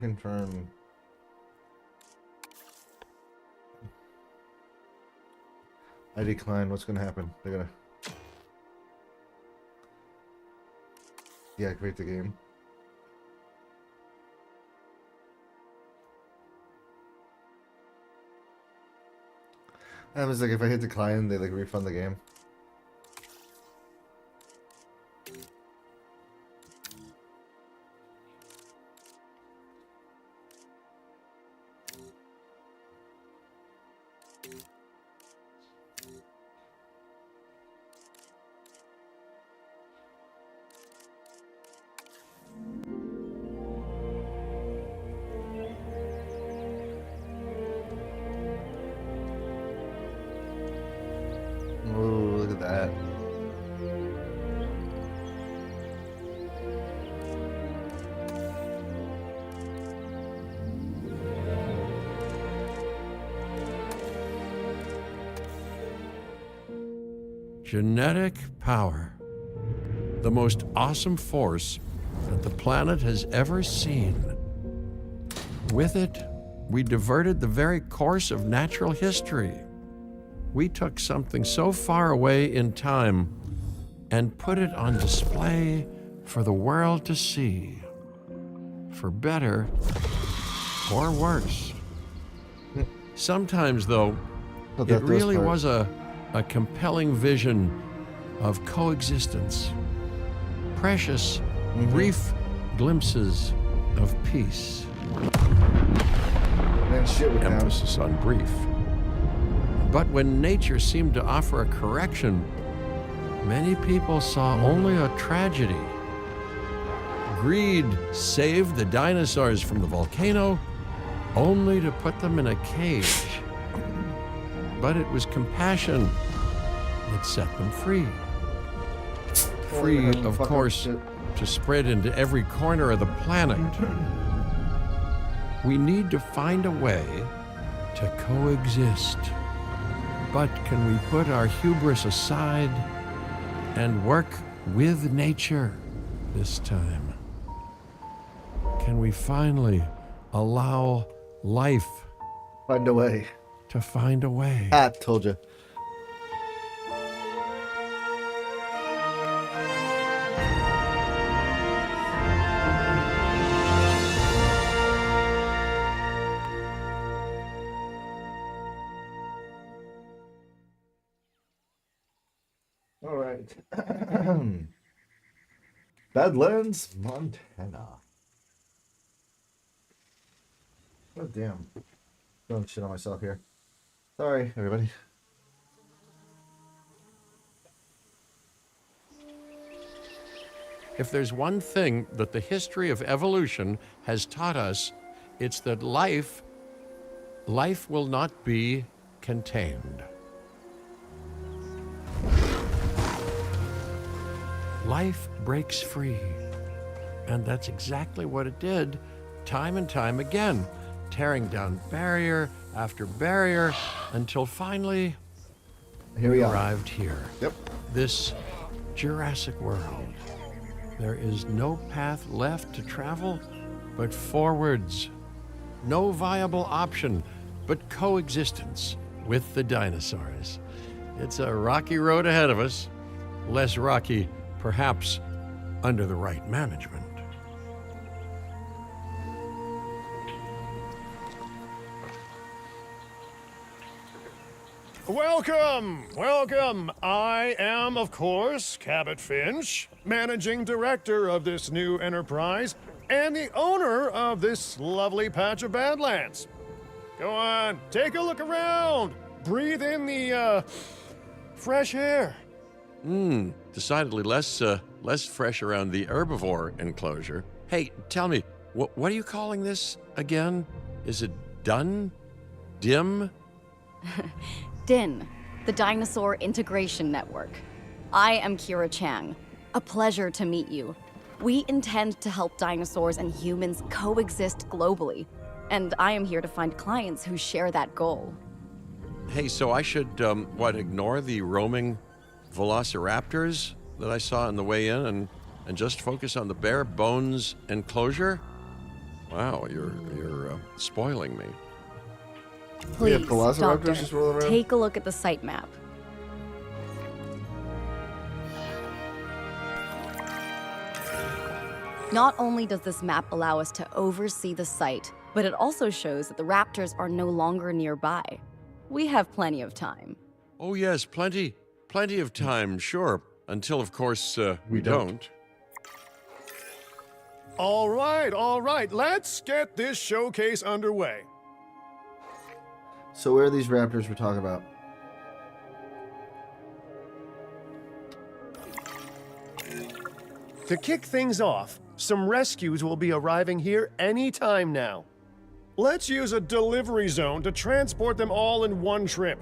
Confirm. I decline. What's gonna happen? They're gonna deactivate the game. I was like, if I hit decline, they like refund the game. Ooh, look at that. Genetic power. The most awesome force that the planet has ever seen. With it, we diverted the very course of natural history. We took something so far away in time and put it on display for the world to see. For better or worse. Sometimes, though, it really was a compelling vision of coexistence. Precious, brief glimpses of peace. Man, shit with Emphasis on brief. But when nature seemed to offer a correction, many people saw only a tragedy. Greed saved the dinosaurs from the volcano, only to put them in a cage. But it was compassion that set them free. Free, of course, to spread into every corner of the planet. We need to find a way to coexist. But can we put our hubris aside and work with nature this time? Can we finally allow life Find a way. to find a way? Ah, told you. All right. Badlands, Montana. Oh, damn. Throwing shit on myself here. Sorry, everybody. If there's one thing that the history of evolution has taught us, it's that life will not be contained. Life breaks free. And that's exactly what it did, time and time again, tearing down barrier after barrier until finally Here we are. arrived here. Yep. This Jurassic world. There is no path left to travel but forwards. No viable option but coexistence with the dinosaurs. It's a rocky road ahead of us. Less rocky, perhaps, under the right management. Welcome, welcome. I am, of course, Cabot Finch, managing director of this new enterprise and the owner of this lovely patch of Badlands. Go on, take a look around. Breathe in the, fresh air. Decidedly less fresh around the herbivore enclosure. Hey, tell me, what are you calling this again? Is it done? Dim? DIN, the Dinosaur Integration Network. I am Kira Chang. A pleasure to meet you. We intend to help dinosaurs and humans coexist globally, and I am here to find clients who share that goal. Hey, so I should, ignore the roaming velociraptors that I saw on the way in and just focus on the bare bones enclosure? Wow, you're spoiling me. We have Please, velociraptors Doctor, just rolling around? take a look at the site map. Not only does this map allow us to oversee the site, but it also shows that the raptors are no longer nearby. We have plenty of time. Oh yes, plenty of time, sure. Until, of course, we don't. All right. Let's get this showcase underway. So where are these raptors we're talking about? To kick things off, some rescues will be arriving here any time now. Let's use a delivery zone to transport them all in one trip.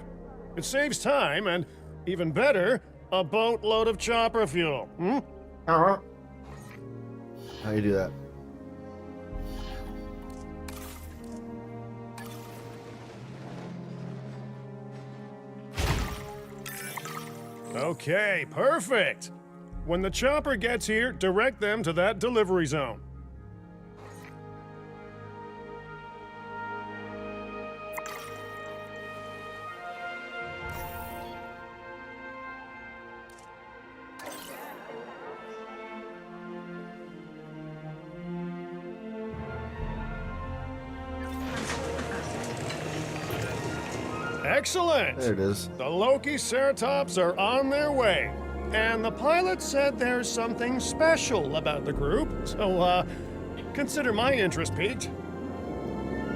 It saves time and, even better, a boatload of chopper fuel. How you do that? Okay, perfect. When the chopper gets here, direct them to that delivery zone. Excellent! There it is. The Loki Ceratops are on their way. And the pilot said there's something special about the group, so, consider my interest piqued.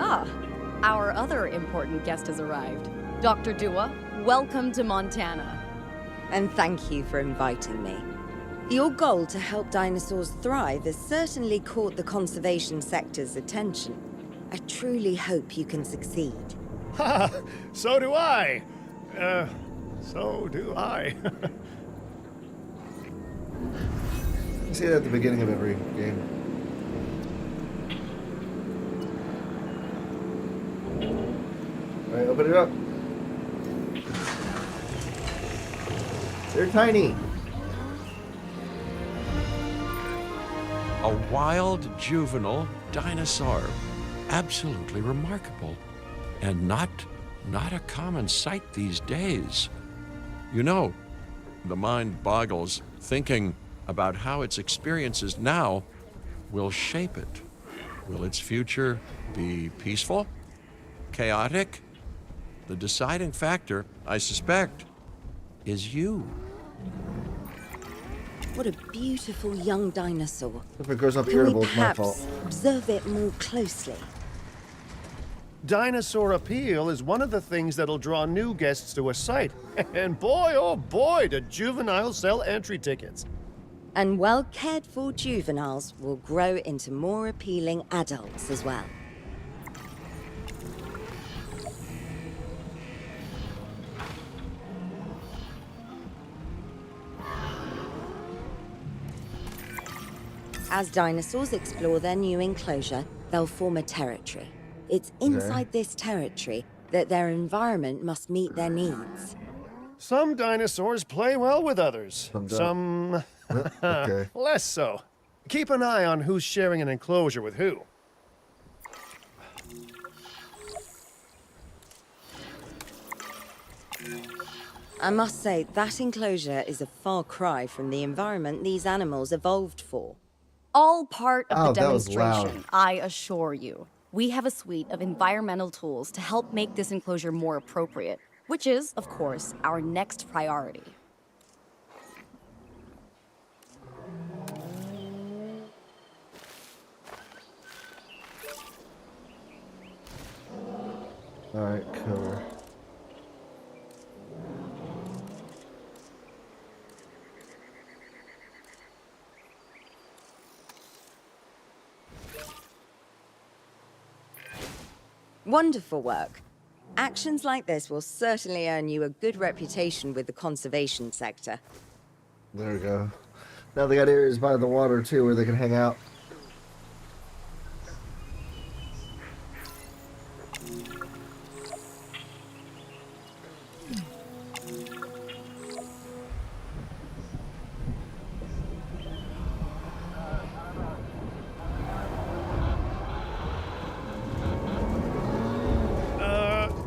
Ah, our other important guest has arrived. Dr. Dua, welcome to Montana. And thank you for inviting me. Your goal to help dinosaurs thrive has certainly caught the conservation sector's attention. I truly hope you can succeed. Ha! So do I. So do I. You see that at the beginning of every game. Alright, open it up. They're tiny. A wild juvenile dinosaur. Absolutely remarkable. And not a common sight these days. You know, the mind boggles thinking about how its experiences now will shape it. Will its future be peaceful? Chaotic? The deciding factor, I suspect, is you. What a beautiful young dinosaur. If it grows up Can we irritable, it's my perhaps fault. observe it more closely? Dinosaur appeal is one of the things that'll draw new guests to a site. And boy, oh boy, do juveniles sell entry tickets. And well-cared-for juveniles will grow into more appealing adults as well. As dinosaurs explore their new enclosure, they'll form a territory. It's inside this territory that their environment must meet their needs. Some dinosaurs play well with others. Some Okay. Less so. Keep an eye on who's sharing an enclosure with who. I must say, that enclosure is a far cry from the environment these animals evolved for. All part of Oh, the that was demonstration, loud. I assure you. We have a suite of environmental tools to help make this enclosure more appropriate, which is, of course, our next priority. Alright, cool. Wonderful work. Actions like this will certainly earn you a good reputation with the conservation sector. There we go. Now they got areas by the water too where they can hang out.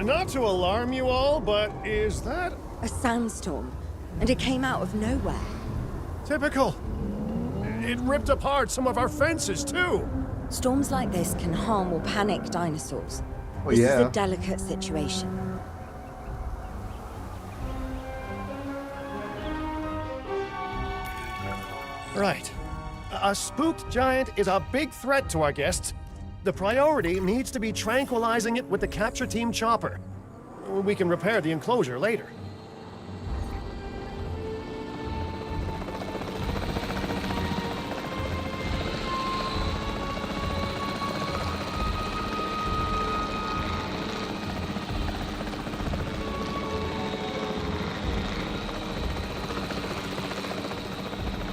Not to alarm you all, but is that A sandstorm, and it came out of nowhere. typical? It ripped apart some of our fences, too. Storms like this can harm or panic dinosaurs. Well, This is yeah. a delicate situation. Right. A spooked giant is a big threat to our guests. The priority needs to be tranquilizing it with the capture team chopper. We can repair the enclosure later.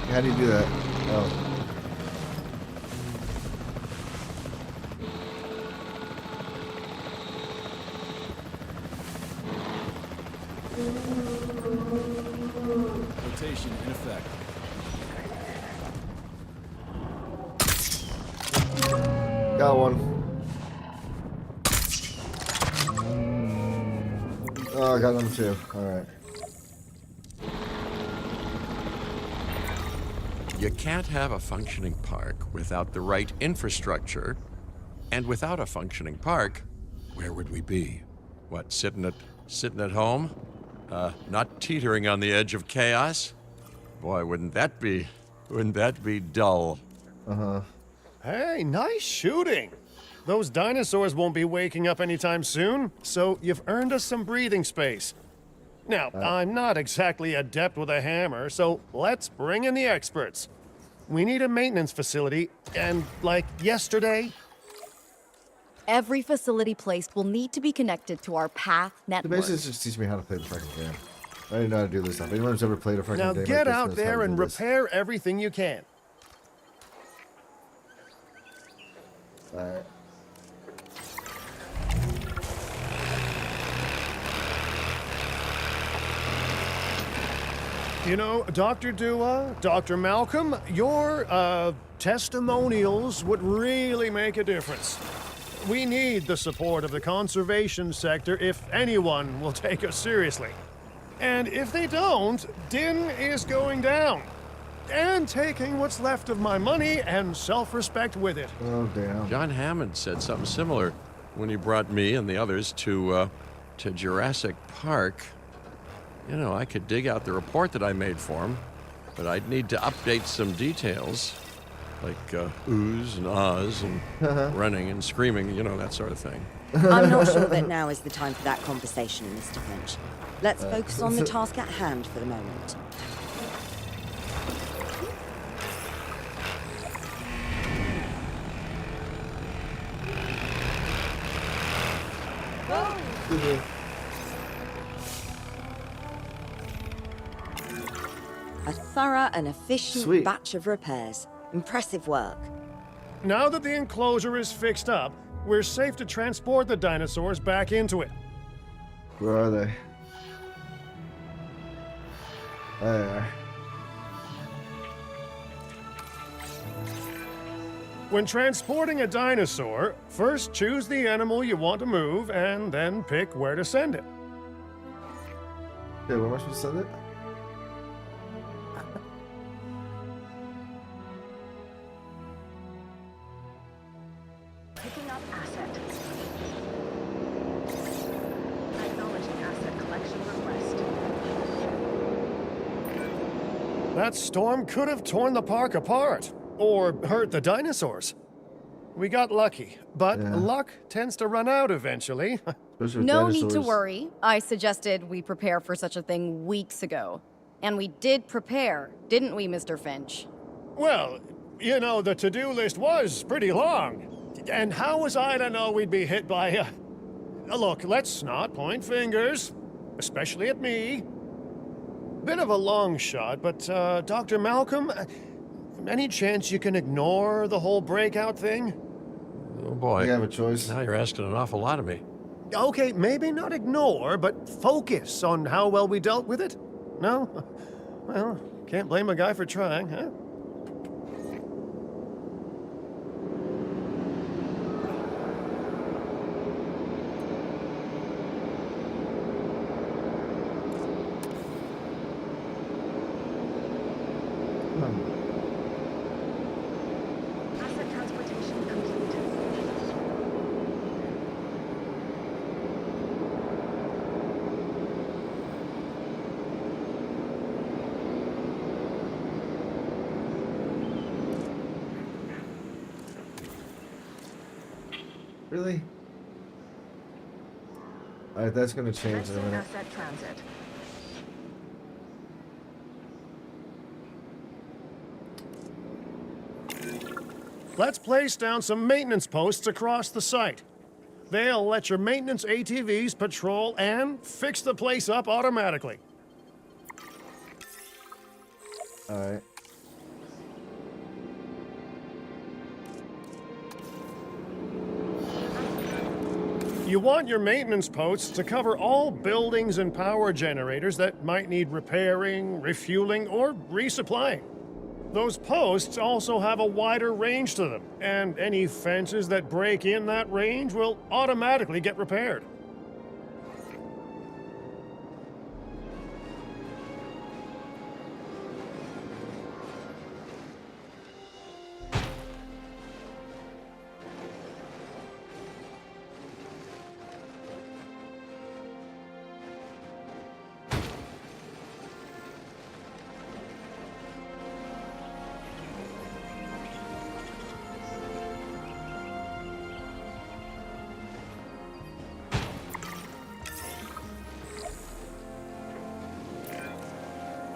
How do you do that? Oh. Rotation in effect. Got one. Oh, I got number 2. Alright. You can't have a functioning park without the right infrastructure. And without a functioning park, where would we be? What, sitting at home? Not teetering on the edge of chaos? Boy, wouldn't that be dull? Hey, nice shooting. Those dinosaurs won't be waking up anytime soon, so you've earned us some breathing space. Now, I'm not exactly adept with a hammer, so let's bring in the experts. We need a maintenance facility, and like yesterday, Every facility placed will need to be connected to our path So network. basically, just teach me how to play the fucking game. I didn't know how to do this stuff. Anyone who's ever played a fucking now game like get this out knows how there to and do this. repair everything you can. Alright. You know, Dr. Dua, Dr. Malcolm, your testimonials would really make a difference. We need the support of the conservation sector if anyone will take us seriously. And if they don't, Din is going down. And taking what's left of my money and self-respect with it. Oh, damn. John Hammond said something similar when he brought me and the others to Jurassic Park. You know, I could dig out the report that I made for him, but I'd need to update some details, like oohs and ahs and running and screaming, you know, that sort of thing. I'm not sure that now is the time for that conversation, Mr. Finch. Let's focus on the task at hand for the moment. A thorough and efficient Sweet. batch of repairs. Impressive work. Now that the enclosure is fixed up, we're safe to transport the dinosaurs back into it. Where are they? There they are. When transporting a dinosaur, first choose the animal you want to move and then pick where to send it. Okay, where am I supposed to send it? Picking up asset. Acknowledging asset collection request. That storm could have torn the park apart or hurt the dinosaurs. We got lucky, but Yeah. luck tends to run out eventually. Especially with No need to dinosaurs. worry. I suggested we prepare for such a thing weeks ago. And we did prepare, didn't we, Mr. Finch? Well, you know, the to-do list was pretty long. And how was I to know we'd be hit by a... Look, let's not point fingers, especially at me. Bit of a long shot, but Dr. Malcolm, any chance you can ignore the whole breakout thing? Oh boy. You have a choice. Now you're asking an awful lot of me. Okay, maybe not ignore, but focus on how well we dealt with it? No? Well, can't blame a guy for trying, huh? Really? Alright, that's gonna change in a Commencing minute. asset transit. Let's place down some maintenance posts across the site. They'll let your maintenance ATVs patrol and fix the place up automatically. Alright. You want your maintenance posts to cover all buildings and power generators that might need repairing, refueling, or resupplying. Those posts also have a wider range to them, and any fences that break in that range will automatically get repaired.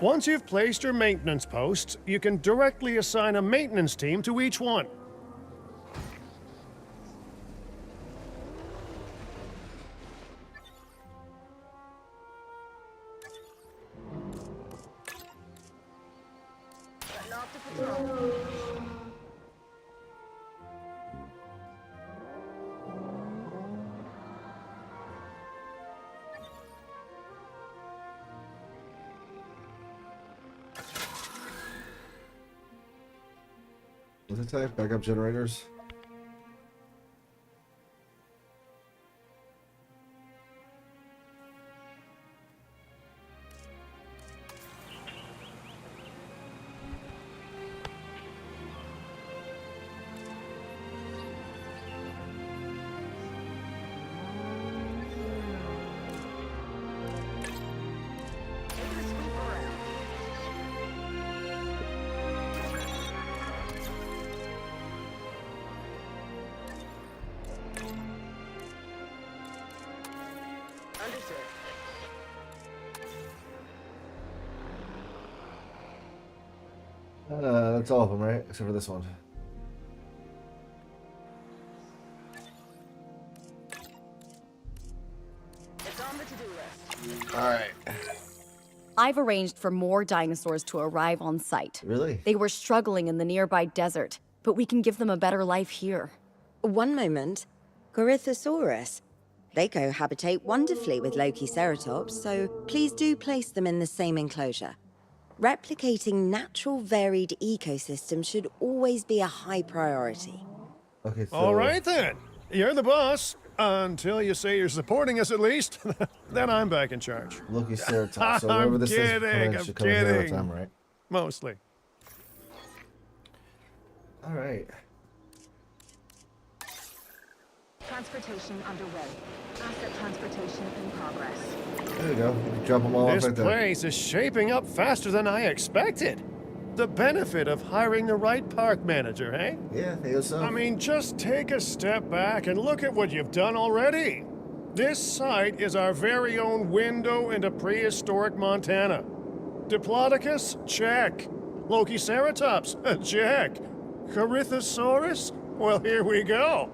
Once you've placed your maintenance posts, you can directly assign a maintenance team to each one. Setting off to patrol. What's it say? Backup generators? Taking a sweep around. Understood. That's all of them, right? Except for this one. It's on the to-do list. Alright. I've arranged for more dinosaurs to arrive on site. Really? They were struggling in the nearby desert, but we can give them a better life here. One moment. Corythosaurus. They cohabitate wonderfully with Lokiceratops, so please do place them in the same enclosure. Replicating natural varied ecosystems should always be a high priority. Okay, so... All right then. You're the boss. Until you say you're supporting us at least. Then I'm back in charge. Loki Ceratops. So I'm whatever this is, kidding, should I'm come in here all the kidding. time, right? Mostly. Alright. Transportation underway. Asset transportation in progress. There you go. You can drop them all off This right there. place is shaping up faster than I expected. The benefit of hiring the right park manager, eh? Yeah, there you go. I mean, just take a step back and look at what you've done already. This site is our very own window into prehistoric Montana. Diplodocus? Check. Lokiceratops? Check. Corythosaurus? Well, here we go.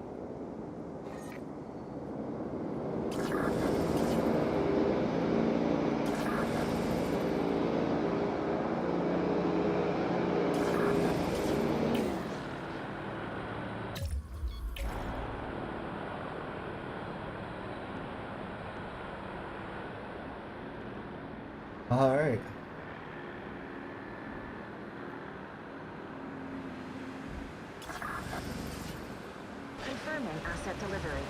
Alright. Confirming asset delivery.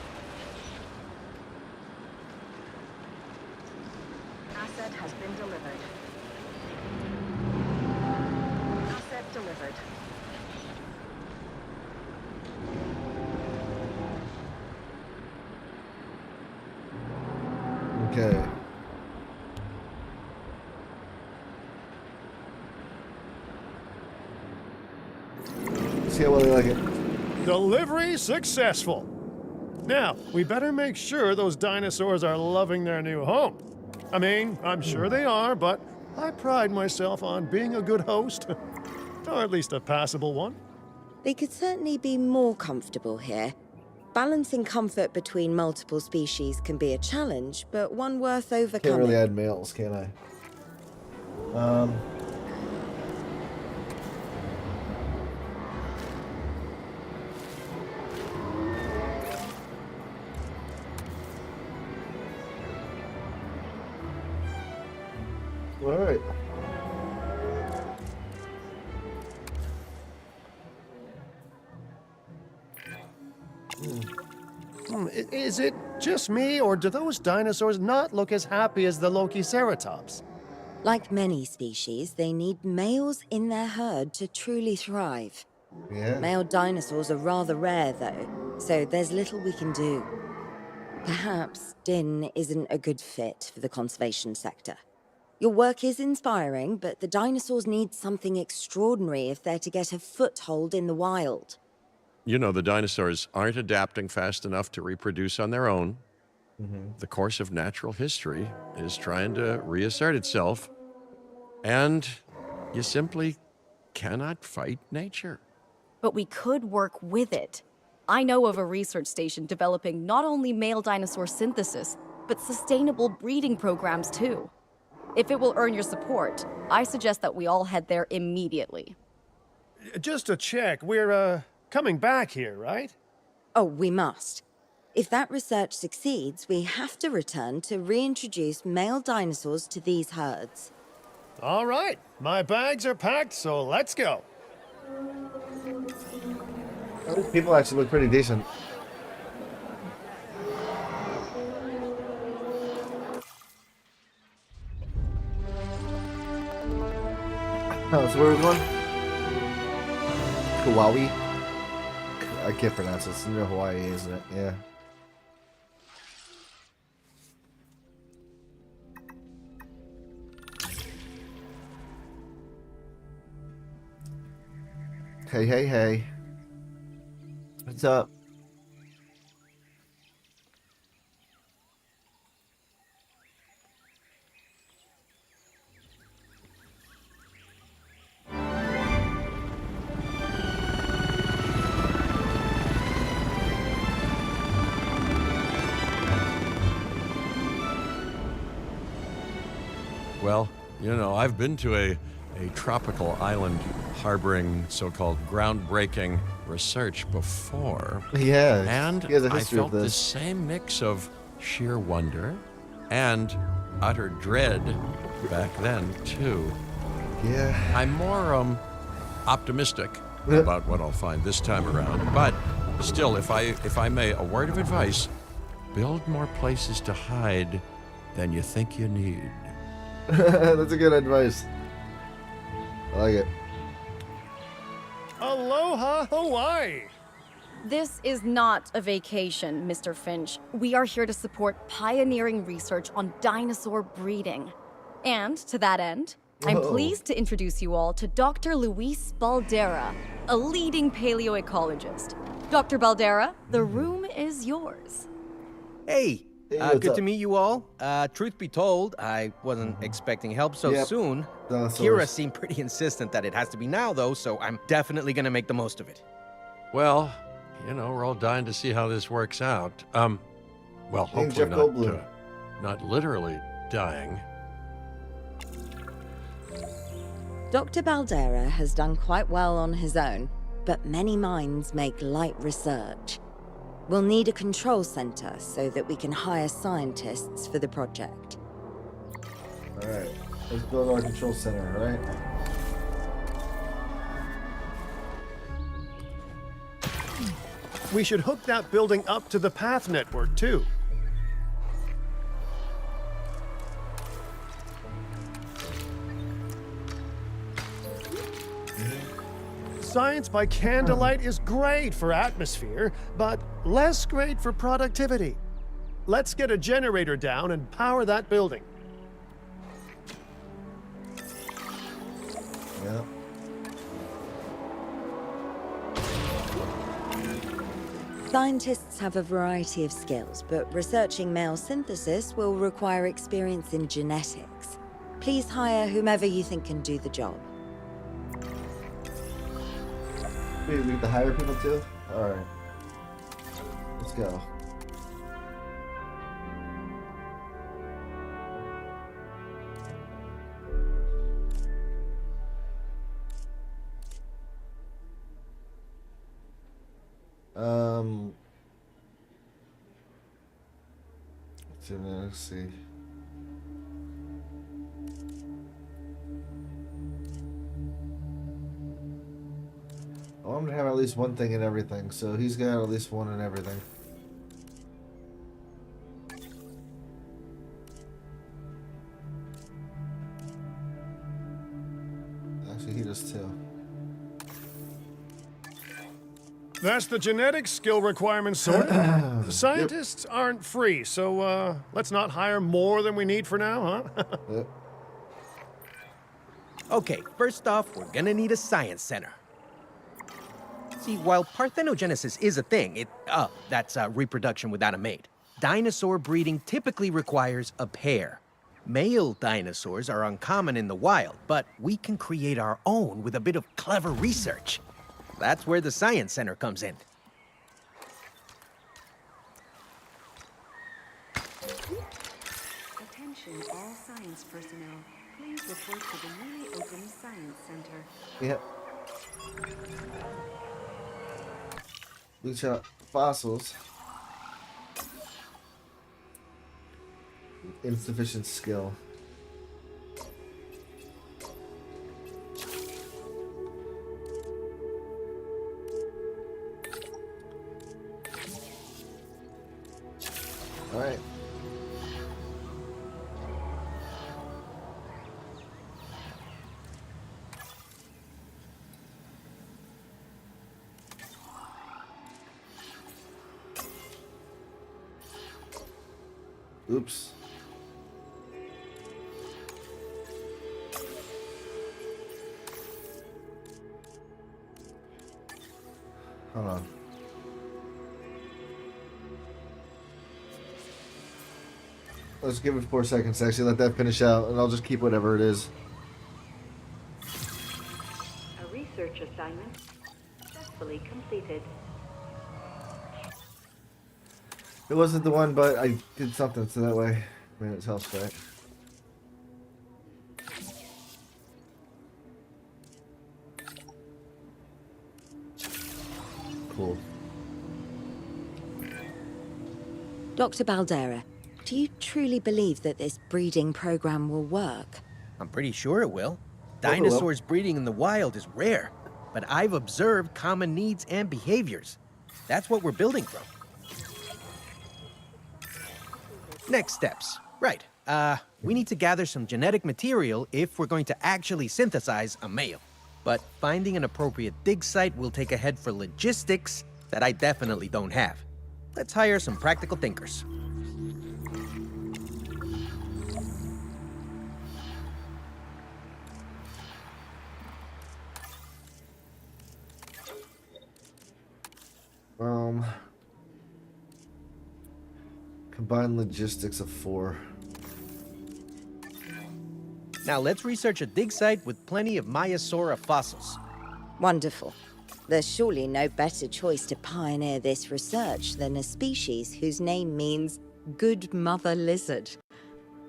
Asset has been delivered. Asset delivered. Okay. See how well they like it. Delivery successful. Now, we better make sure those dinosaurs are loving their new home. I mean, I'm sure they are, but I pride myself on being a good host. Or at least a passable one. They could certainly be more comfortable here. Balancing comfort between multiple species can be a challenge, but one worth overcoming. Can't really add males, can I? All right. Is it just me, or do those dinosaurs not look as happy as the Lokiceratops? Like many species, they need males in their herd to truly thrive. Yeah. Male dinosaurs are rather rare, though, so there's little we can do. Perhaps Din isn't a good fit for the conservation sector. Your work is inspiring, but the dinosaurs need something extraordinary if they're to get a foothold in the wild. You know, the dinosaurs aren't adapting fast enough to reproduce on their own. The course of natural history is trying to reassert itself, and you simply cannot fight nature. But we could work with it. I know of a research station developing not only male dinosaur synthesis, but sustainable breeding programs too. If it will earn your support, I suggest that we all head there immediately. Just to check, we're, coming back here, right? Oh, we must. If that research succeeds, we have to return to reintroduce male dinosaurs to these herds. All right, my bags are packed, so let's go. These people actually look pretty decent. Oh, so where are we going? Kauai? I can't pronounce it. It's near Hawaii, isn't it? Yeah. Hey, hey, hey. What's up? Well, you know, I've been to a tropical island harboring so-called groundbreaking research before. Yeah. And he has a I history felt of the this. same mix of sheer wonder and utter dread back then, too. Yeah. I'm more optimistic about what I'll find this time around. But still, if I may, a word of advice, build more places to hide than you think you need. That's a good advice. I like it. Aloha, Hawaii! This is not a vacation, Mr. Finch. We are here to support pioneering research on dinosaur breeding. And to that end, I'm Whoa. pleased to introduce you all to Dr. Luis Baldera, a leading paleoecologist. Dr. Baldera, the room is yours. Hey, Hey, what's good up? to meet you all. Truth be told, I wasn't expecting help so Yep. soon. Dinosaurs. Kira seemed pretty insistent that it has to be now, though, so I'm definitely gonna make the most of it. Well, you know, we're all dying to see how this works out. Well, Hey, hopefully Jeff Goldblum. not literally dying. Dr. Baldera has done quite well on his own, but many minds make light research. We'll need a control center so that we can hire scientists for the project. Alright. Let's build our control center, right? We should hook that building up to the path network, too. Science by candlelight is great for atmosphere, but less great for productivity. Let's get a generator down and power that building. Yeah. Scientists have a variety of skills, but researching male synthesis will require experience in genetics. Please hire whomever you think can do the job. Wait, we have to hire people too? Alright. Let's go. Let's see. I want him to have at least one thing in everything, so he's got at least one in everything. Actually, he does too. That's the genetic skill requirements sorted. Scientists aren't free, so let's not hire more than we need for now, huh? Yep. Okay, first off, we're gonna need a science center. See, while parthenogenesis is a thing, that's reproduction without a mate. Dinosaur breeding typically requires a pair. Male dinosaurs are uncommon in the wild, but we can create our own with a bit of clever research. That's where the Science Center comes in. Attention all science personnel. Please report to the newly opened Science Center. Yep. Loot out fossils. Insufficient skill. All right. Oops. Hold on. Let's give it 4 seconds to actually let that finish out, and I'll just keep whatever it is. A research assignment successfully completed. It wasn't the one, but I did something, so that way, I mean, it helps, right? Cool. Dr. Baldera, do you truly believe that this breeding program will work? I'm pretty sure it will. Dinosaurs breeding in the wild is rare, but I've observed common needs and behaviors. That's what we're building from. Next steps. Right. We need to gather some genetic material if we're going to actually synthesize a male. But finding an appropriate dig site will take a head for logistics that I definitely don't have. Let's hire some practical thinkers. Combined logistics of 4. Now let's research a dig site with plenty of Maiasaura fossils. Wonderful. There's surely no better choice to pioneer this research than a species whose name means good mother lizard.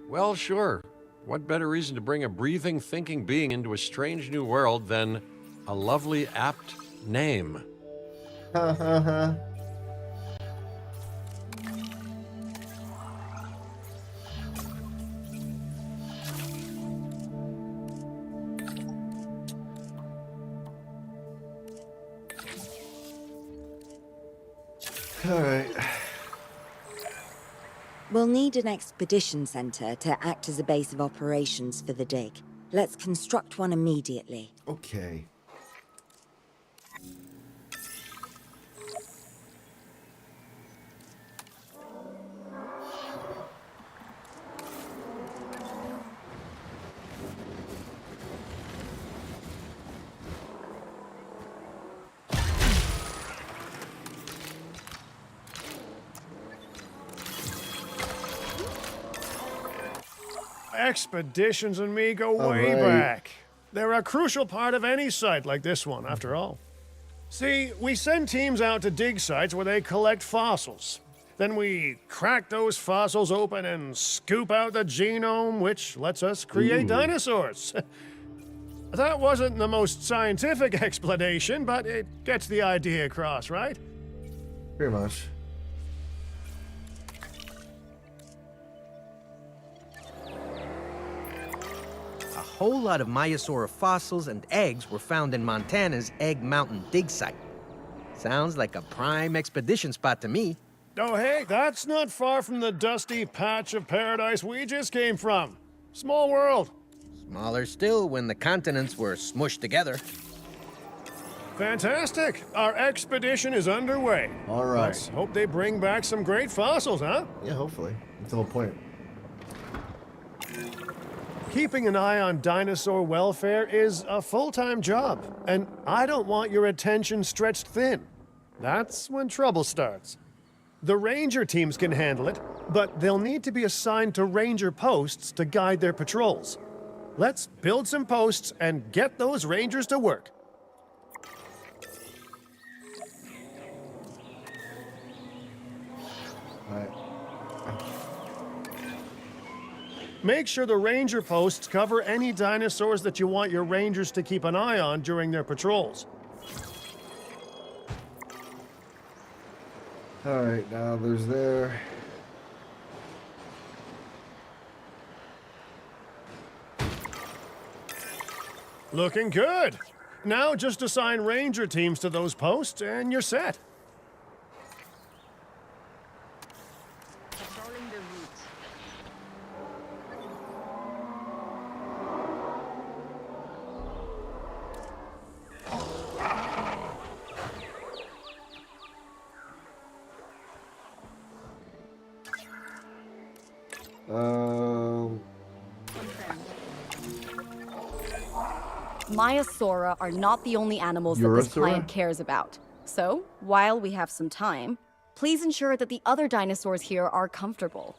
Well, sure. What better reason to bring a breathing, thinking being into a strange new world than a lovely, apt name? Ha ha ha. All right. We'll need an expedition center to act as a base of operations for the dig. Let's construct one immediately. Okay. Expeditions and me go All way right. back. They're a crucial part of any site like this one, after all. See, we send teams out to dig sites where they collect fossils. Then we crack those fossils open and scoop out the genome, which lets us create dinosaurs. That wasn't the most scientific explanation, but it gets the idea across, right? Pretty much. A whole lot of Maiasaura fossils and eggs were found in Montana's Egg Mountain dig site. Sounds like a prime expedition spot to me. Oh, hey, that's not far from the dusty patch of paradise we just came from. Small world. Smaller still when the continents were smushed together. Fantastic. Our expedition is underway. All right. Let's hope they bring back some great fossils, huh? Yeah, hopefully. That's the whole point. Keeping an eye on dinosaur welfare is a full-time job, and I don't want your attention stretched thin. That's when trouble starts. The ranger teams can handle it, but they'll need to be assigned to ranger posts to guide their patrols. Let's build some posts and get those rangers to work. All right. Make sure the ranger posts cover any dinosaurs that you want your rangers to keep an eye on during their patrols. All right, now there's there. Looking good. Now just assign ranger teams to those posts and you're set. Patrolling the route. Confirmed. Maiasaura are not the only animals that this Urasaura? client cares about. So, while we have some time, please ensure that the other dinosaurs here are comfortable.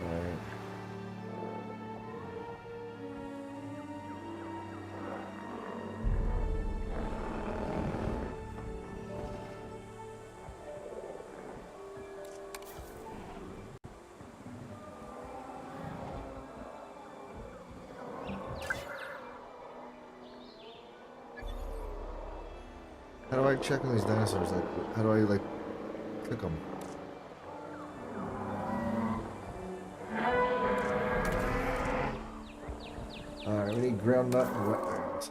All right. How do I check on these dinosaurs? Like, how do I, like, click them? Alright, we need ground nut and wetlands.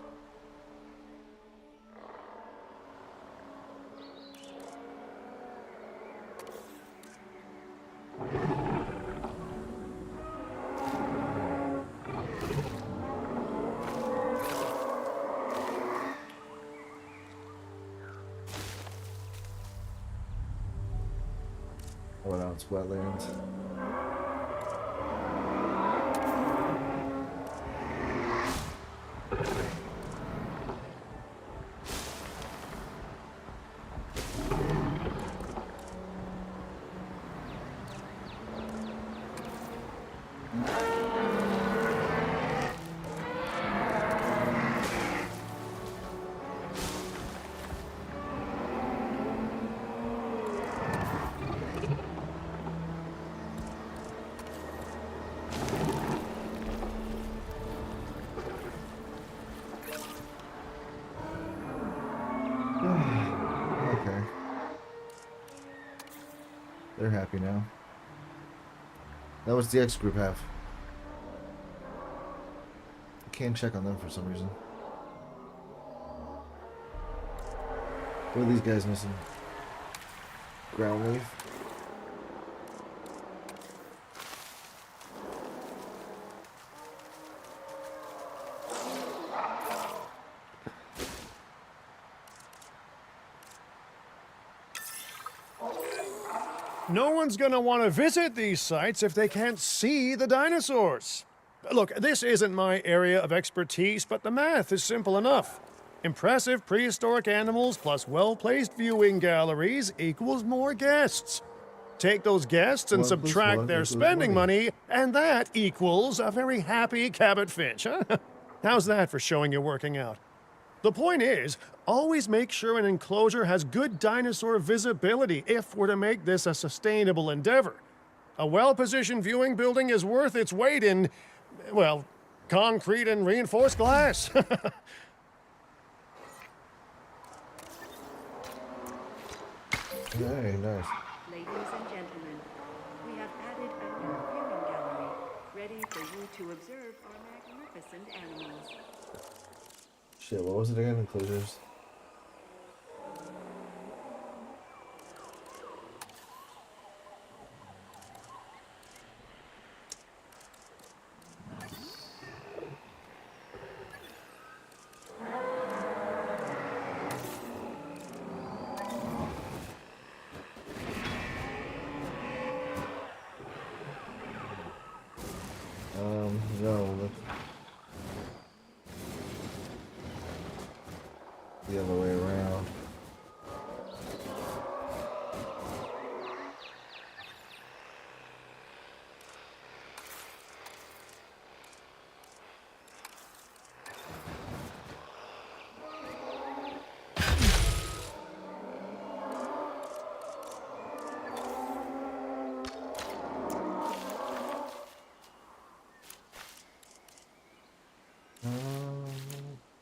What else? Wetlands. Okay. They're happy now. That was the X group have. I can't check on them for some reason. What are these guys missing? Ground leaf? No one's gonna want to visit these sites if they can't see the dinosaurs. Look, this isn't my area of expertise, but the math is simple enough. Impressive prehistoric animals plus well-placed viewing galleries equals more guests. Take those guests and One plus subtract one their equals spending money. money, and that equals a very happy Cabot Finch, huh? How's that for showing you're working out? The point is, always make sure an enclosure has good dinosaur visibility if we're to make this a sustainable endeavor. A well-positioned viewing building is worth its weight in, well, concrete and reinforced glass. Hey, nice. Ladies and gentlemen, we have added a new viewing gallery, ready for you to observe our magnificent animals. Shit, what was it again? Enclosures. No, that's the other way around.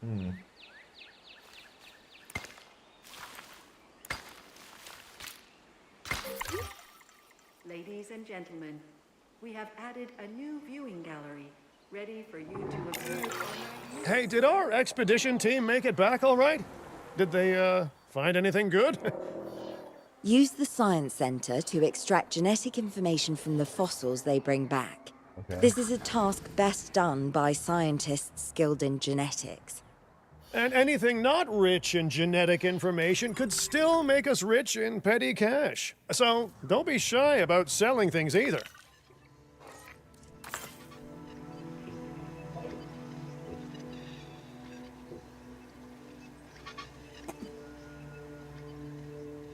Hmm. Ladies and gentlemen, we have added a new viewing gallery, ready for you to observe our magnificent... Hey, did our expedition team make it back all right? Did they, find anything good? Use the Science Center to extract genetic information from the fossils they bring back. Okay. This is a task best done by scientists skilled in genetics. And anything not rich in genetic information could still make us rich in petty cash. So don't be shy about selling things either.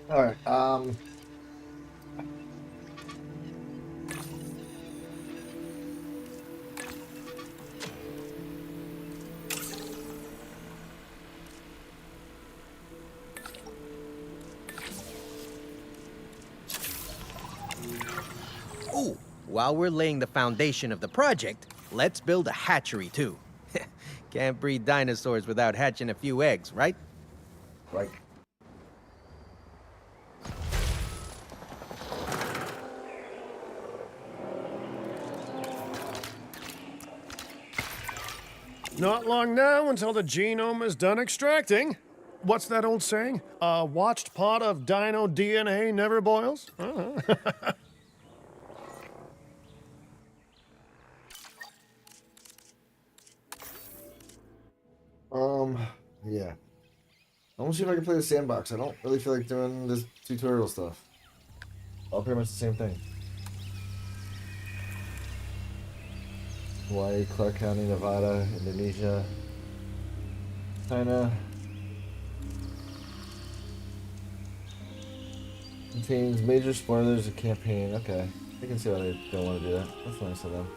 All right. Ooh, while we're laying the foundation of the project, let's build a hatchery too. Can't breed dinosaurs without hatching a few eggs, right? Right. Not long now until the genome is done extracting. What's that old saying? A watched pot of dino DNA never boils? Yeah. I want to see if I can play the sandbox. I don't really feel like doing this tutorial stuff. All pretty much the same thing. Hawaii, Clark County, Nevada, Indonesia, China. Contains major spoilers of campaign. Okay. I can see why they don't want to do that. That's nice of them.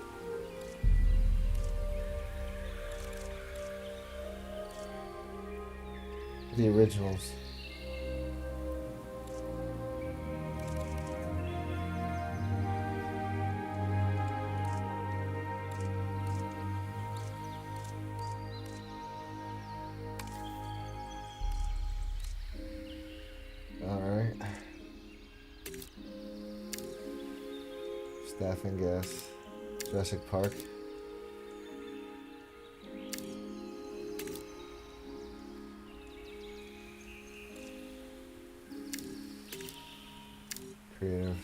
The originals. Alright. Staffing gas. Jurassic Park. Creative.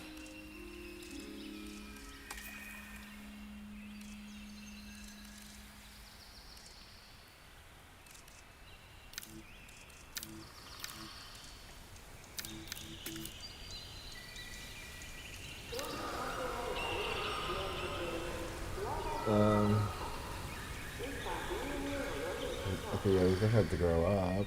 Okay, yeah, we have to grow up.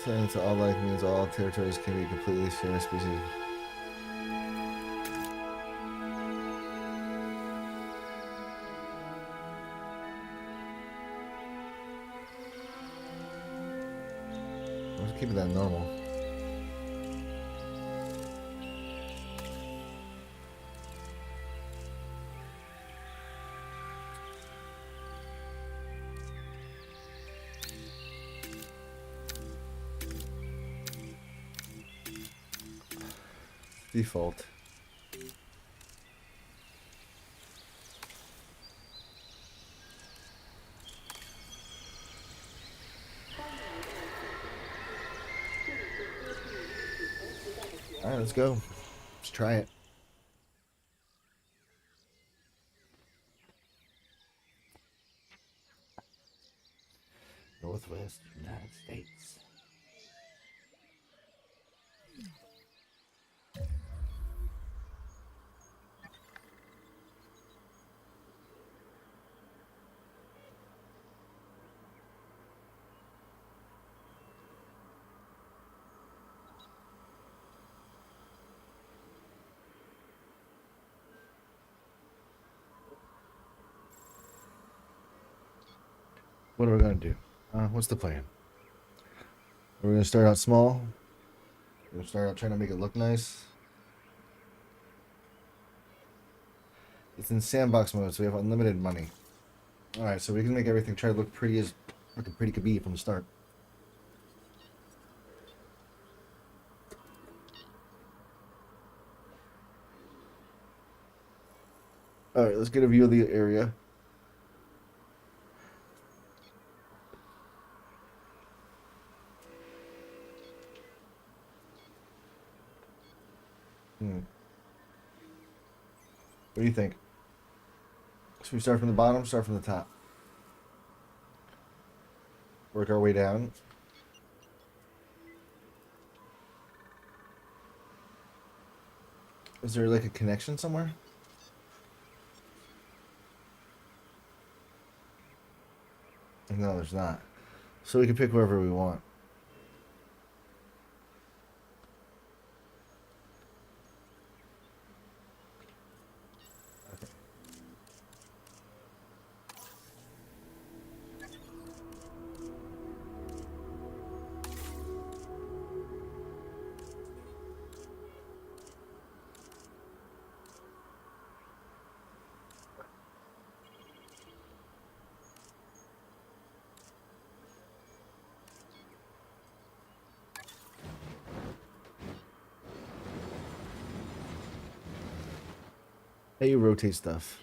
Saying to all life means all territories can be completely shared species. Let's keep that normal. Default. All right, let's go. Let's try it. Northwest United States. What are we going to do? What's the plan? We're going to start out small. We're going to start out trying to make it look nice. It's in sandbox mode, so we have unlimited money. Alright, so we can make everything try to look pretty as looking pretty could be from the start. Alright, let's get a view of the area. What do you think? Should we start from the bottom, start from the top? Work our way down. Is there like a connection somewhere? No, there's not. So we can pick wherever we want. How you rotate stuff?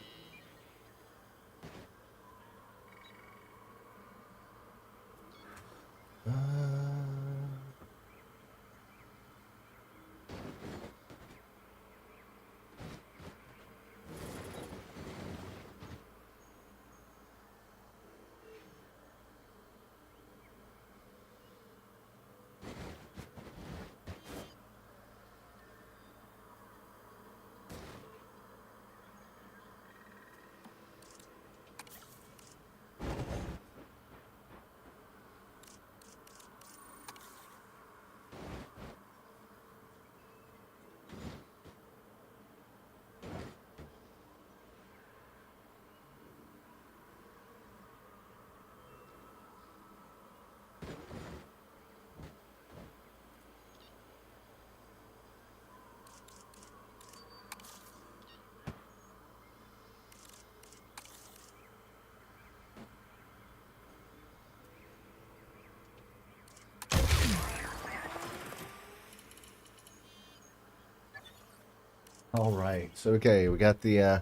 All right. So okay, we got the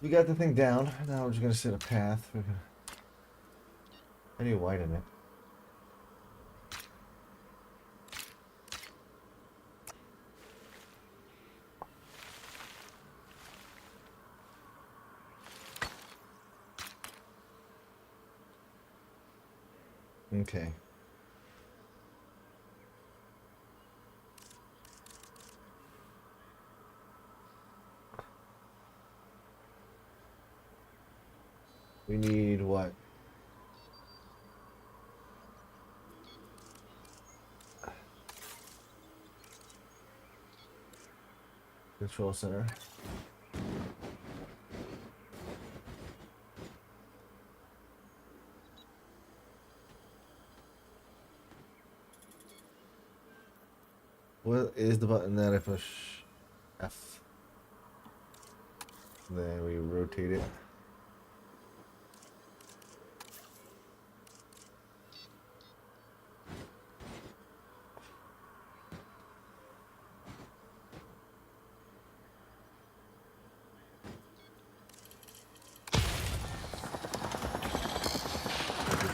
We got the thing down. Now we're just gonna set a path. I need white in it. Okay. We need what? Control center. What is the button that I push? F. Then we rotate it.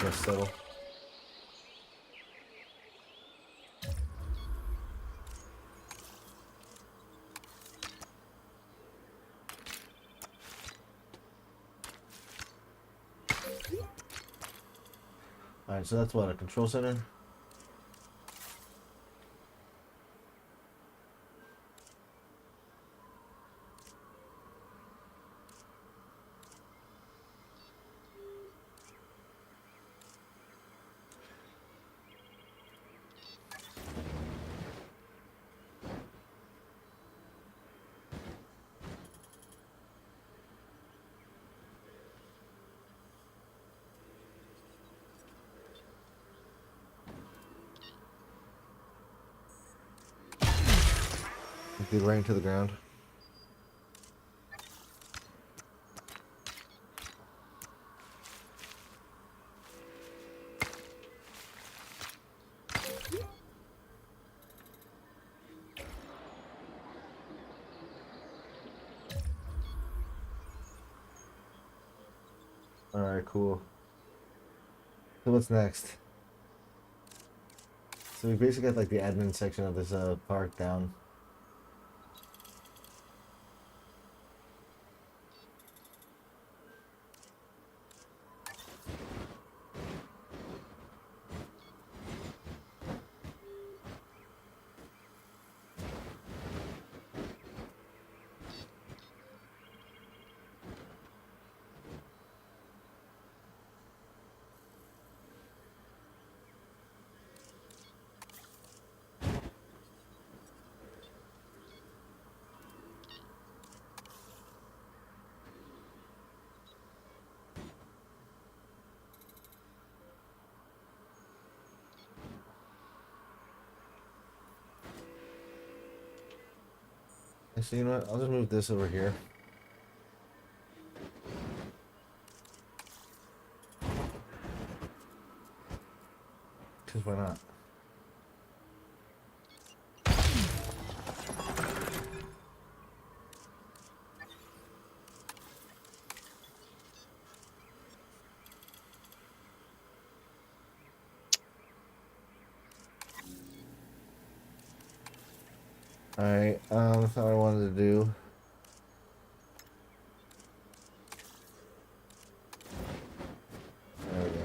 Just settle. Alright, so that's what, a control center? Dig right into the ground. Alright, cool. So what's next? So we basically got like the admin section of this park down. Actually, you know what? I'll just move this over here. Because why not? Alright, that's what I wanted to do. There we go.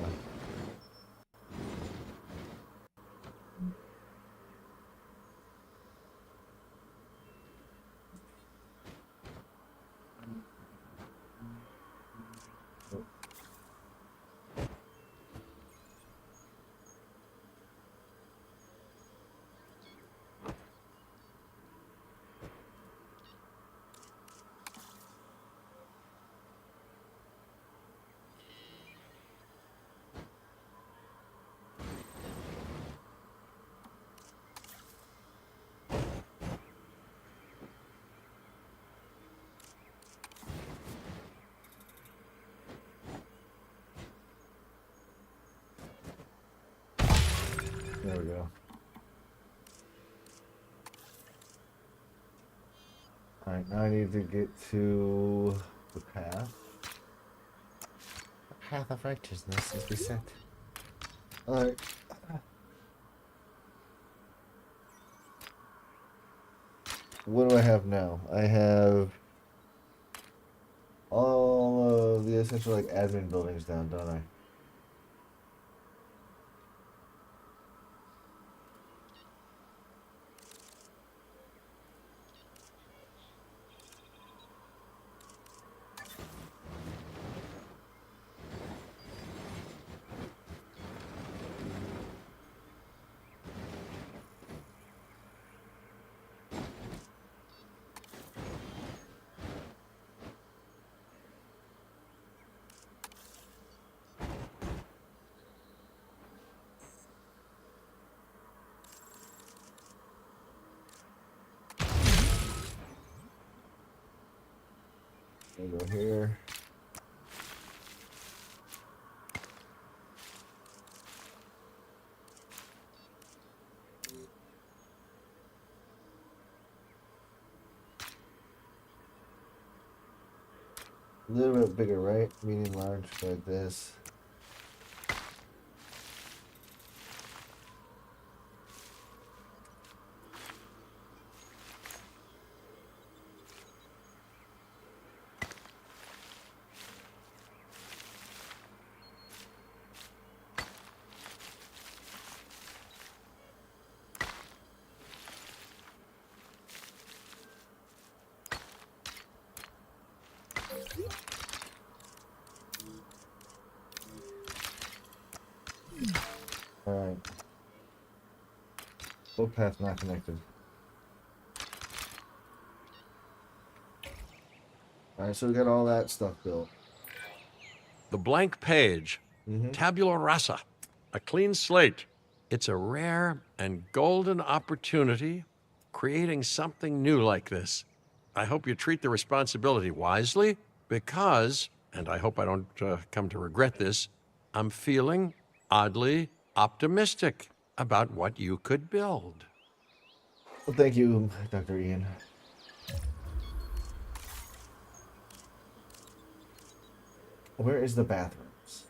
There we go. Alright, now I need to get to the path. The path of righteousness is beset. Alright. What do I have now? I have all of the essential like admin buildings down, don't I? I'll go here. A little bit bigger, right? Medium, large, like this. Alright. Footpath not connected. Alright, so we got all that stuff built. The blank page, tabula rasa, a clean slate. It's a rare and golden opportunity creating something new like this. I hope you treat the responsibility wisely because, and I hope I don't come to regret this, I'm feeling oddly optimistic about what you could build. Well, thank you, Dr. Ian. Where is the bathrooms?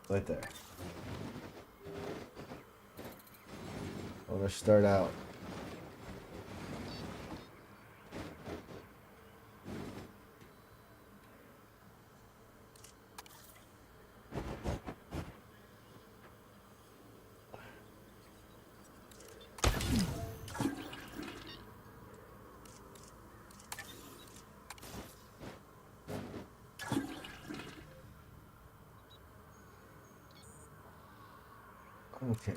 Right there. I'm gonna start out. Okay.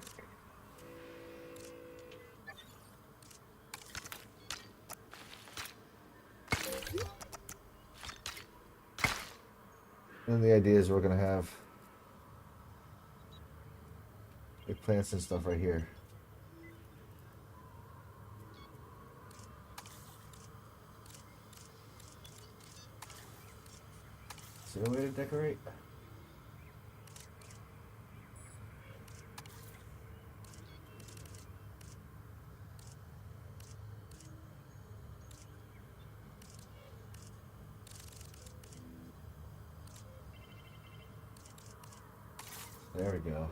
And the idea is we're gonna have the plants and stuff right here. Is there a way to decorate? There we go.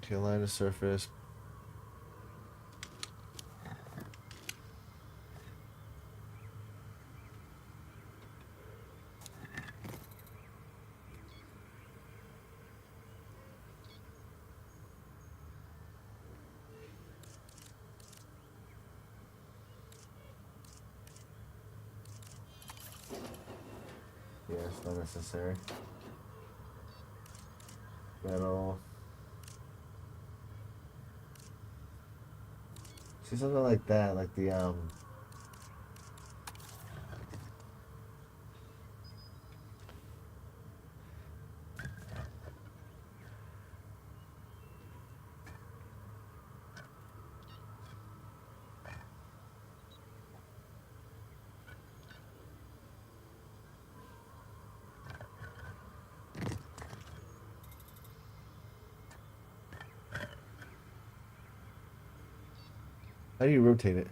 Okay, line of surface. Yeah, it's not necessary. Metal. See something like that, like the how do you rotate it?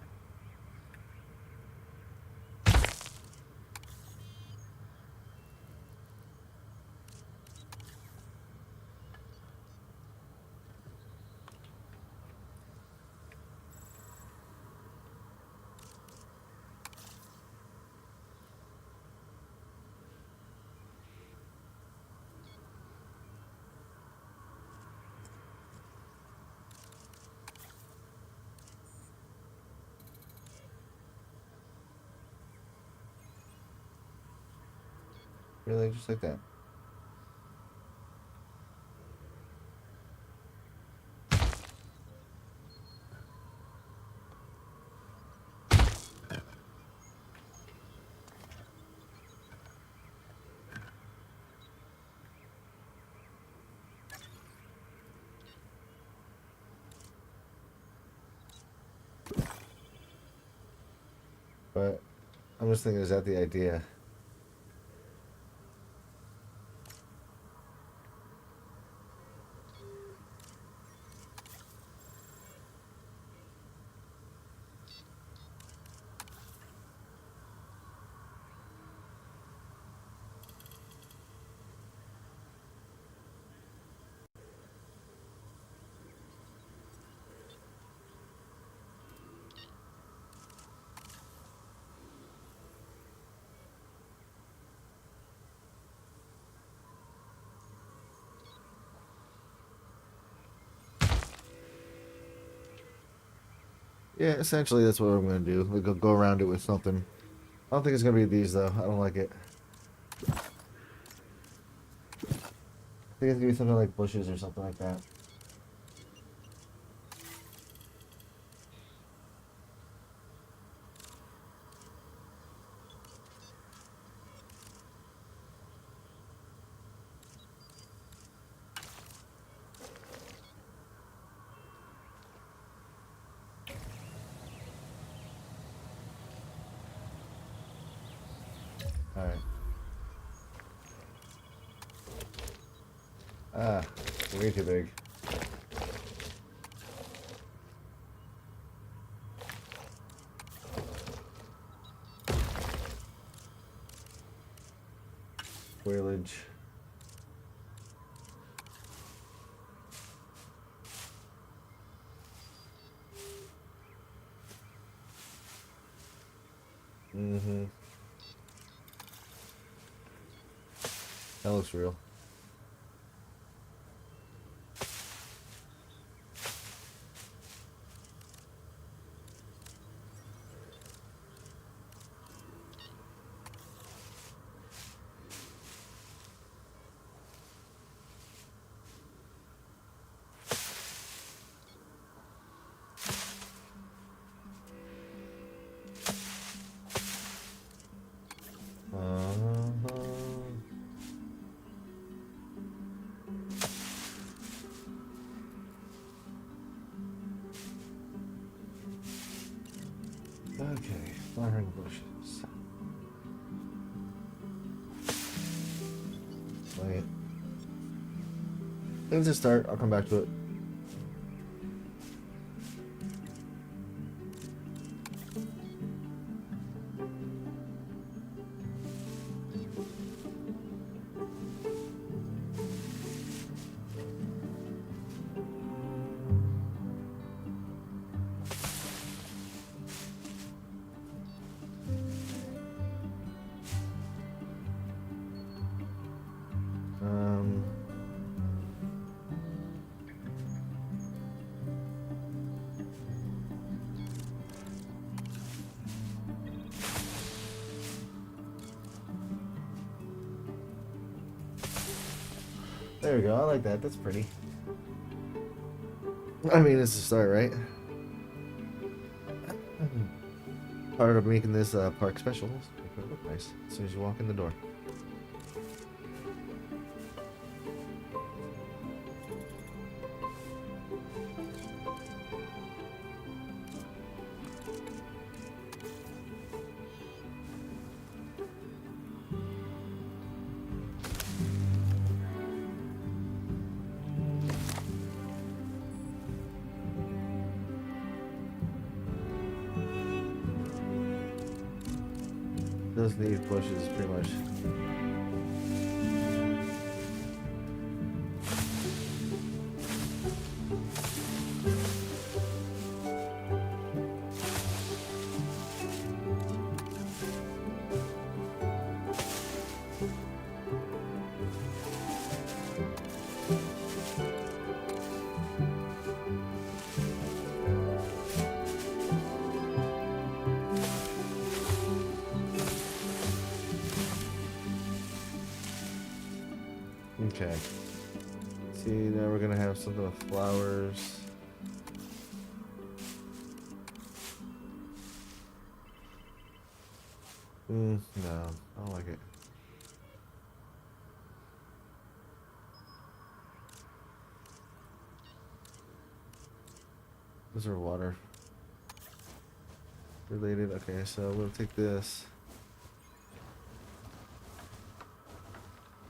Really, just like that. But I'm just thinking, is that the idea? Yeah, essentially that's what I'm gonna do. We'll go around it with something. I don't think it's gonna be these though. I don't like it. I think it's gonna be something like bushes or something like that. All right. Ah, way too big. Foliage. Mm-hmm. That looks real. Uh-huh. Okay, flowering bushes. Wait. Let's just start. I'll come back to it. Um. There we go. I like that. That's pretty. I mean, it's a start, right? Part of making this park special. Make it look nice as soon as you walk in the door. Those need bushes pretty much. Okay. See, now we're gonna have something with flowers. No, I don't like it. Those are water related. Okay, so we'll take this.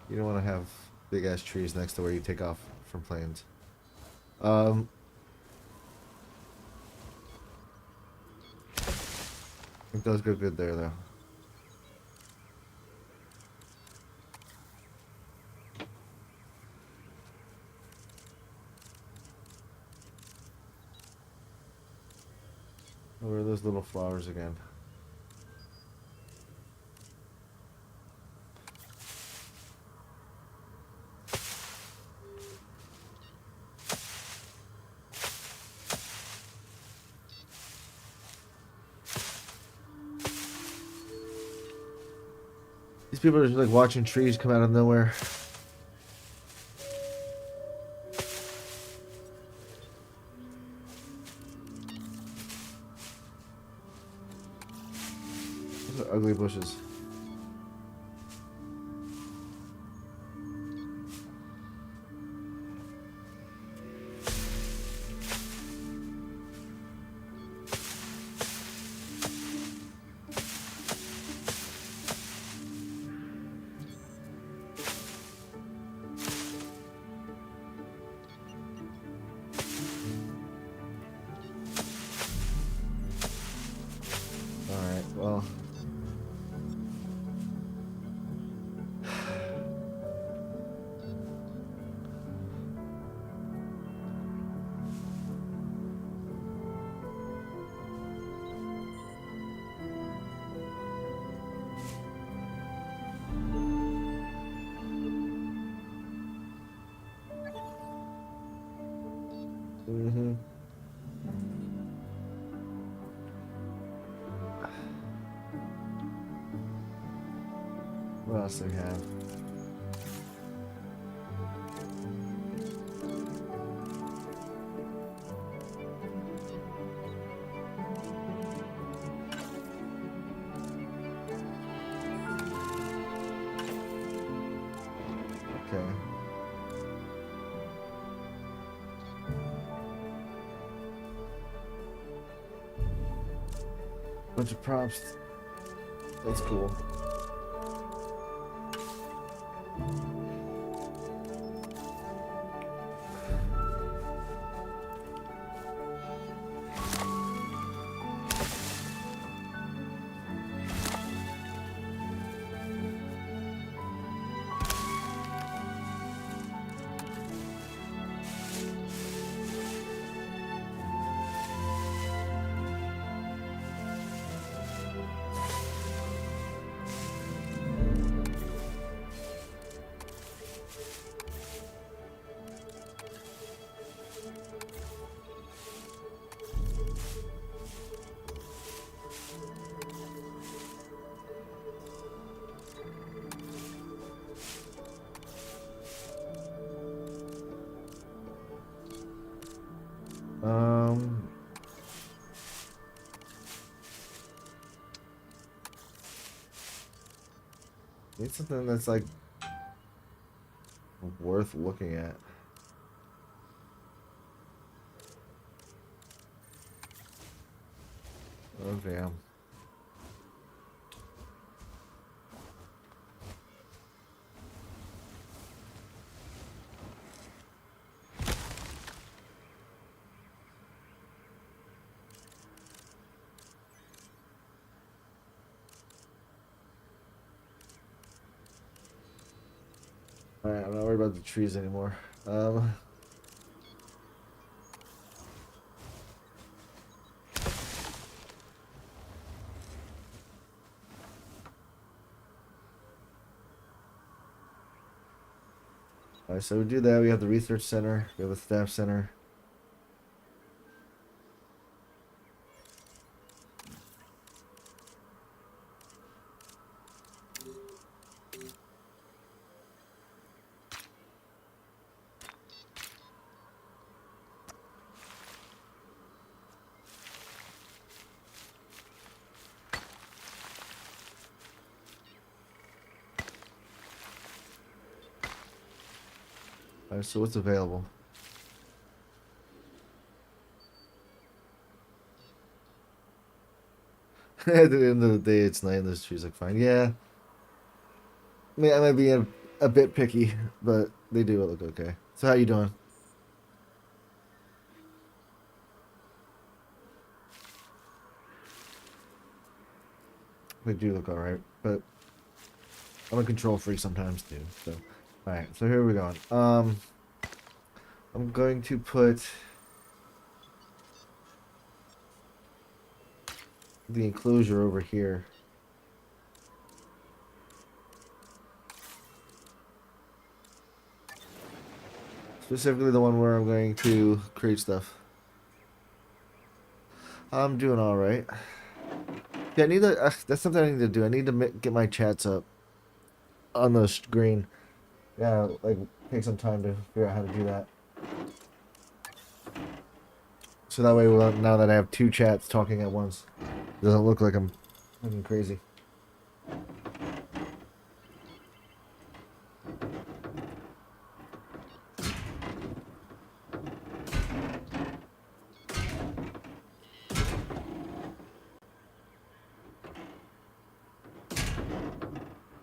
You don't want to have big ass trees next to where you take off from planes. I think those go good there though. Where are those little flowers again? These people are just like watching trees come out of nowhere. Those are ugly bushes. Alright, well. What else do we have? Okay. Bunch of props. That's cool. Um. Need something that's like worth looking at. Oh damn. Alright, I'm not worried about the trees anymore. Alright, so we do that. We have the research center, we have the staff center. Alright, so what's available? At the end of the day, it's night and those trees look fine. Yeah. I mean, I might be a bit picky, but they do look okay. So how you doing? They do look alright, but I'm a control freak sometimes too. So, alright, so here we go. I'm going to put the enclosure over here. Specifically the one where I'm going to create stuff. I'm doing alright. Yeah, I need to, that's something I need to do. I need to get my chats up on the screen. Yeah, like, take some time to figure out how to do that. So that way, now that I have two chats talking at once, it doesn't look like I'm looking crazy.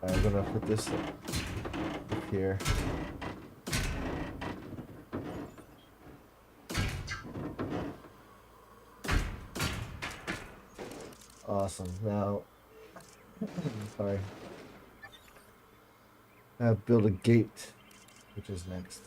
I'm gonna put this up here. Awesome. Now, sorry. Now build a gate, which is next.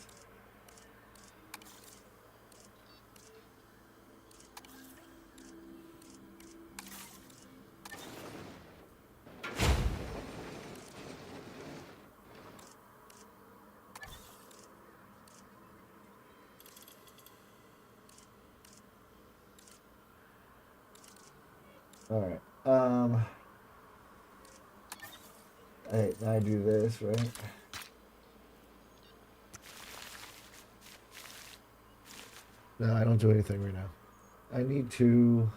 Alright, alright, now I do this, right? No, I don't do anything right now. I need to...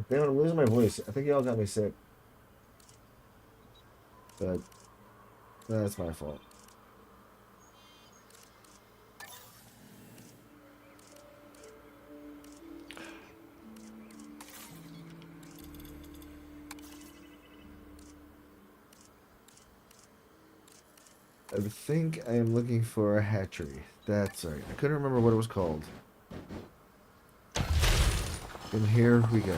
Damn, I'm losing my voice. I think y'all got me sick. But, that's my fault. I think I am looking for a hatchery. That's right. I couldn't remember what it was called. And here we go.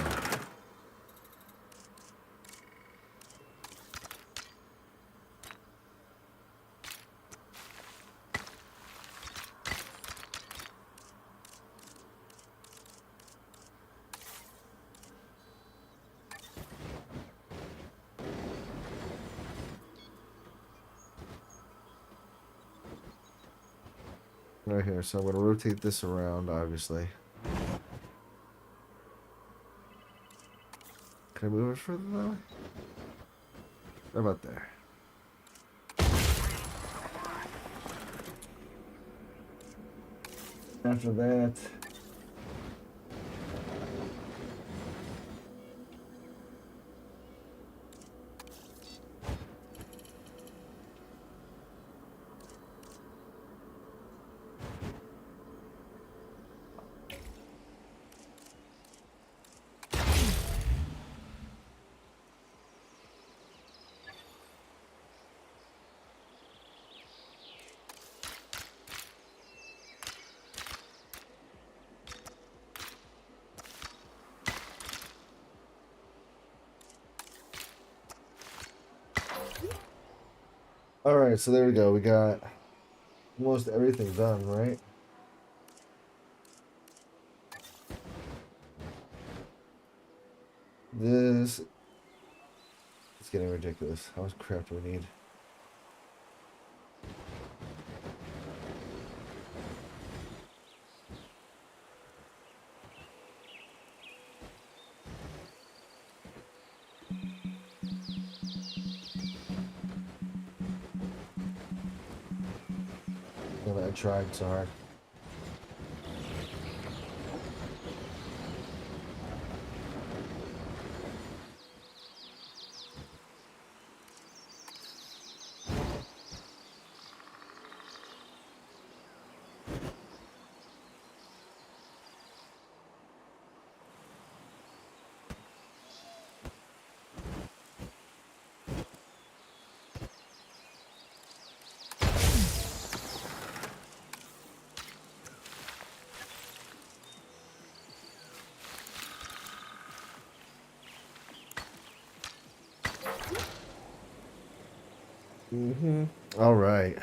Right here, so I'm going to rotate this around, obviously. Can I move it further that way? How about there? After that, all right. So there we go. We got almost everything done, right? This is getting ridiculous. How much crap do we need? Well, I tried so hard. Mm-hmm. All right.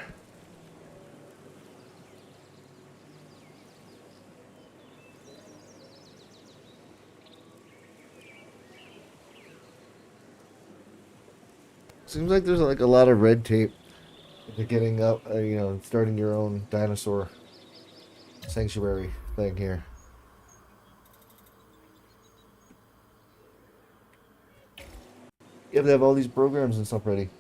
Seems like there's like a lot of red tape to getting up, starting your own dinosaur sanctuary thing here. You have to have all these programs and stuff ready.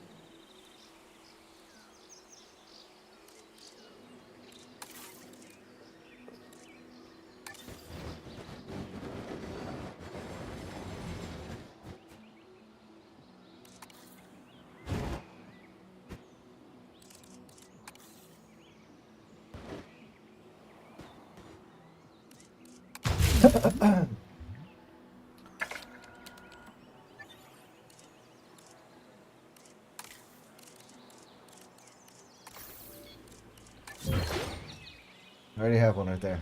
I already have one right there.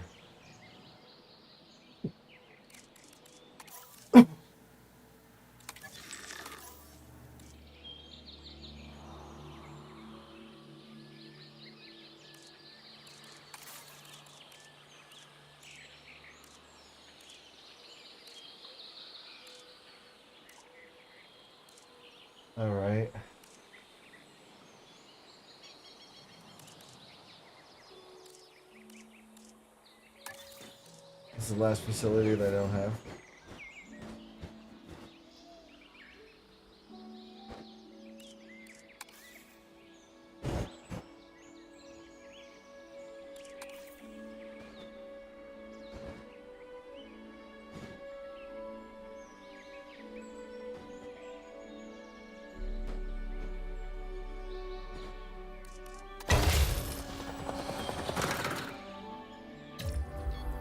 All right. This is the last facility that I don't have.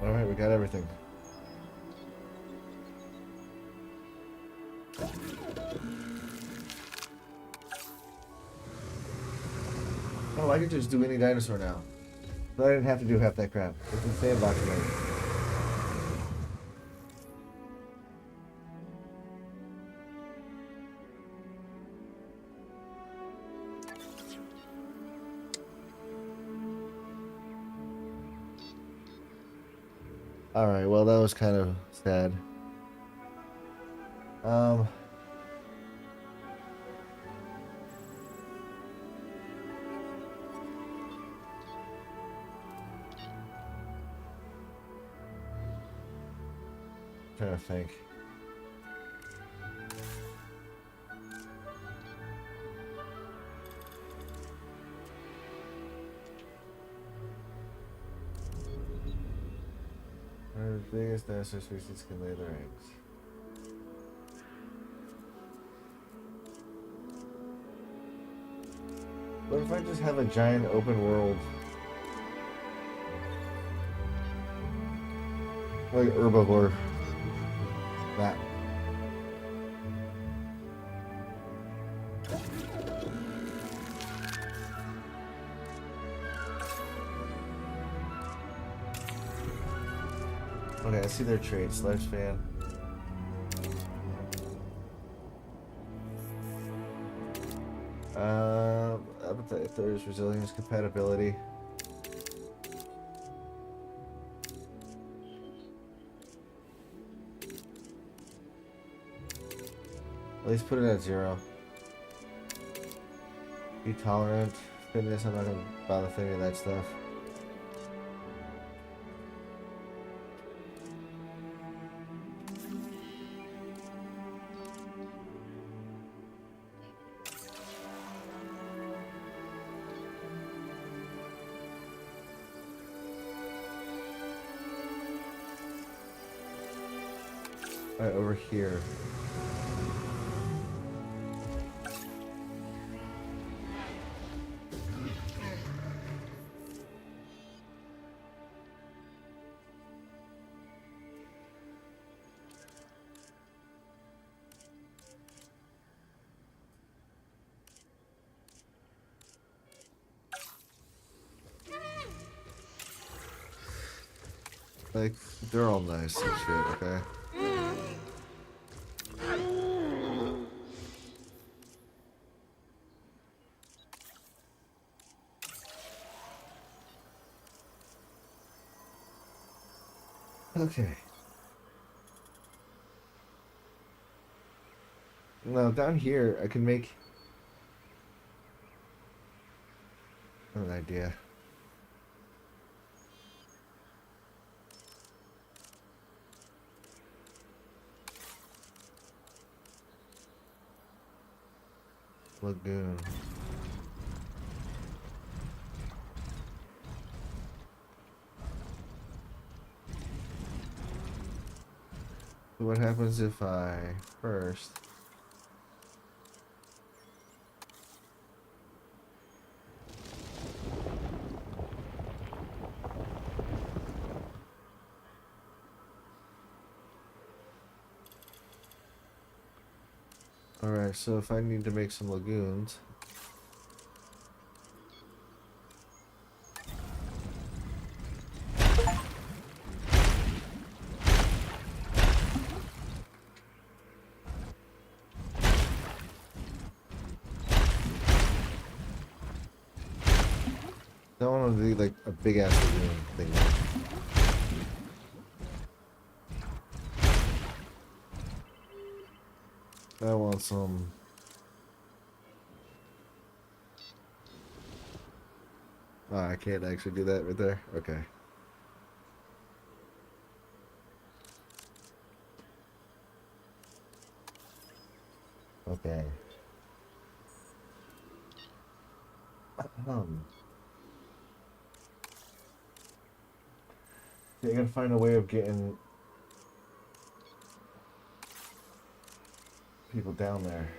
All right, we got everything. Oh, I could just do any dinosaur now. But I didn't have to do half that crap. It's in sandbox mode. All right, well that was kind of sad. Um. Trying to think. Biggest dinosaur species can lay their eggs. What if I just have a giant open world? Like herbivore. That. Okay, I see their traits. Lifespan. Appetite, thirst, resilience, compatibility. At least put it at 0. Be tolerant. Fitness, I'm not gonna bother with any of that stuff. Alright, over here. Like, they're all nice and shit, okay? Okay. Now, down here, I can make an idea. Lagoon. What happens if I first Alright, so if I need to make some lagoons, I don't want to do like a big ass lagoon thing. I want some. Oh, I can't actually do that right there. Okay. Okay. You gotta find a way of getting people down there.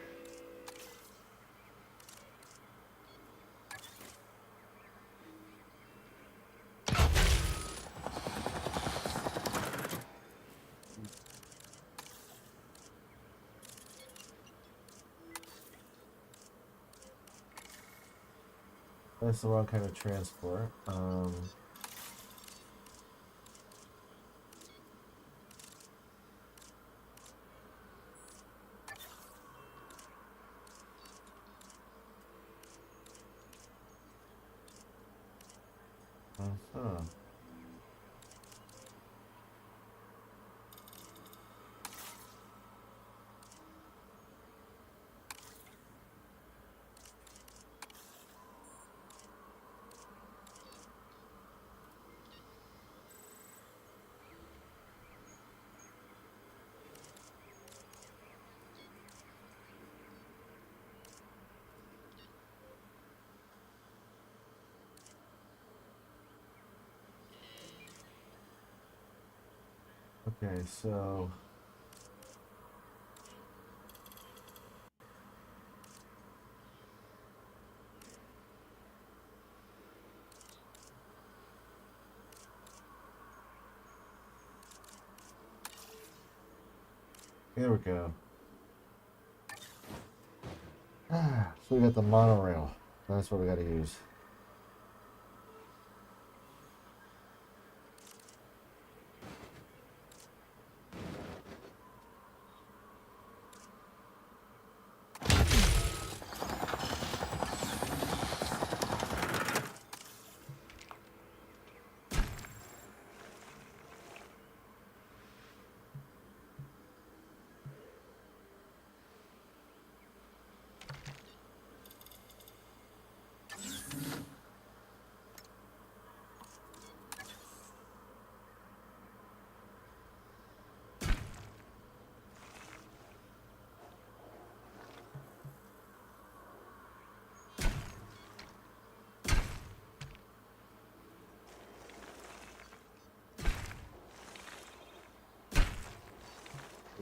That's the wrong kind of transport. Uh-huh. Okay, so here we go. So we got the monorail. That's what we got to use.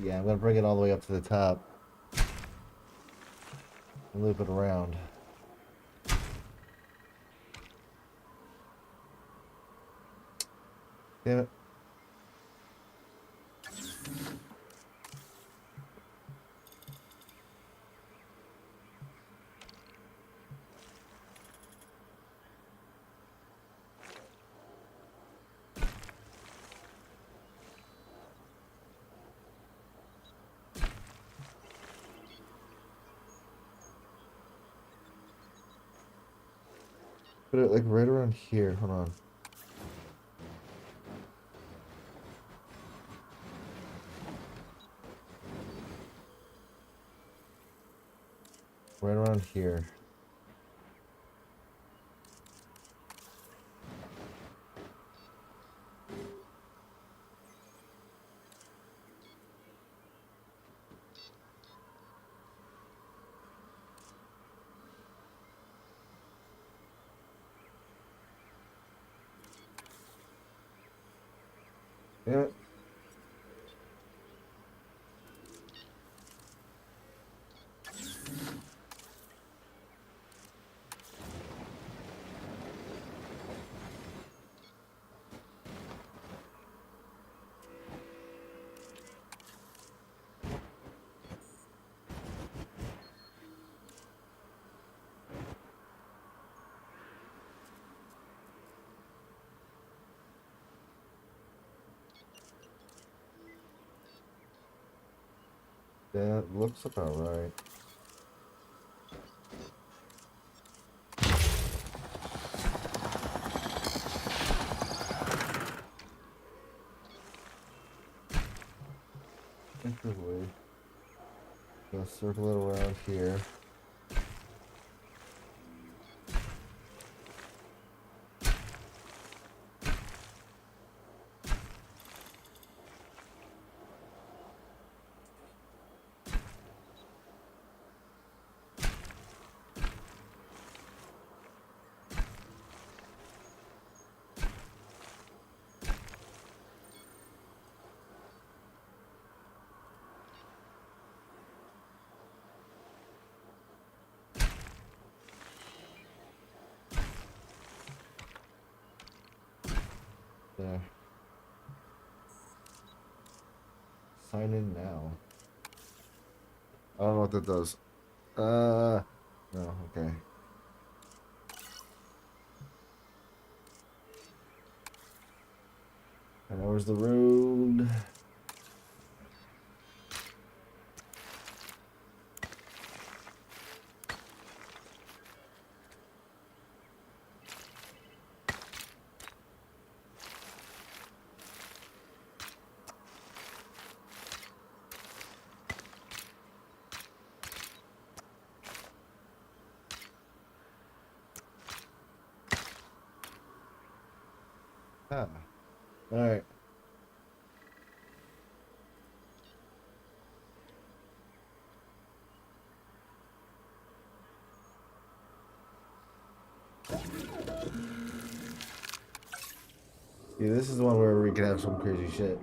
Yeah, I'm gonna bring it all the way up to the top and loop it around. Damn it. Put it like right around here. Hold on. Right around here. Damn it. That looks about right. Interestingly, gonna circle it around here. There. Sign in now. I don't know what that does. No, okay. And where's the road? Ah, all right. See, this is the one where we can have some crazy shit.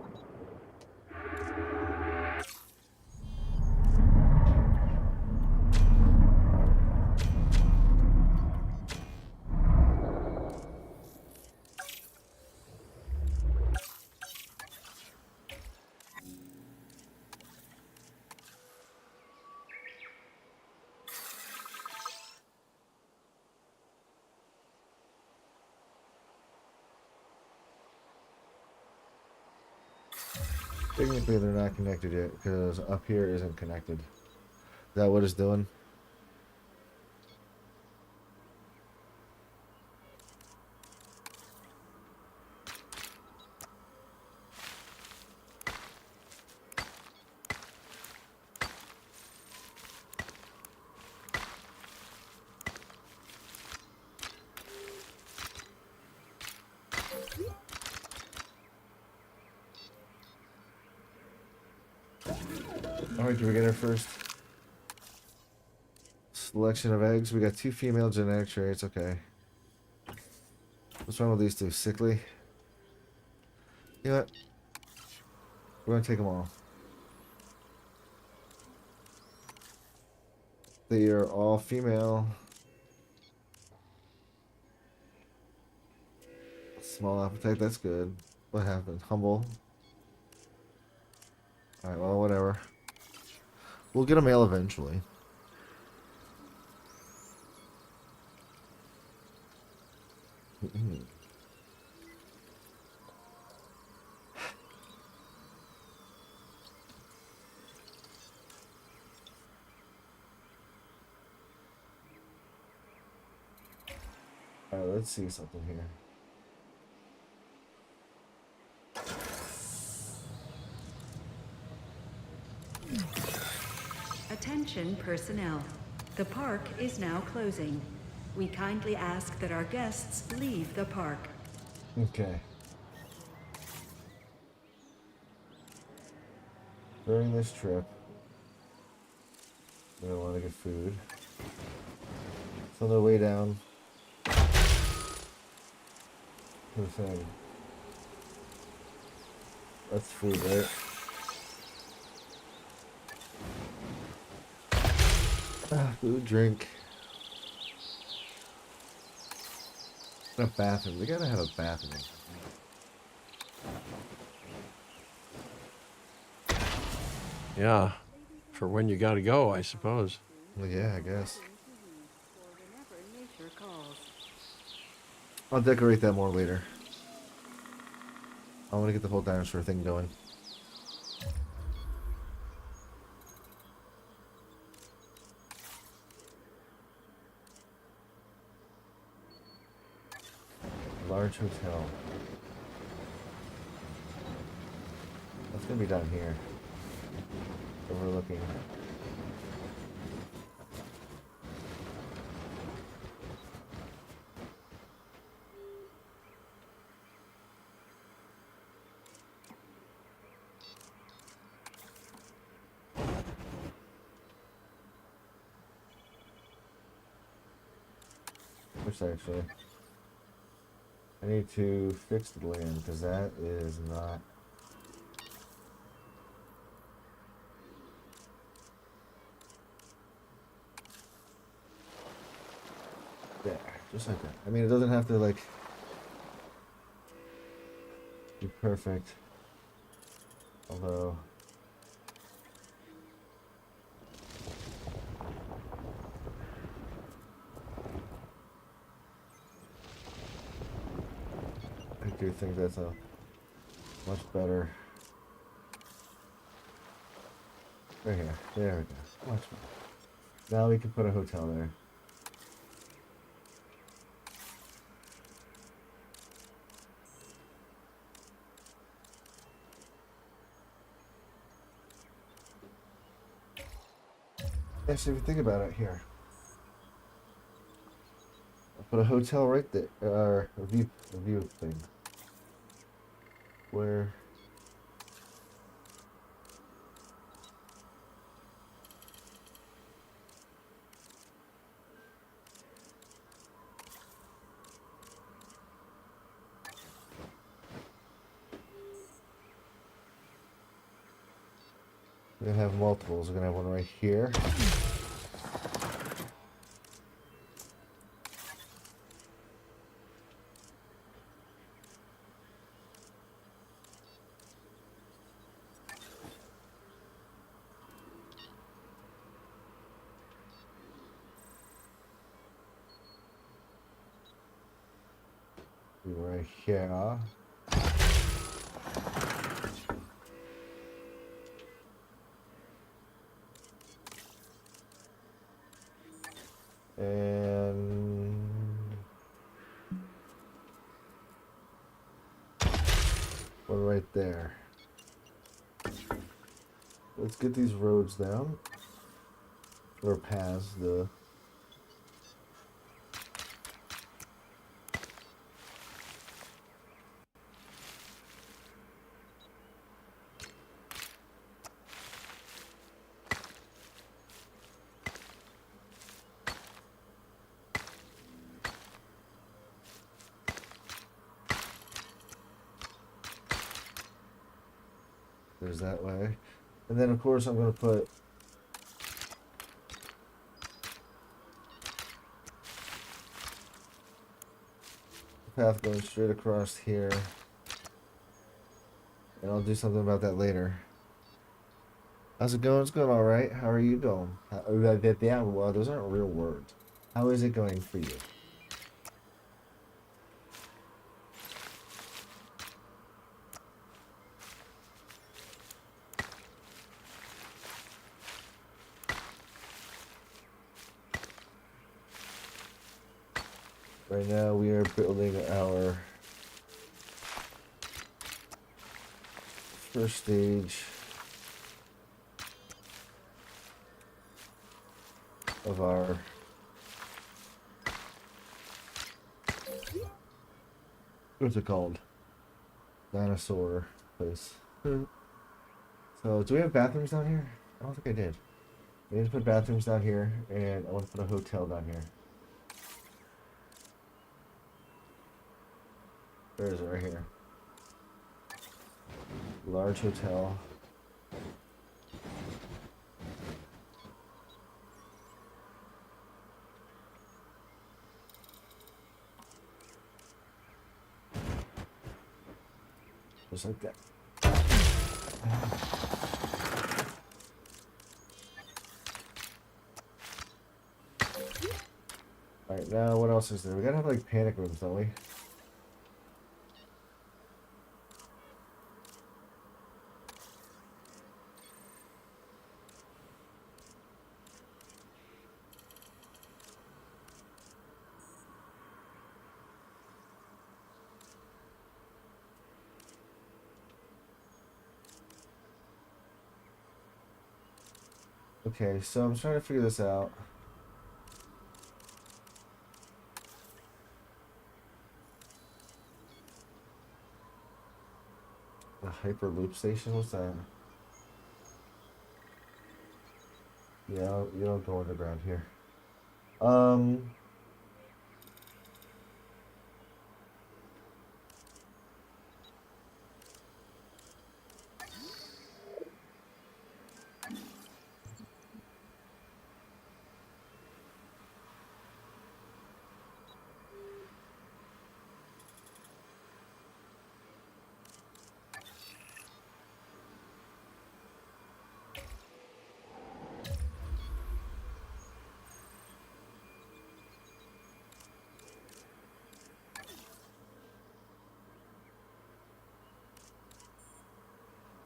Technically, they're not connected yet because up here isn't connected. Is that what it's doing? Alright, do we get our first selection of eggs? We got 2 female genetic traits, okay. What's wrong with these 2? Sickly? You know what? We're gonna take them all. They are all female. Small appetite, that's good. What happened? Humble. Alright, well, whatever. We'll get a male eventually. Alright, let's see something here. Attention personnel. The park is now closing. We kindly ask that our guests leave the park. Okay. During this trip, we're gonna want to get food. So on the way down to the thing. That's food, right? Food, drink. A bathroom. We gotta have a bathroom. Yeah, for when you gotta go, I suppose. Well, yeah, I guess. For whenever nature calls. I'll decorate that more later. I want to get the whole dinosaur thing going. Large hotel. That's gonna be down here. Overlooking. Which actually, I need to fix the land because that is not. There, just like that. I mean, it doesn't have to like be perfect, although. I do think that's a much better. Right here. There we go. Much better. Now we can put a hotel there. Actually, if you think about it here. I'll put a hotel right there, or a view thing. Where we're gonna have multiples. We're gonna have one right here. Right here. there. Let's get these roads down. Or paths, the... There's that way. And then, of course, I'm going to put the path going straight across here. And I'll do something about that later. How's it going? It's going all right. How are you doing? Yeah, well, those aren't real words. How is it going for you? Right now we are building our first stage of our what's it called? Dinosaur place. So do we have bathrooms down here? I don't think I did. We need to put bathrooms down here, and I want to put a hotel down here. Where is it? Right here. Large hotel. Just like that. Alright, now what else is there? We gotta have like panic rooms, don't we? Okay, so I'm trying to figure this out. The Hyperloop station? What's that? Yeah, you don't go underground here.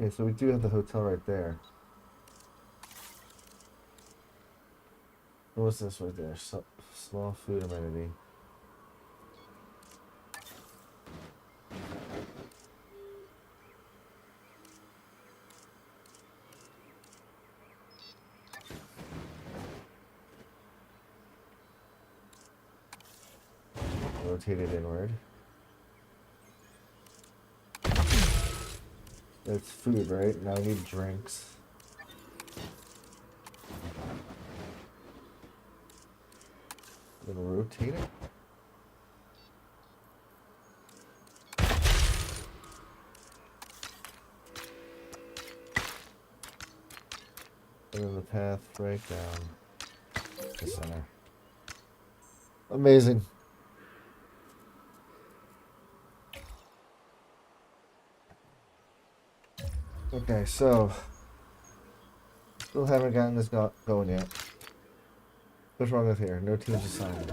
Okay, so we do have the hotel right there. What's this right there? Small food amenity. Rotate it inward. It's food, right? Now I need drinks. I'm gonna rotate it. And then the path right down the center. Amazing. Okay, so still haven't gotten this going yet. What's wrong with here? No teams assigned.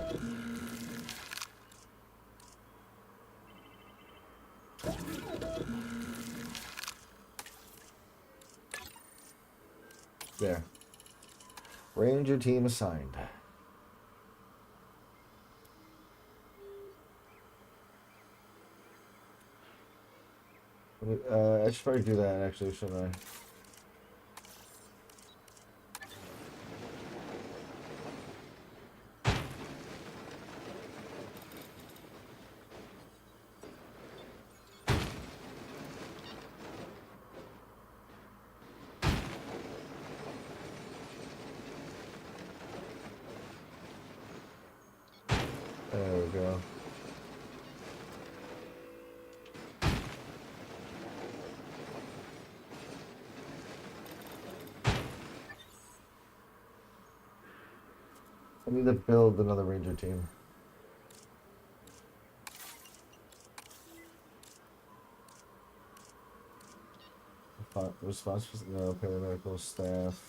There. Ranger team assigned. What I should probably do that actually, shouldn't I? There we go. I need to build another ranger team. Response, no, paramedical staff.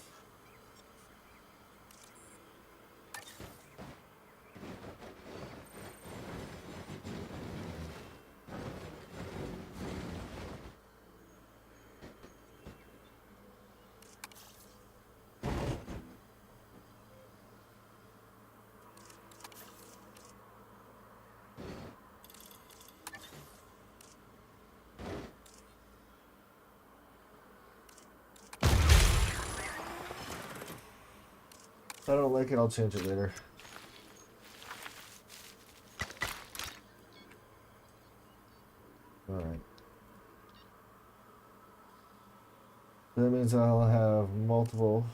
If I don't like it, I'll change it later. Alright. That means I'll have multiple.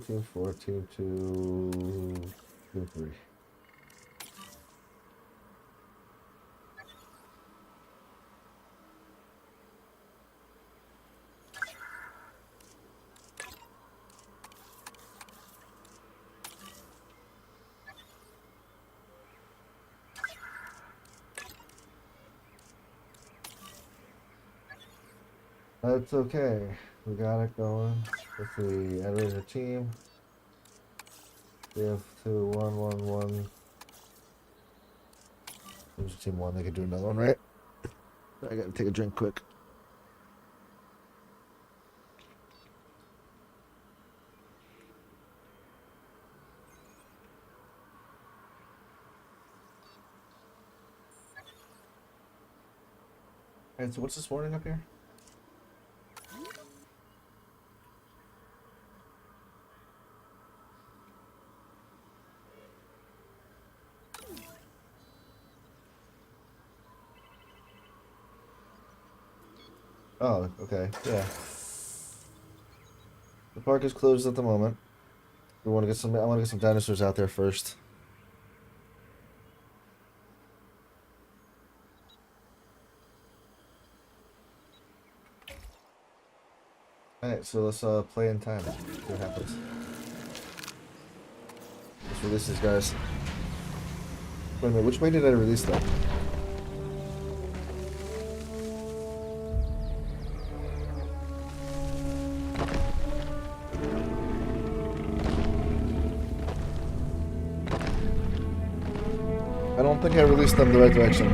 Team 4, team 2, team 3. That's okay. We got it going. Let's see. Add a team. We have 2, 1, 1, 1. There's team 1. They could do another one, right? I gotta take a drink quick. Alright, so what's this morning up here? Oh, okay, yeah. The park is closed at the moment. We want to get some. I want to get some dinosaurs out there first. All right, so let's play in time. See what happens. Let's release these guys. Wait a minute, which way did I release them? I don't think I released them the right direction.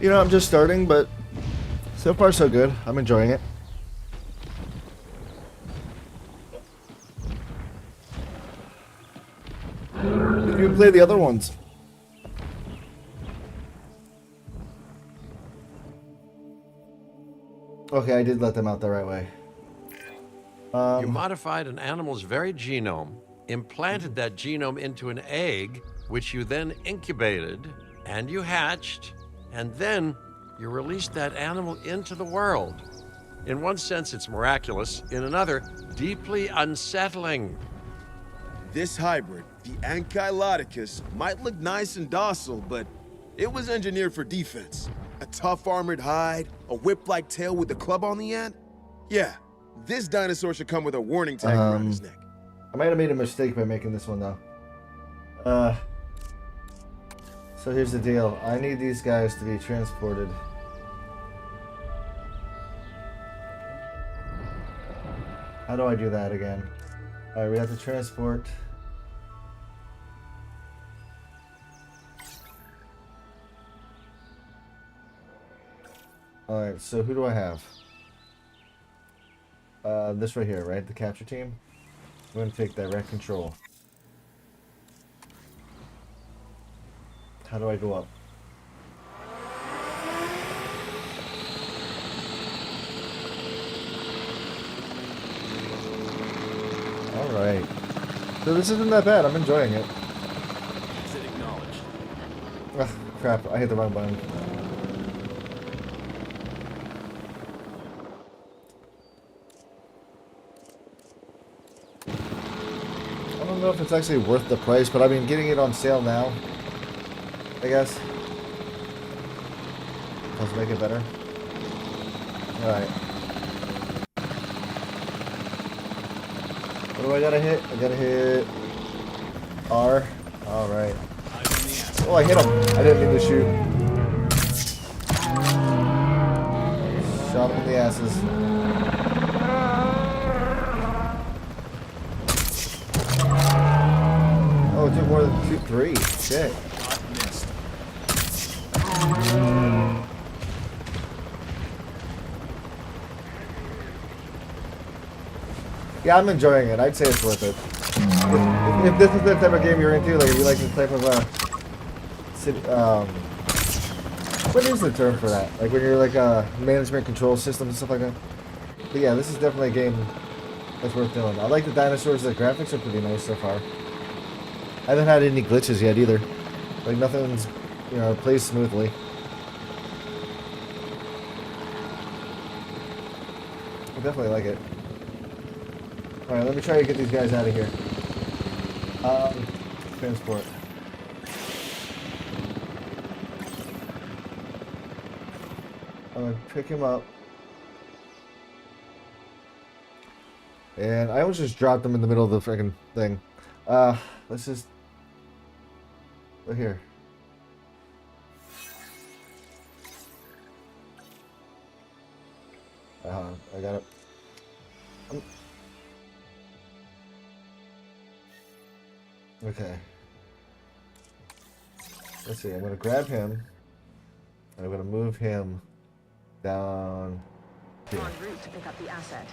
You know, I'm just starting, but so far so good. I'm enjoying it. Did you play the other ones? Okay, I did let them out the right way. You modified an animal's very genome, implanted that genome into an egg, which you then incubated, and you hatched, and then you released that animal into the world. In one sense, it's miraculous. In another, deeply unsettling. This hybrid, the Ankylodicus, might look nice and docile, but it was engineered for defense. A tough armored hide, a whip-like tail with a club on the end. Yeah, this dinosaur should come with a warning tag around his neck. I might have made a mistake by making this one though. So here's the deal. I need these guys to be transported. How do I do that again? Alright, we have to transport. Alright, so who do I have? This right here, right? The capture team? I'm going to take direct control. How do I go up? Alright. So this isn't that bad. I'm enjoying it. Exit acknowledged. Ugh, crap. I hit the wrong button. I don't know if it's actually worth the price, but I mean, getting it on sale now, I guess. Let's make it better. Alright. What do I gotta hit? I gotta hit R. Alright. Oh, I hit him. I didn't mean to shoot. Shot him in the asses. Oh, it took more than 2, 3. Shit. Yeah, I'm enjoying it. I'd say it's worth it. If this is the type of game you're into, like if you like this type of what is the term for that? Like when you're like management control systems and stuff like that. But yeah, this is definitely a game that's worth doing. I like the dinosaurs. The graphics are pretty nice so far. I haven't had any glitches yet either. Like nothing's, you know, plays smoothly. I definitely like it. Alright, let me try to get these guys out of here. Transport. I'm gonna pick him up. And I almost just dropped him in the middle of the freaking thing. Let's just... Right here. I got it. Okay. Let's see, I'm gonna grab him. And I'm gonna move him down here. En route to pick up the asset.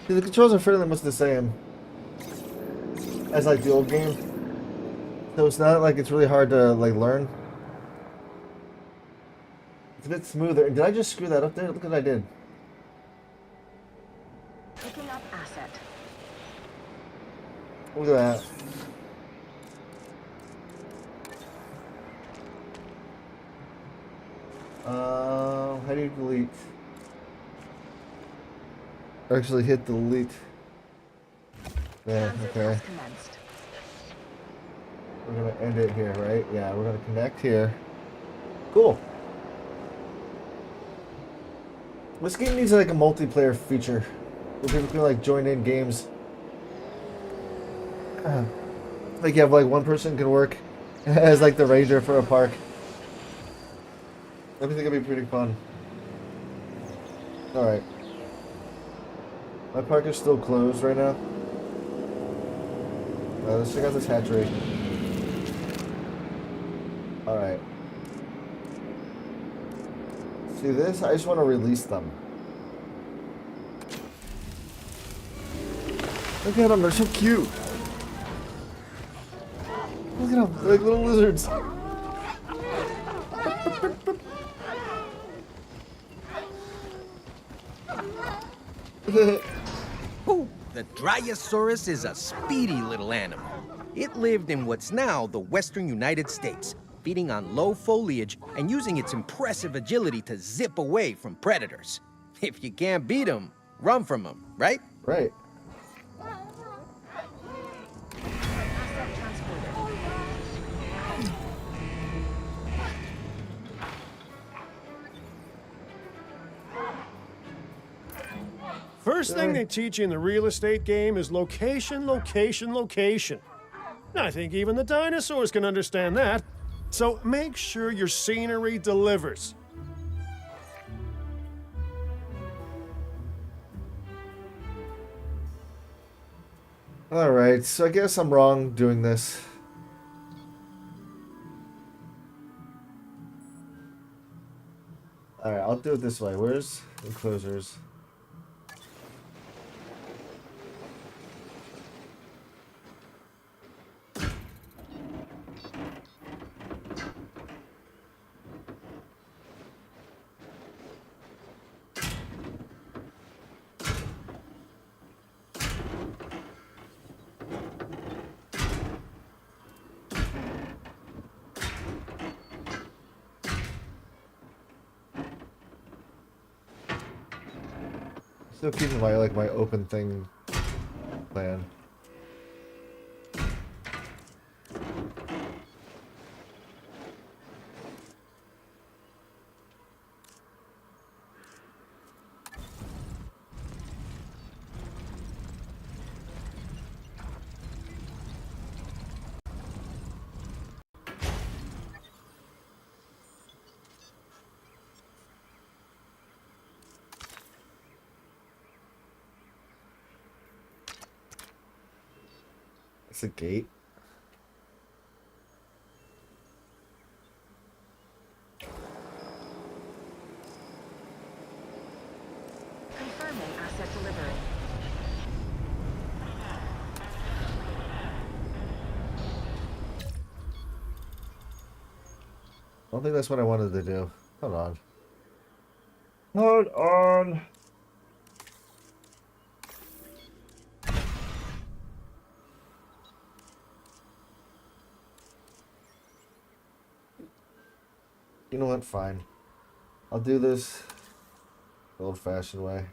See, the controls are fairly much the same as like the old game. So it's not like it's really hard to like learn. It's a bit smoother. Did I just screw that up there? Look what I did. Picking up asset. Look at that. How do you delete? Actually hit delete. There, Transit okay. has commenced. We're gonna end it here, right? Yeah, we're gonna connect here. Cool. This game needs like a multiplayer feature where people can like join in games. Like you have like one person can work as like the ranger for a park. I think it'd be pretty fun. Alright. My park is still closed right now. Let's check out this hatchery. Alright. See this? I just want to release them. Look at them, they're so cute. Look at them, they're like little lizards. Ooh, the Dryosaurus is a speedy little animal. It lived in what's now the western United States, feeding on low foliage and using its impressive agility to zip away from predators. If you can't beat 'em, run from 'em, right? Right. Asset transported. First thing they teach you in the real estate game is location, location, location. I think even the dinosaurs can understand that. So make sure your scenery delivers. Alright, so I guess I'm wrong doing this. Alright, I'll do it this way. Where's enclosures? Still keeping my open thing plan. It's a gate. Confirming asset delivery. I don't think that's what I wanted to do. Hold on. Hold on. You know what? Fine. I'll do this the old-fashioned way.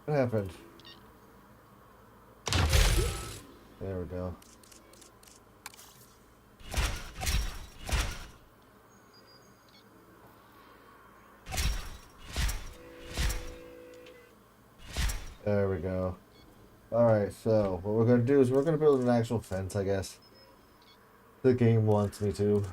What happened? There we go. There we go. Alright, so what we're going to do is we're going to build an actual fence, I guess. The game wants me to.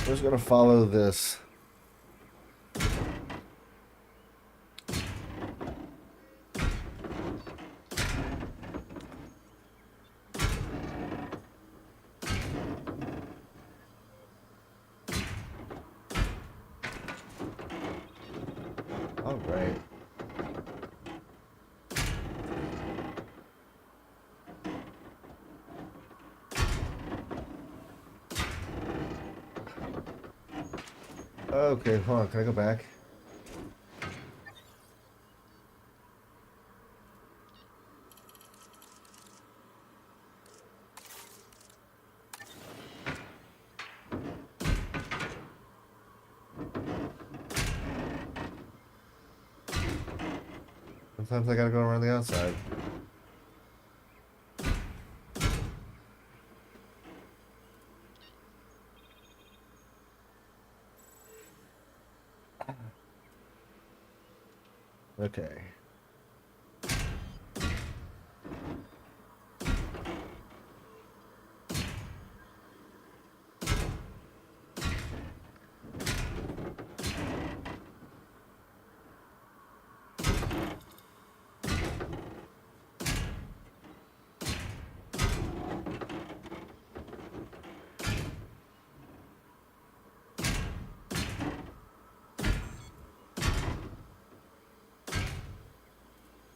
We're just going to follow this. All right. Okay, hold on. Can I go back? Sometimes I gotta go around the outside. Okay.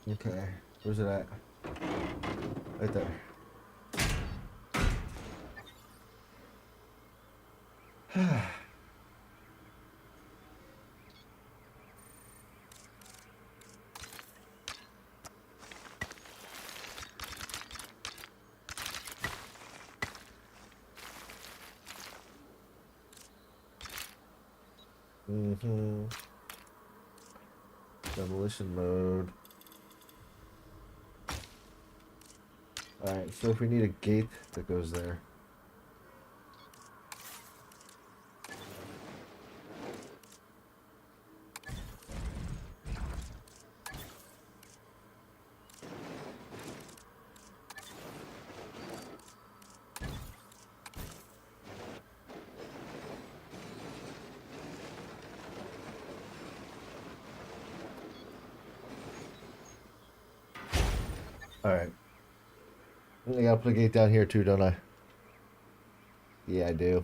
Okay, where's it at? Right there. Mm-hmm. Demolition mode. Alright, so if we need a gate that goes there. Alright. I gotta put a gate down here too, don't I? Yeah, I do.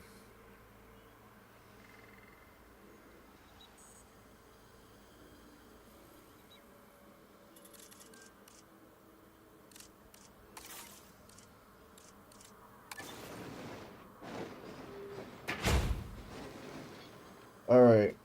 Alright.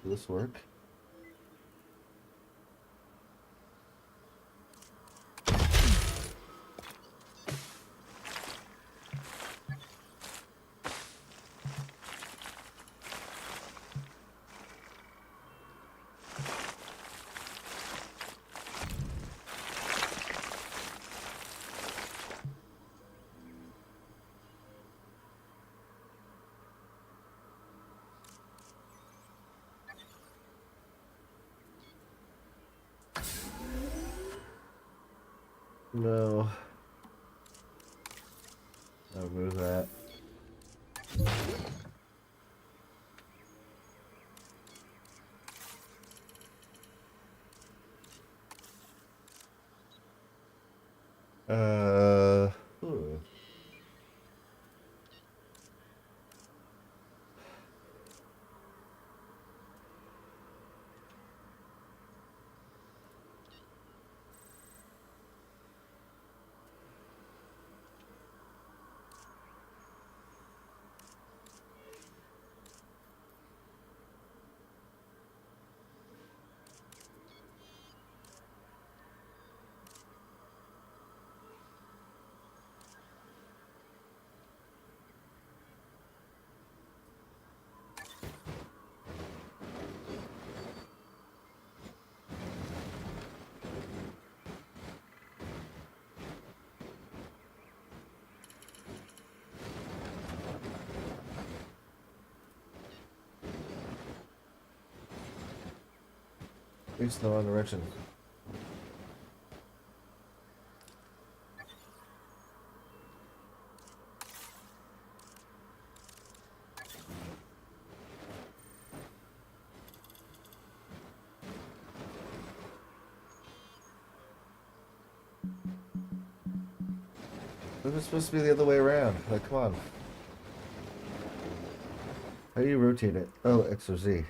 Will this work? No. I'll remove that. Ooh. It's the wrong direction. It was supposed to be the other way around. Like, come on. How do you rotate it? Oh, X or Z.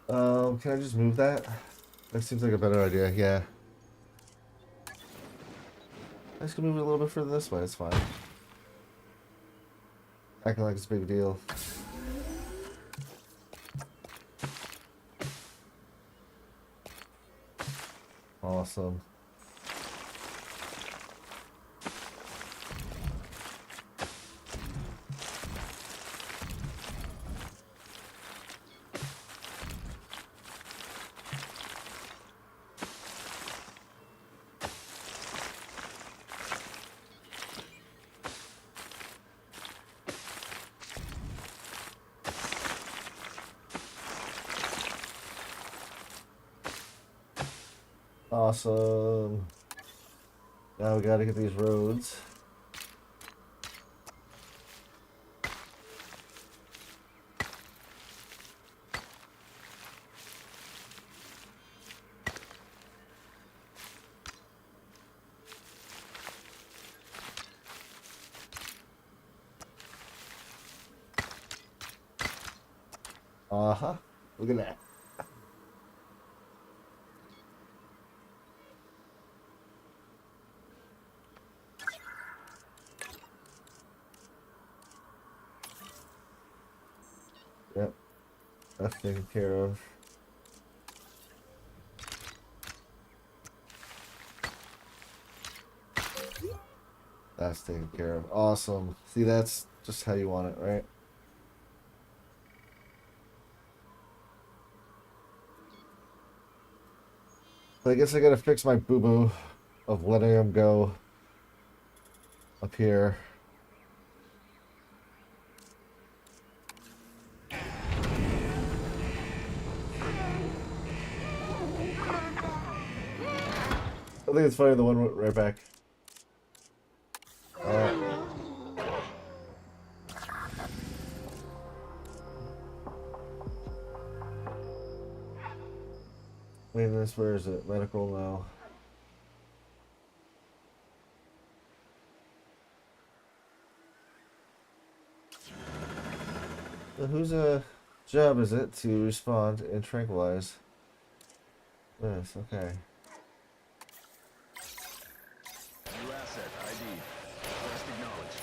Can I just move that? That seems like a better idea, yeah. I just can move it a little bit further this way, it's fine. Acting like it's a big deal. Awesome. Awesome. Now we gotta get these roads. Uh-huh. Look at that. Yep. That's taken care of. That's taken care of. Awesome. See, that's just how you want it, right? So I guess I gotta fix my boo-boo of letting him go up here. I think it's funny the one went right back. Maintenance, where is it? Medical now. So whose job is it to respond and tranquilize? Yes, okay. New asset ID. Request acknowledged.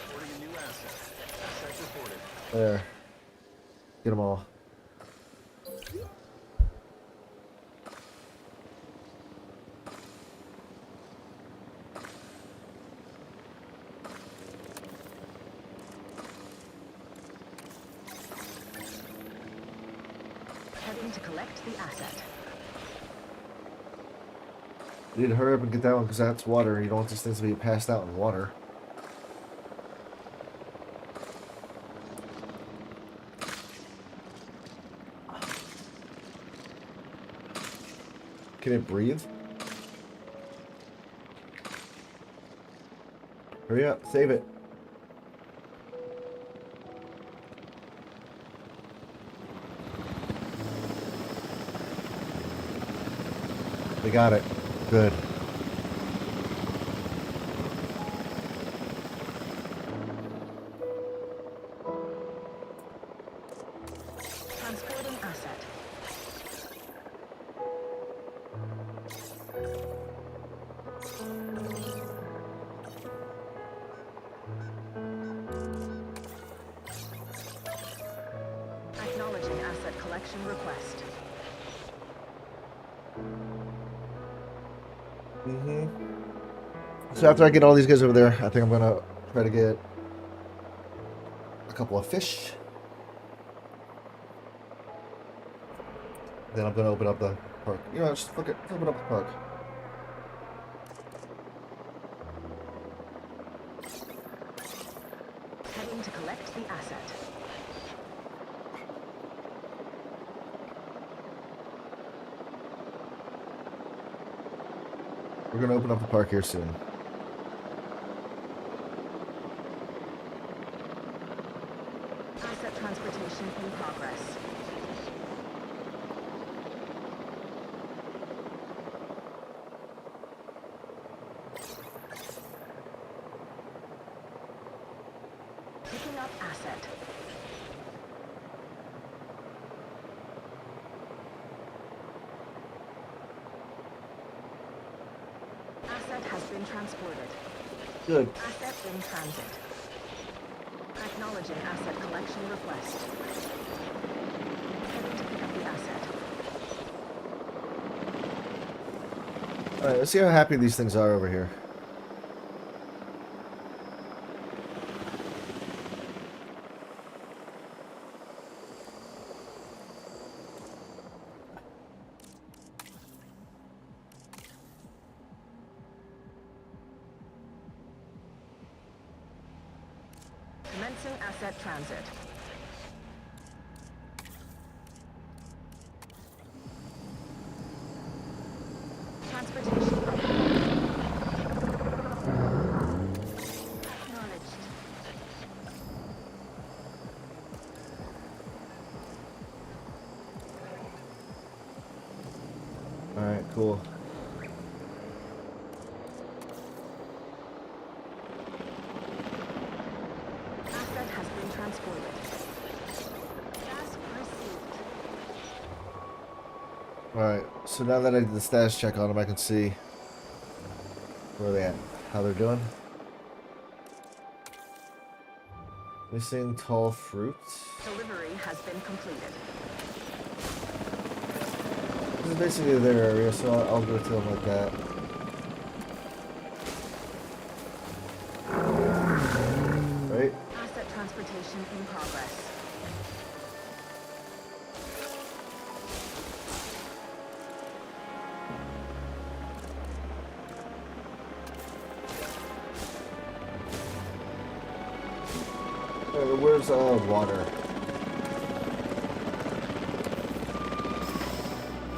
Reporting a new asset. Asset reported. There. Get them all. Heading to collect the asset. You need to hurry up and get that one because that's water. You don't want these things to be passed out in water. Can it breathe? Hurry up, save it. They got it. Good. Transporting asset. Acknowledging asset collection request. So after I get all these guys over there, I think I'm gonna try to get a couple of fish. Then I'm gonna open up the park. You know, just fuck it, open up the park. Heading to collect the asset. We're gonna open up the park here soon. Asset transportation in progress. Picking up asset. been transported. Good. Asset in transit. Acknowledging asset collection request. Heading to pick up the asset. Alright, let's see how happy these things are over here. Commencing asset transit. Transportation acknowledged. Alright, cool. Asset has been transported. Task received. Alright, so now that I did the status check on them, I can see where they at, how they're doing. Missing tall fruit. Delivery has been completed. This is basically their area, so I'll go to them like that. Right? Asset transportation in progress. Where's water?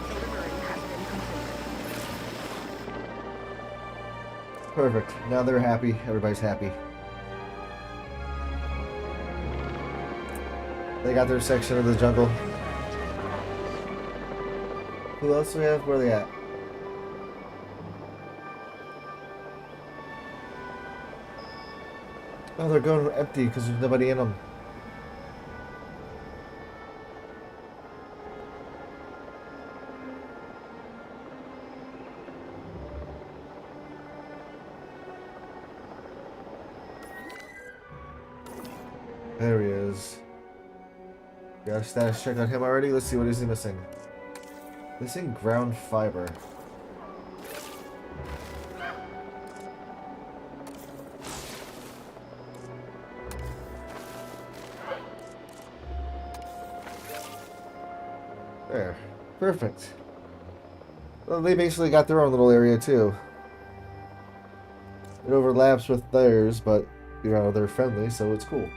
Delivery has been completed. Perfect. Now they're happy. Everybody's happy. They got their section of the jungle. Who else do we have? Where are they at? Oh, they're going empty because there's nobody in them. There he is. Got a status check on him already? Let's see, what is he missing? Missing ground fiber. There. Perfect. Well, they basically got their own little area too. It overlaps with theirs, but, you know, they're friendly, so it's cool.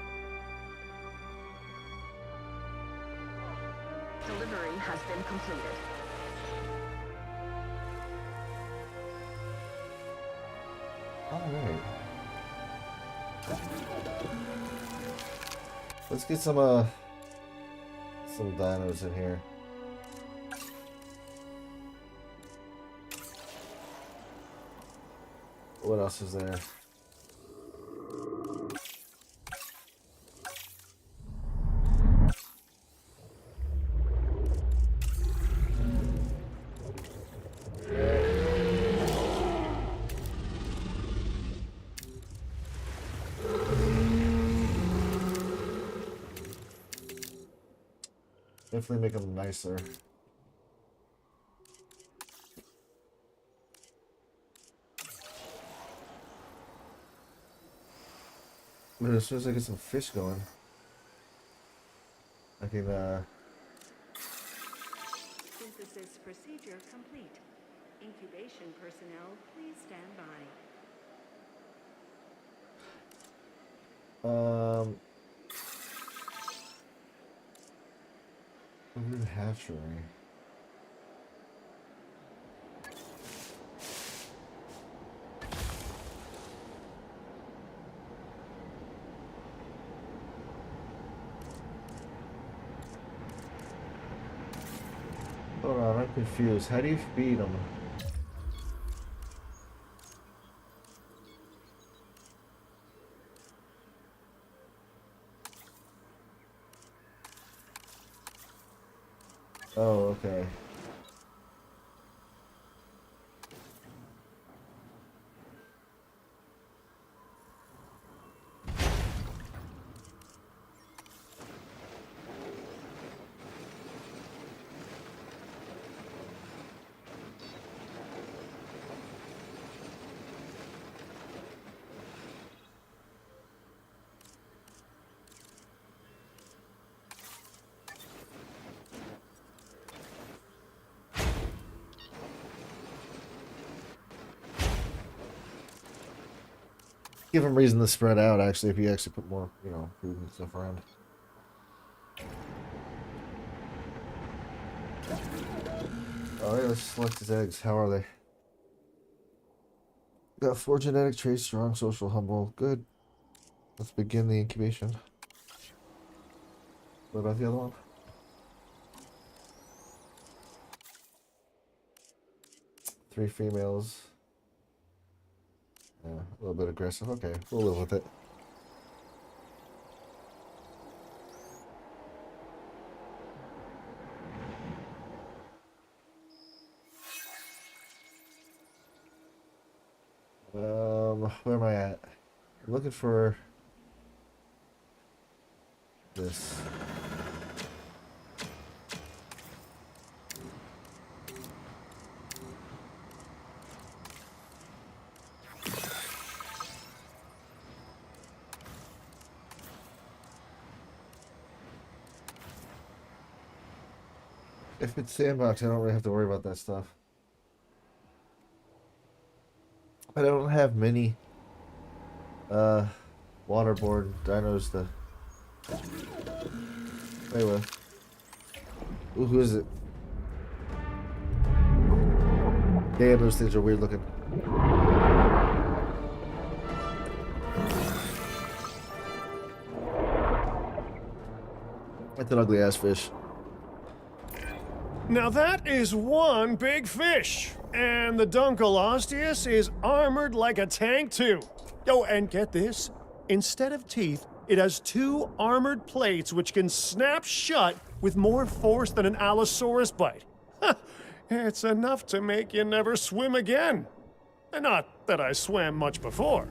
Delivery has been completed. Alright. Let's get some dinos in here. What else is there? Definitely make them nicer. But as soon as I get some fish going, I can, Synthesis procedure complete. Incubation personnel, please stand by. Over the hatchery. Hold on, I'm confused. How do you feed them? Oh, okay. Give them reason to spread out, actually, if you actually put more, you know, food and stuff around. Alright, let's select his eggs. How are they? Got 4 genetic traits, strong, social, humble. Good. Let's begin the incubation. What about the other one? Three females. Yeah, a little bit aggressive. Okay, we'll live with it. Where am I at? I'm looking for this. If it's sandbox, I don't really have to worry about that stuff. I don't have many waterborne dinos to play with. Ooh, who is it? Damn, those things are weird looking. That's an ugly ass fish. Now that is one big fish, and the Dunkleosteus is armored like a tank too. Oh, and get this, instead of teeth, it has 2 armored plates which can snap shut with more force than an Allosaurus bite. It's enough to make you never swim again. And not that I swam much before.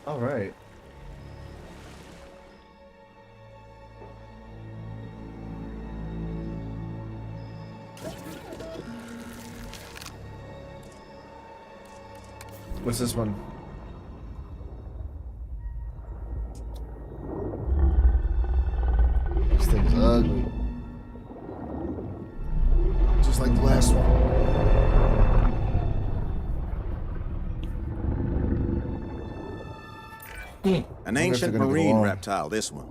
All right. What's this one? This thing's ugly. Just like the last one. An ancient marine reptile, this one.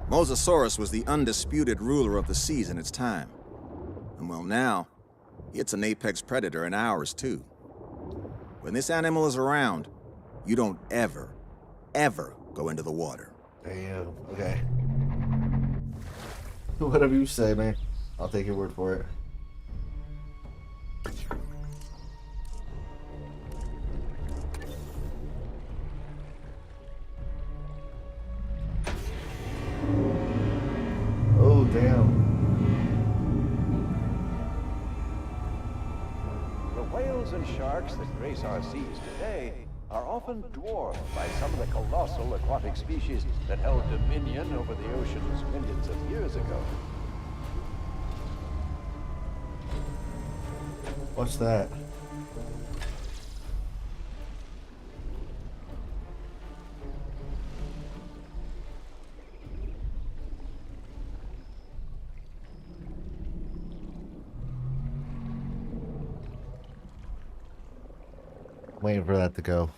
Mosasaurus was the undisputed ruler of the seas in its time. And well, now, it's an apex predator in ours, too. When this animal is around, you don't ever go into the water. Damn, okay. Whatever you say, man. I'll take your word for it. Oh, damn. The whales and sharks that grace our seas today are often dwarfed by some of the colossal aquatic species that held dominion over the oceans millions of years ago. What's that? Waiting for that to go.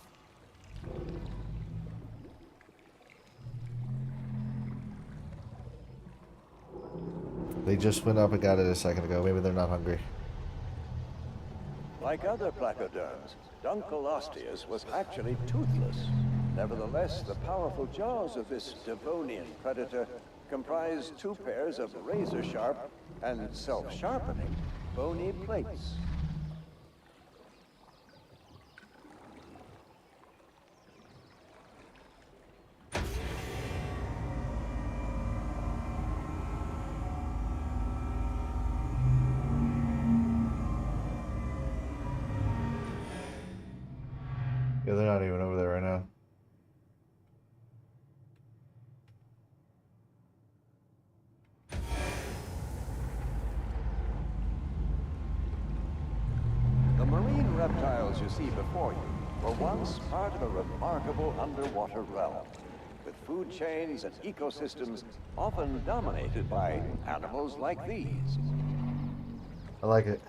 They just went up and got it a second ago. Maybe they're not hungry. Like other placoderms, Dunkleosteus was actually toothless. Nevertheless, the powerful jaws of this Devonian predator comprise 2 pairs of razor-sharp and self-sharpening bony plates. Yeah, they're not even over there right now. The marine reptiles you see before you were once part of a remarkable underwater realm, with food chains and ecosystems often dominated by animals like these. I like it.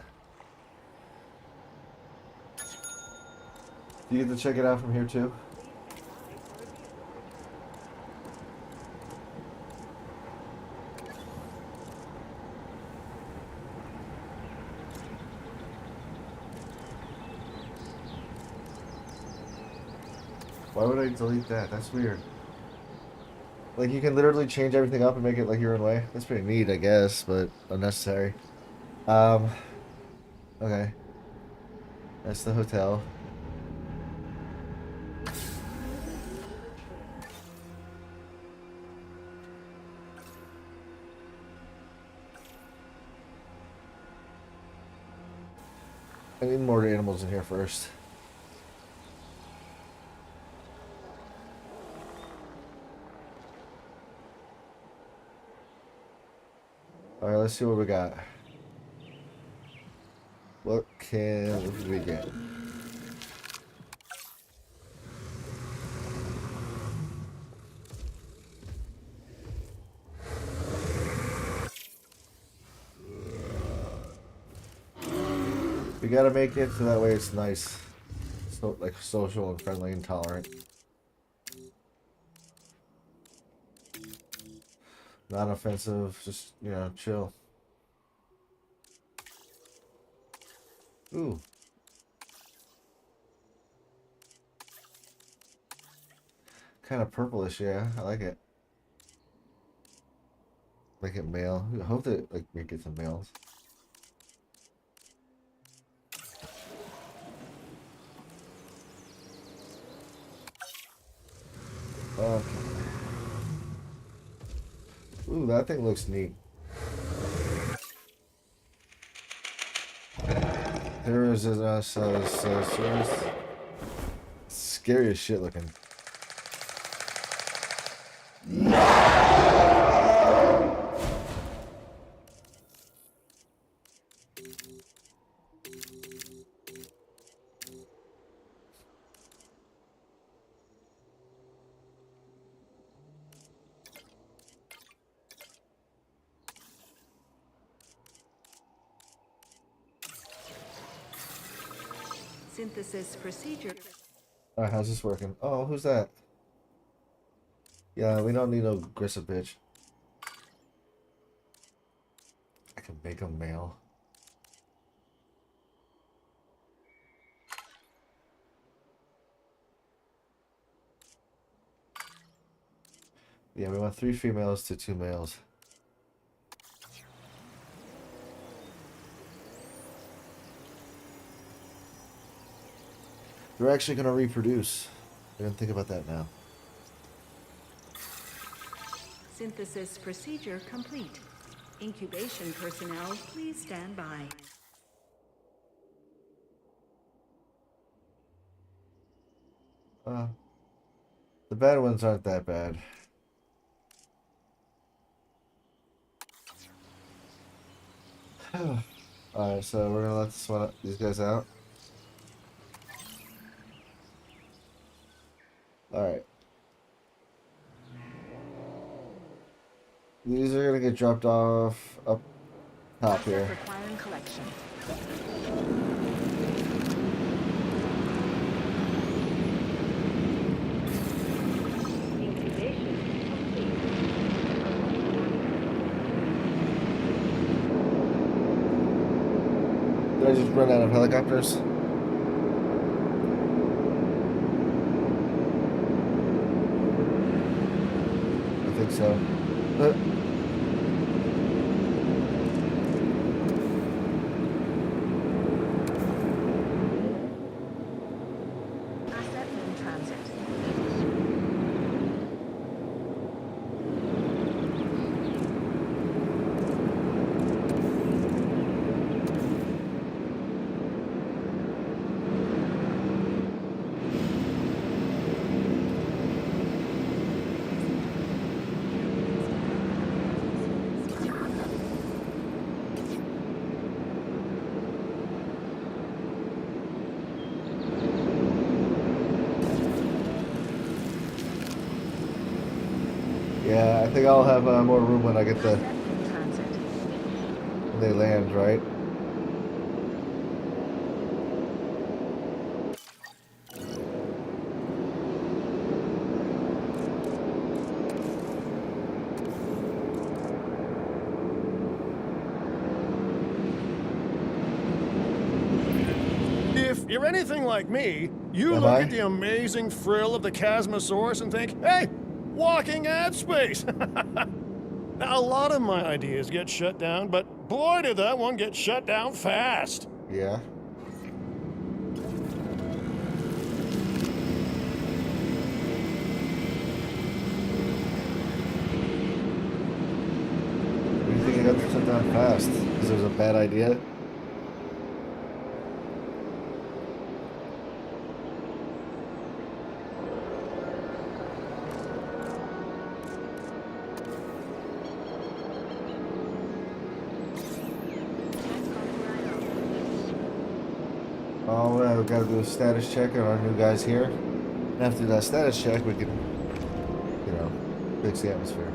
Do you get to check it out from here too? Why would I delete that? That's weird. Like, you can literally change everything up and make it like your own way. That's pretty neat, I guess, but unnecessary. Um, okay. That's the hotel. I need more animals in here first. Alright, let's see what we got. What can we get? We gotta make it so that way it's nice. So, like, social and friendly and tolerant. Not offensive, just, you know, chill. Ooh. Kind of purplish, yeah. I like it. Make it male. I hope that, like, we get some males. Okay. Ooh, that thing looks neat. There is scary as shit looking. Synthesis procedure. Alright, how's this working? Oh, who's that? Yeah, we don't need no aggressive bitch. I can make him male. Yeah, we want 3 females to 2 males. They're actually going to reproduce. I didn't think about that now. Synthesis procedure complete. Incubation personnel, please stand by. The bad ones aren't that bad. Alright, so we're gonna let these guys out. Alright. These are gonna get dropped off up top here. Asset requiring collection. Incubation complete. Did I just run out of helicopters? I think so. Asset in transit. Yeah, I think I'll have more room when I get the Asset in transit. when they land, right? you're anything like me, you Am look I? at the amazing frill of the Chasmosaurus and think, hey, walking ad space. Now, a lot of my ideas get shut down, but boy, did that one get shut down fast. Yeah. What do you think I got shut down fast? Because it was a bad idea? Oh, well, we gotta do a status check on our new guys here. And after that status check, we can, you know, fix the atmosphere.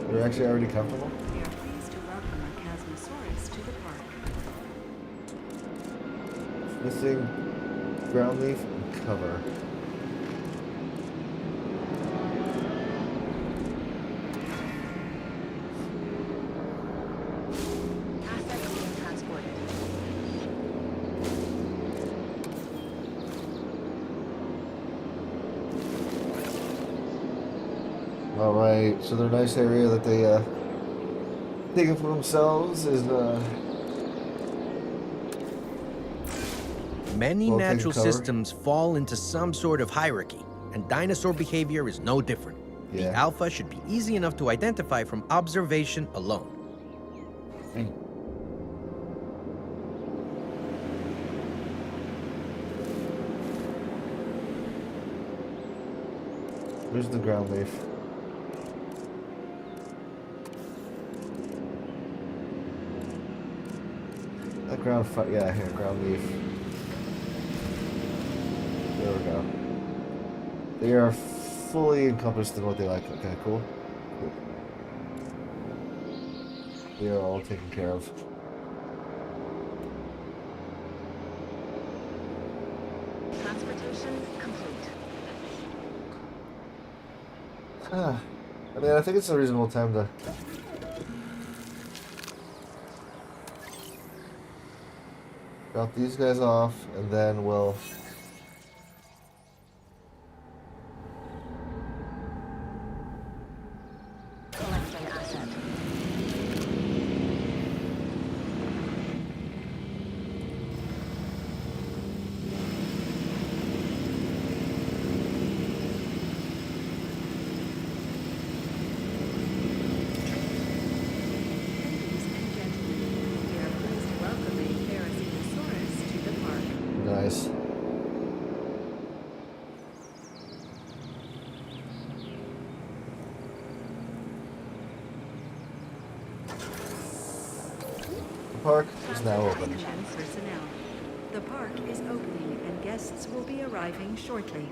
They're actually already comfortable? We are pleased to welcome our Chasmosaurus to the park. Missing ground leaf and cover. Assets being transported. Alright, so their nice area that they taken for themselves is Many well taken natural cover. systems fall into some sort of hierarchy, and dinosaur behavior is no different. Yeah. The alpha should be easy enough to identify from observation alone. Where's the ground leaf? That yeah, here, ground leaf. There we go. They are fully encompassed in what they like. Okay, cool. Cool. They are all taken care of. Transportation complete. I mean, I think it's a reasonable time to drop these guys off, and then we'll Collecting asset. Ladies and gentlemen, we are pleased to welcome a Therizinosaurus to the park. nice. The park is now open. Attention personnel. The park is opening and guests will be arriving shortly.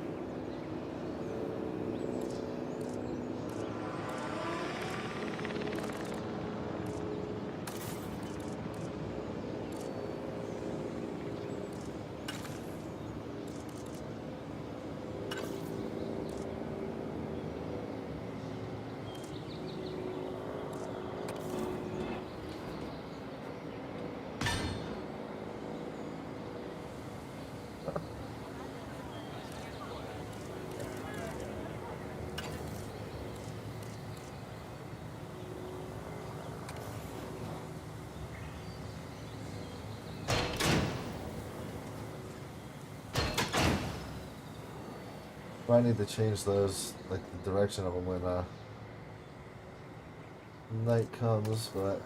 I need to change those, like the direction of them when night comes, but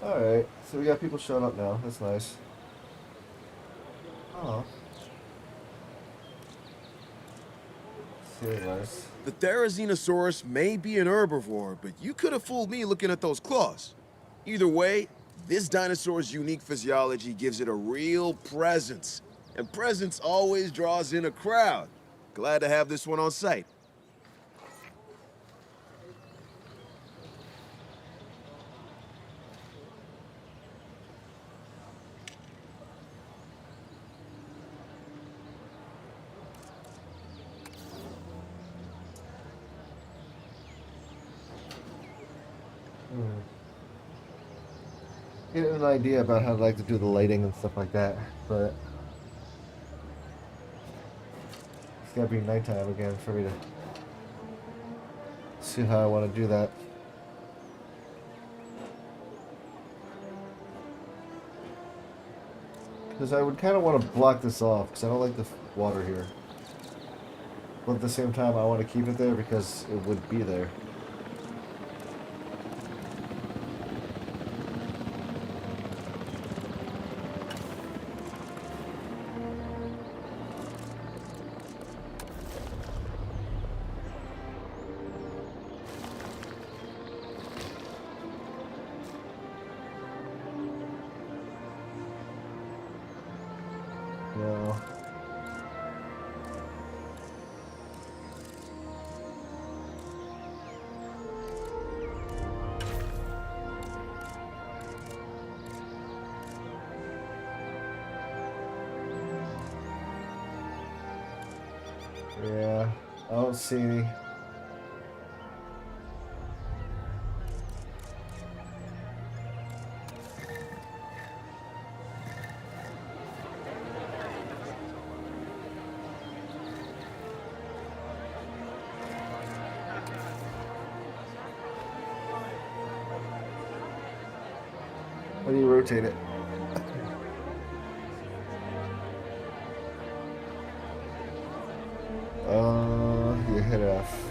all right. So we got people showing up now. That's nice. Oh. Nice. The Therizinosaurus may be an herbivore, but you could have fooled me looking at those claws. Either way, this dinosaur's unique physiology gives it a real presence. And presence always draws in a crowd. Glad to have this one on site. Get an idea about how I'd like to do the lighting and stuff like that, but it's gotta be nighttime again for me to see how I want to do that. Because I would kind of want to block this off because I don't like the water here. But at the same time, I want to keep it there because it would be there. No. Yeah, I don't see any. How do you rotate it? You hit F.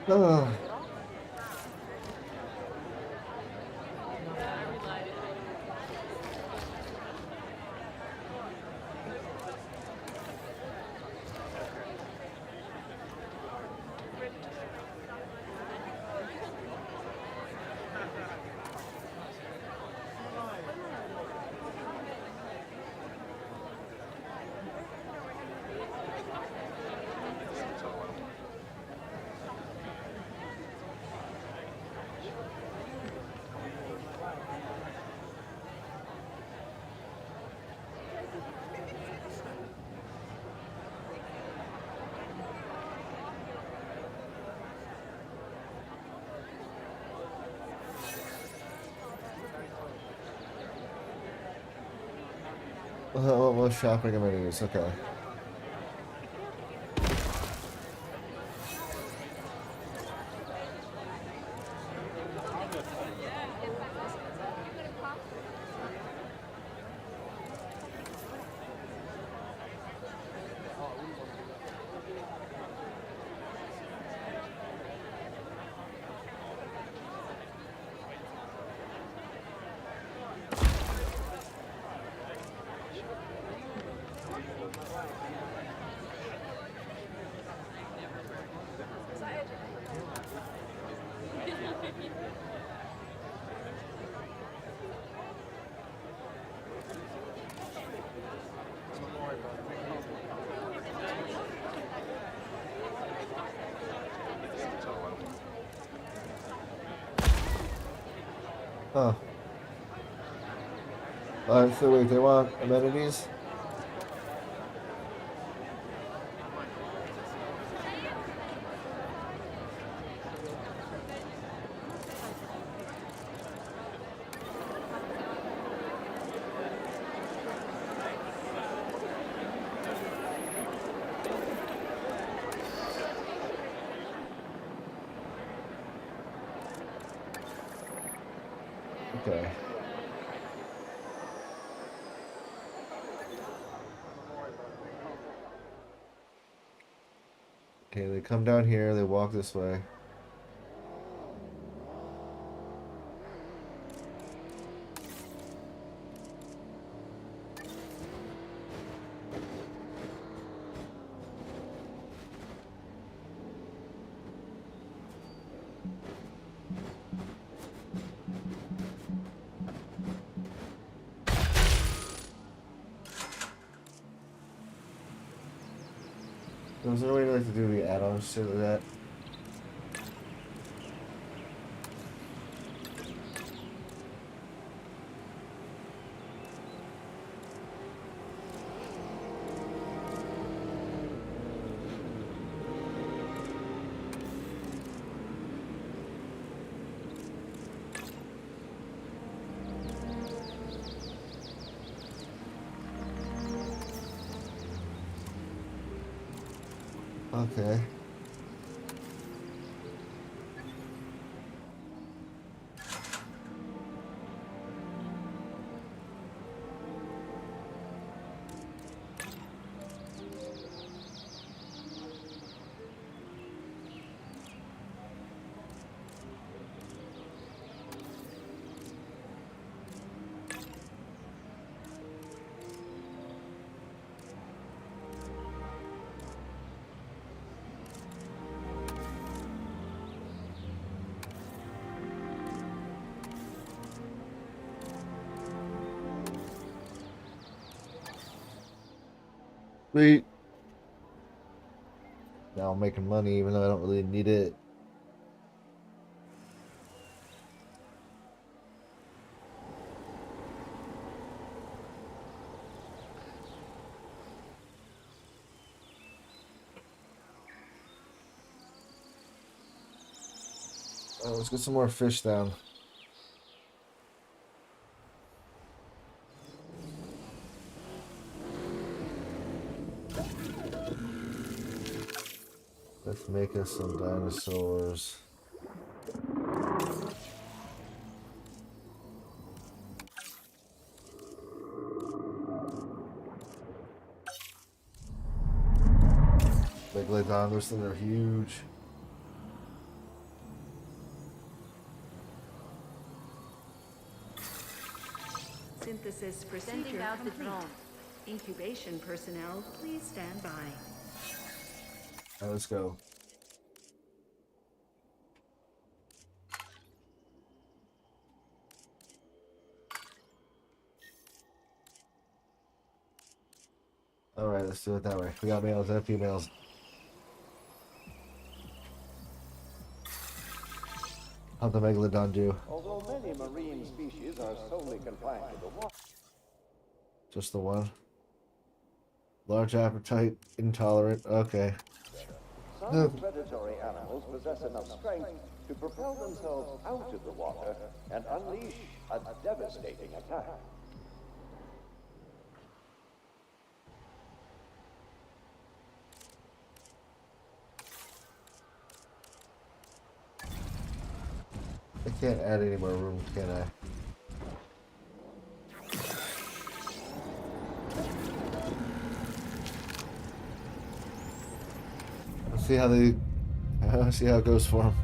Oh. What shopping amenities? Okay. Huh. So wait, they want amenities? Okay. Okay, they come down here, they walk this way. Was there a way to do the add-ons to that? Okay. Sweet. Now I'm making money even though I don't really need it. Let's get some more fish down. Let's make us some dinosaurs. Megalodons, and they're huge. Synthesis procedure complete. Incubation personnel, please stand by. All right, let's go. All right, let's do it that way. We got males and females. How'd the megalodon do? Although many marine species are solely confined to the water. Just the one. Large appetite, intolerant. Okay. Some predatory animals possess enough strength to propel themselves out of the water and unleash a devastating attack. I can't add any more room, can I? Let's see how see how it goes for them.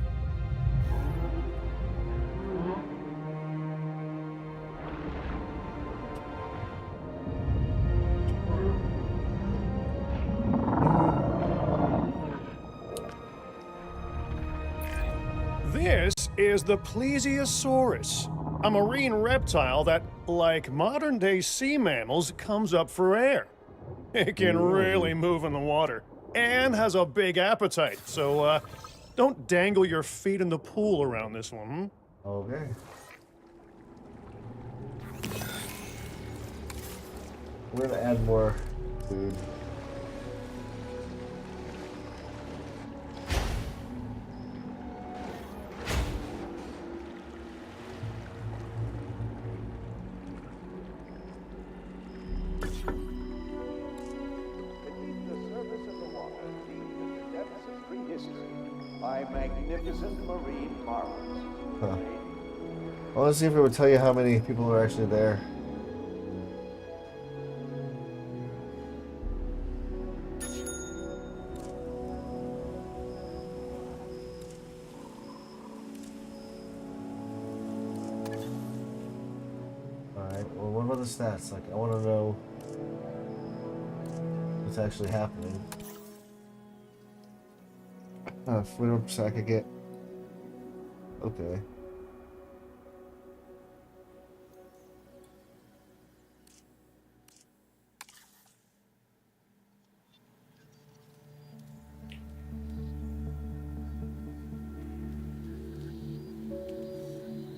This is the Plesiosaurus, a marine reptile that, like modern-day sea mammals, comes up for air. It can really move in the water and has a big appetite, so don't dangle your feet in the pool around this one. Okay. We're gonna add more food. Magnificent marine marvels. Huh. I want to see if it would tell you how many people are actually there. the stats. Like, I want to know what's actually happening. Freedom sack I get. Okay.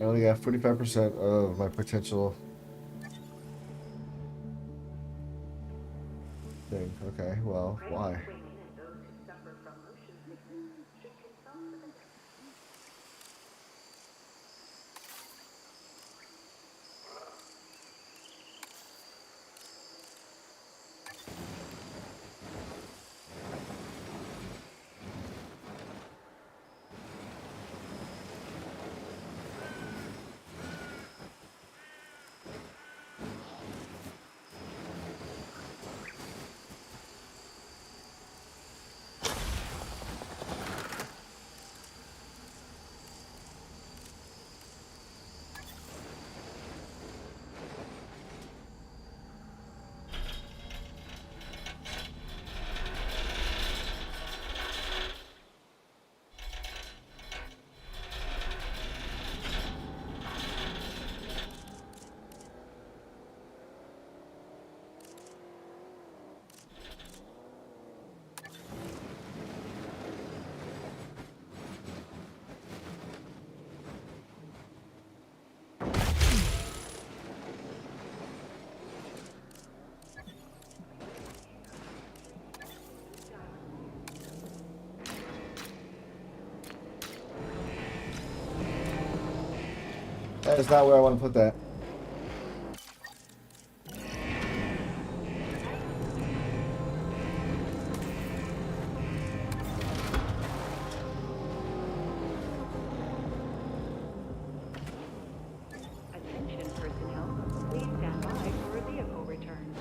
I only got 45% of my potential thing. Okay, well, why? That is not where I want to put that. Attention personnel, please stand by for a vehicle return.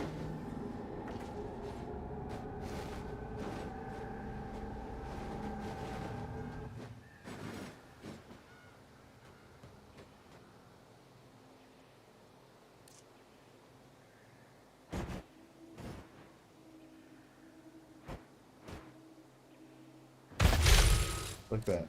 Like that.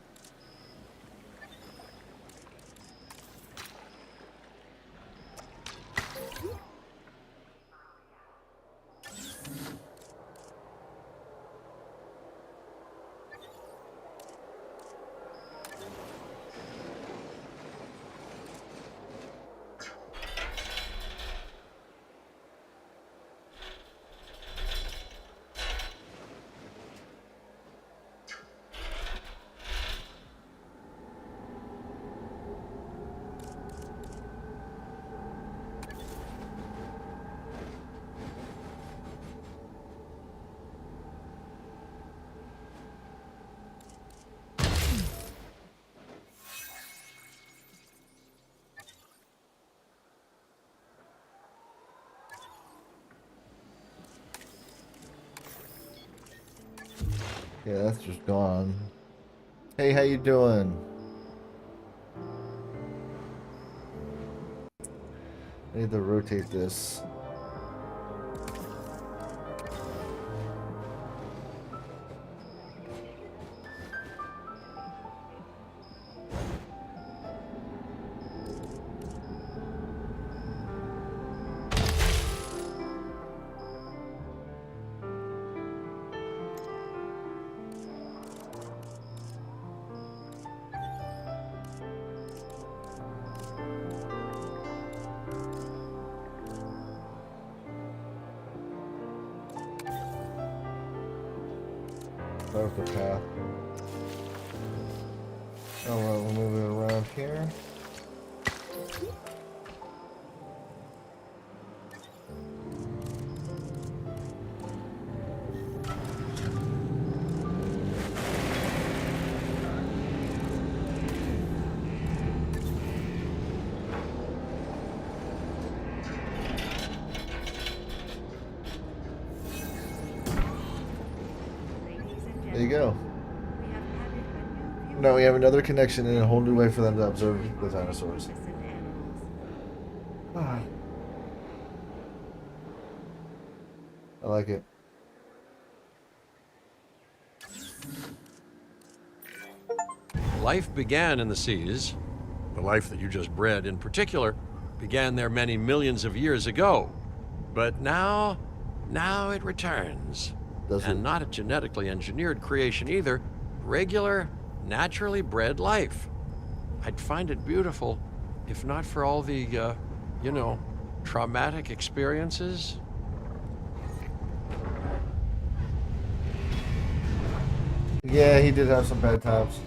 Yeah, that's just gone. Hey, how you doing? I need to rotate this. Start with the path. Oh, well, we'll move it around here. There you go. No, we have another connection and a whole new way for them to observe the dinosaurs. Ah. I like it. Life began in the seas. The life that you just bred, in particular, began there many millions of years ago. But now it returns. Does And it? not a genetically engineered creation either. Regular, naturally bred life. I'd find it beautiful if not for all the, traumatic experiences. Yeah, he did have some bad times.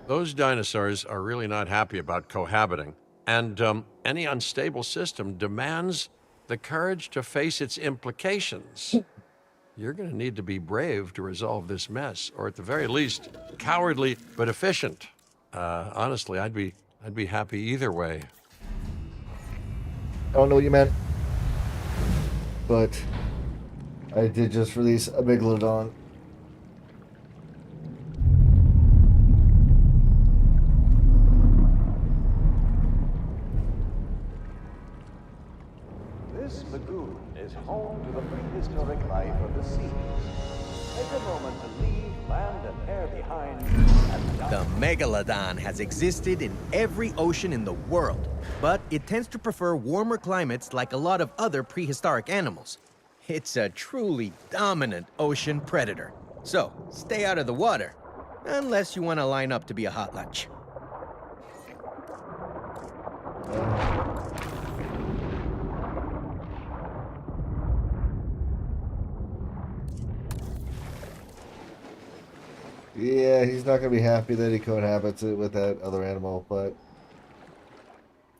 Those dinosaurs are really not happy about cohabiting, and any unstable system demands the courage to face its implications. You're going to need to be brave to resolve this mess, or at the very least, cowardly but efficient. Honestly, I'd be happy either way. I don't know what you meant, but I did just release a Megalodon. This lagoon is home to the prehistoric life of the sea. Take a moment to leave land and air behind. The megalodon has existed in every ocean in the world, but it tends to prefer warmer climates like a lot of other prehistoric animals. It's a truly dominant ocean predator. So, stay out of the water, unless you want to line up to be a hot lunch. Yeah, he's not gonna be happy that he cohabits it with that other animal, but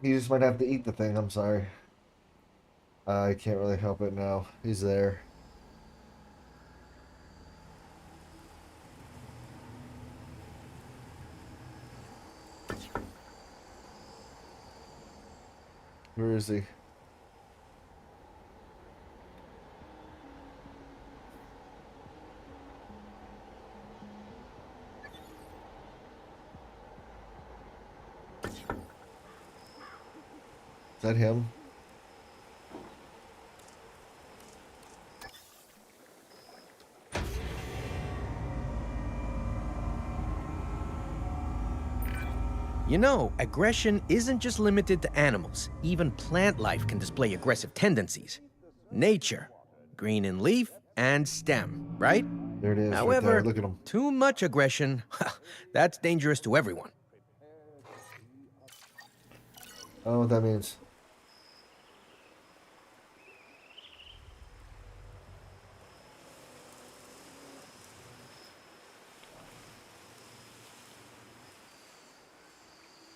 he just might have to eat the thing. I'm sorry. I can't really help it now. He's there. Where is he? Is that him? You know, aggression isn't just limited to animals. Even plant life can display aggressive tendencies. Nature, green in leaf and stem, right? There it is. However, right there. Look at him. too much aggression, that's dangerous to everyone. I don't know what that means.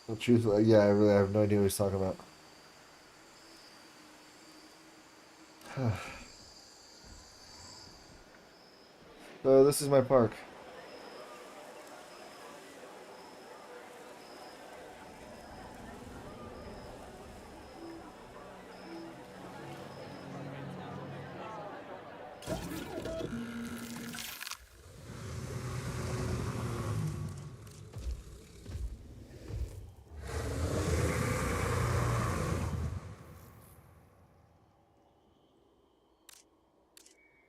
The truth, yeah, I really have no idea what he's talking about. So this is my park.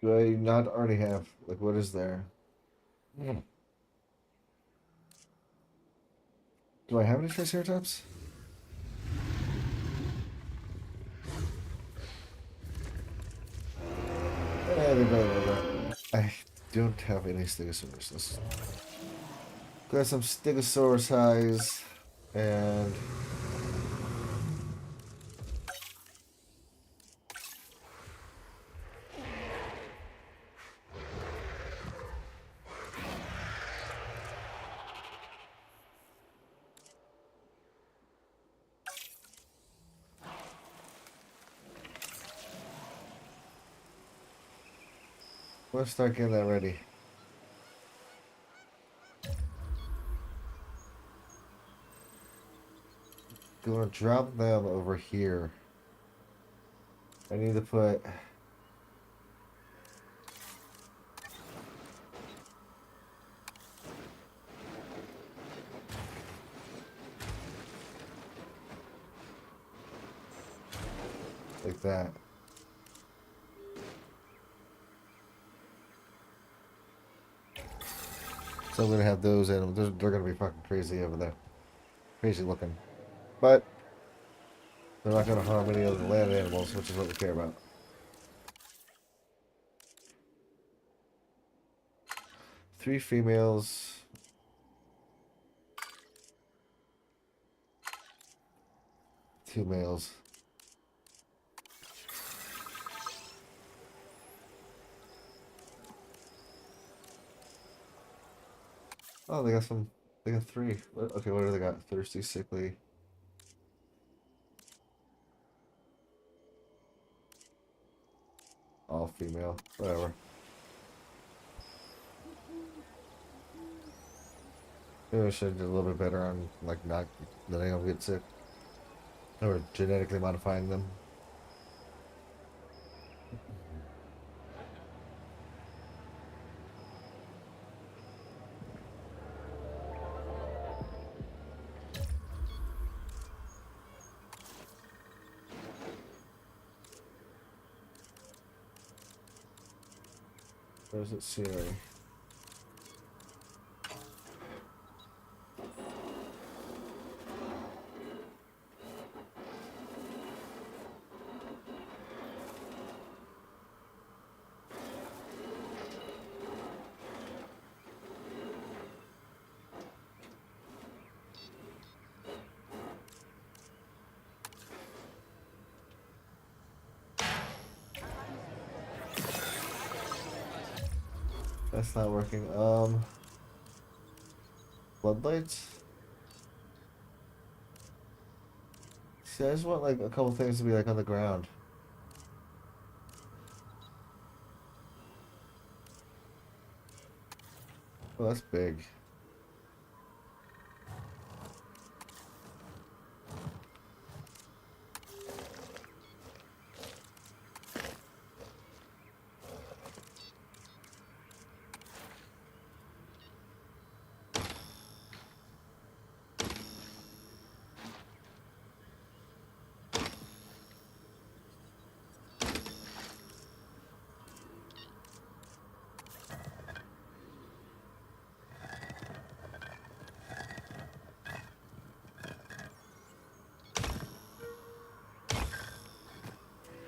Do I not already have? Like, what is there? Do I have any Triceratops? I don't have any Stegosaurus. Let's got some Stegosaurus highs and Let's start getting that ready. Gonna drop them over here. I need to put like that. So I'm gonna have those animals. They're gonna be fucking crazy over there. Crazy looking. But they're not gonna harm any of the land animals, which is what we care about. Three females. Two males. Oh, they got some. They got three. Okay, what do they got? Thirsty, sickly. All female. Whatever. Maybe I should do a little bit better on like not letting them get sick. Or genetically modifying them. Where's it scenery? That's not working. Floodlights? See, I just want like a couple things to be like on the ground. Oh, that's big.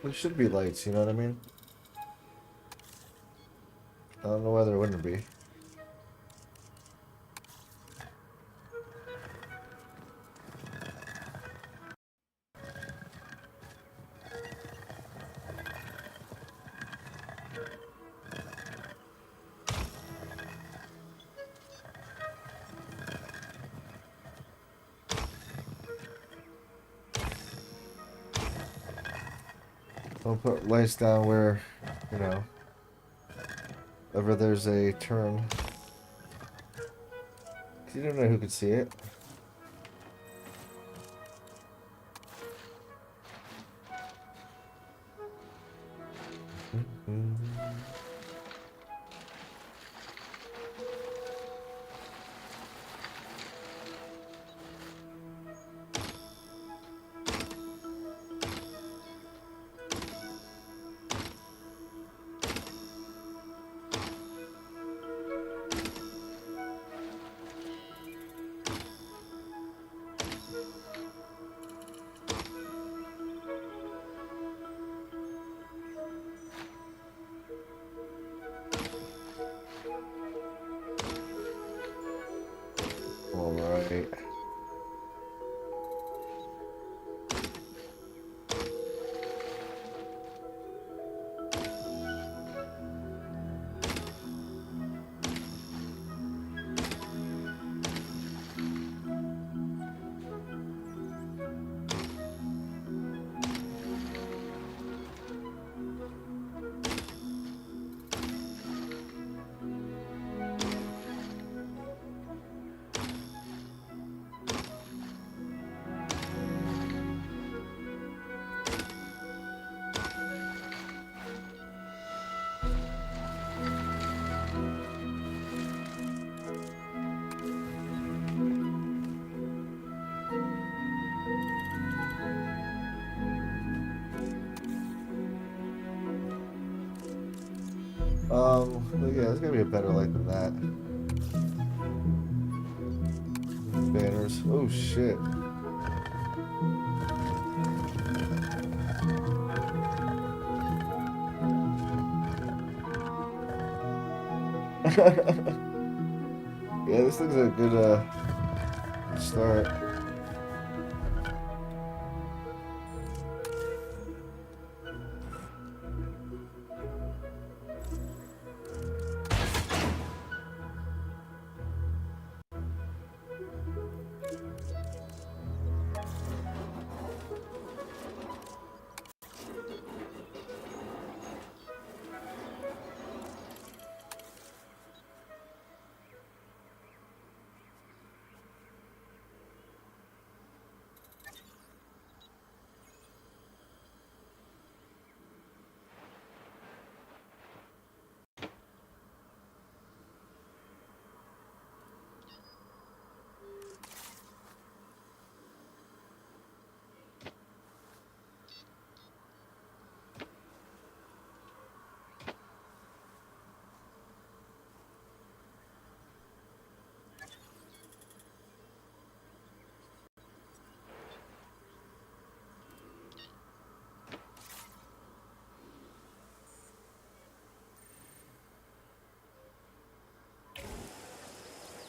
There should be lights, you know what I mean? I don't know why there wouldn't be. I'll put lights down where, you know, wherever there's a turn. 'Cause you don't know who could see it. But yeah, there's gotta be a better light than that. Banners. Oh shit. Yeah, this looks like a good start.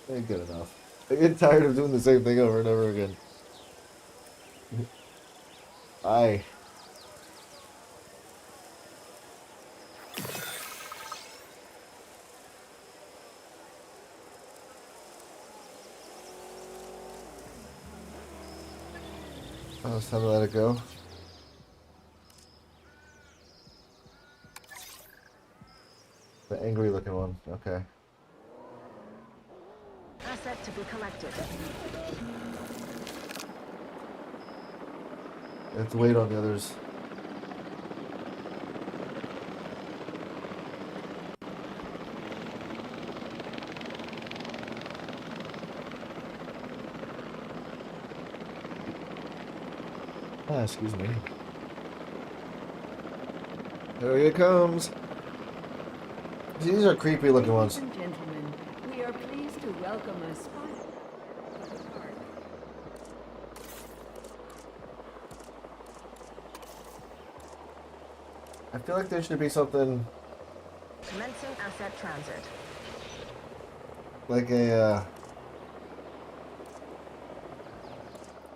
Ain't good enough. I get tired of doing the same thing over and over again. Aye. Oh, it's time to let it go. The angry looking one. Okay. Asset to be collected. I have to wait on the others. Ah, excuse me. There it comes. These are creepy looking ones. Ladies and gentlemen, we are pleased to welcome a spy to the park. I feel like there should be something Commencing asset transit. like a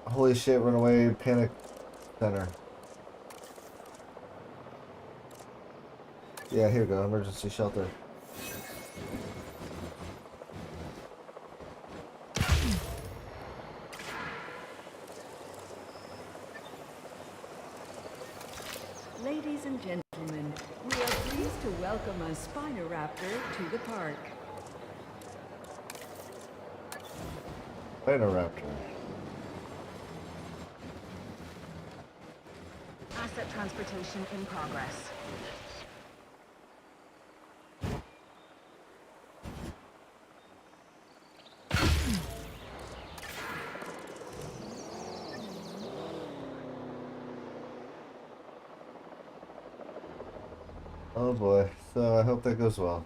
holy shit, run away, panic center. Yeah, here we go, emergency shelter. Ladies and gentlemen, we are pleased to welcome a Spinoraptor to the park. Spinoraptor. Asset transportation in progress. Oh boy, so I hope that goes well.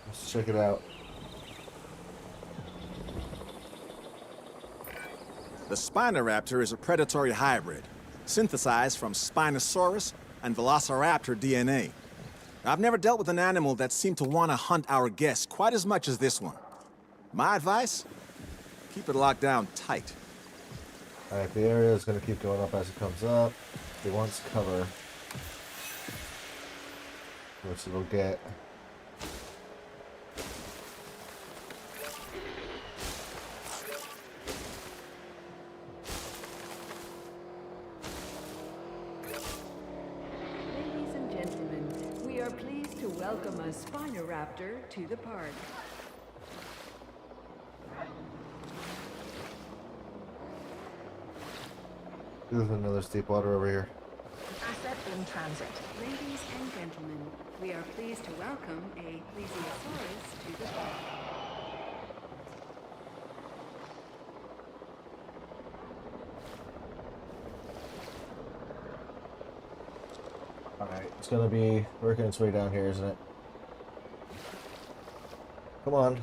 Let's check it out. The Spinoraptor is a predatory hybrid, synthesized from Spinosaurus and Velociraptor DNA. I've never dealt with an animal that seemed to want to hunt our guests quite as much as this one. My advice? Keep it locked down tight. Alright, the area is going to keep going up as it comes up. It wants cover, which it'll get. Ladies and gentlemen, we are pleased to welcome a Spinoraptor to the park. There's another steep water over here. Asset in transit. Ladies and gentlemen, we are pleased to welcome a Plesiosaurus to the park. Alright, it's gonna be working its way down here, isn't it? Come on.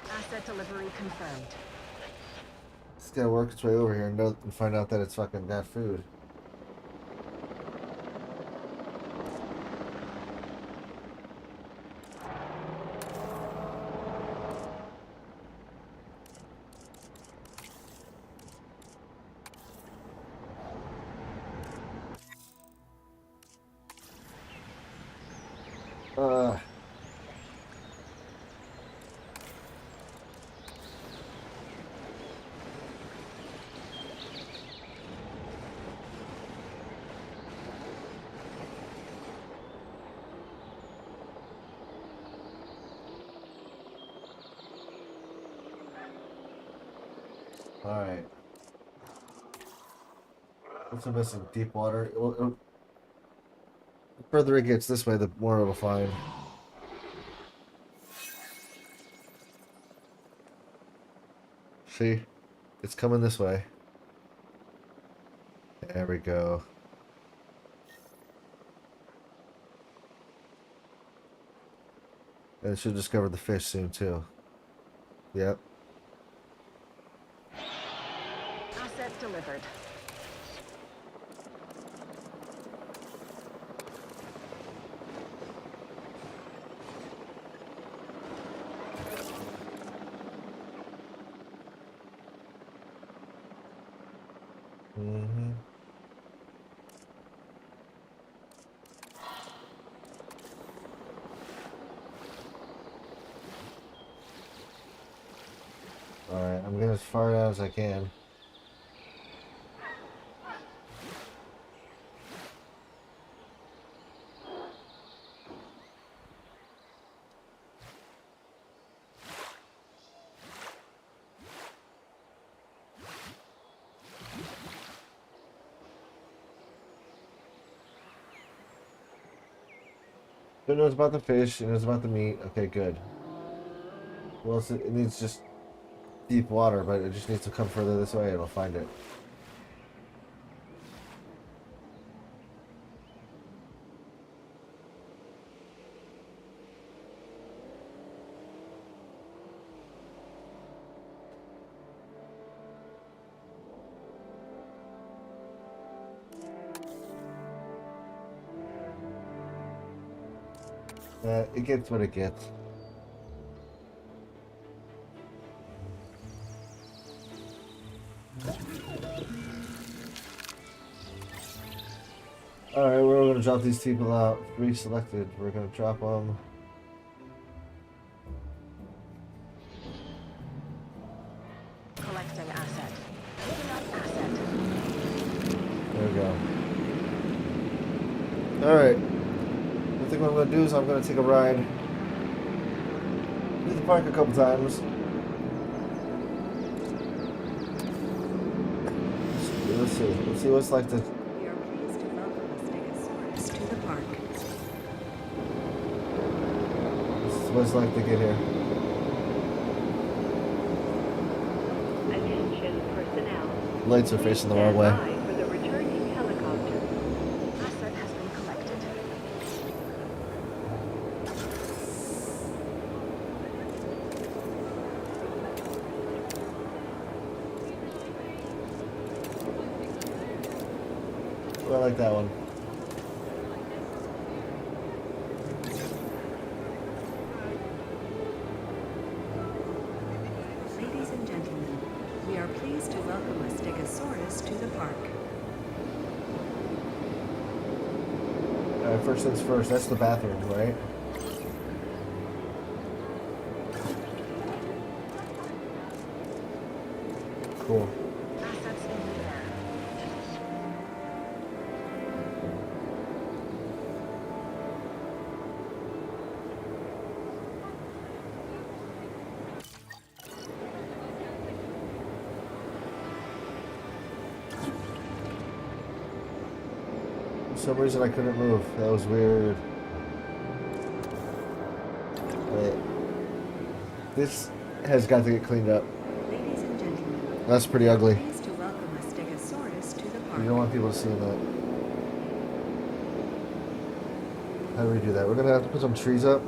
Asset delivery confirmed. It's gotta work its way over here and find out that it's fucking got food. Alright. What's the missing? Deep water? The further it gets this way, the more it'll find. See? It's coming this way. There we go. And it should discover the fish soon, too. Yep. Asset delivered. Mm-hmm. Alright, I'm getting as far out as I can. Who knows about the fish? Who knows about the meat? Okay, good. Well, it needs just deep water, but it just needs to come further this way and it'll find it. It gets what it gets. Alright, we're gonna drop these people out. 3 selected. We're gonna drop them. Collecting asset. Picking up asset. There we go. Alright. I think what I'm gonna do is I'm gonna take a ride to the park a couple times. Let's see. Let's see what it's like to. We are pleased to welcome the Stegosaurus to the park. This is what it's like to get here. Attention personnel. Lights are facing the wrong Stand way. by for the returning helicopter. Asset has been collected. Oh, I like that one. Ladies and gentlemen, we are pleased to welcome a Stegosaurus to the park. Alright, first things first. That's the bathroom, right? Cool. Assets in the air. For some reason I couldn't move. That was weird. Wait. This has got to get cleaned up. Ladies That's pretty ugly. Pleased to welcome a Stegosaurus to the park. You don't want people to see that. How do we do that? We're gonna have to put some trees up.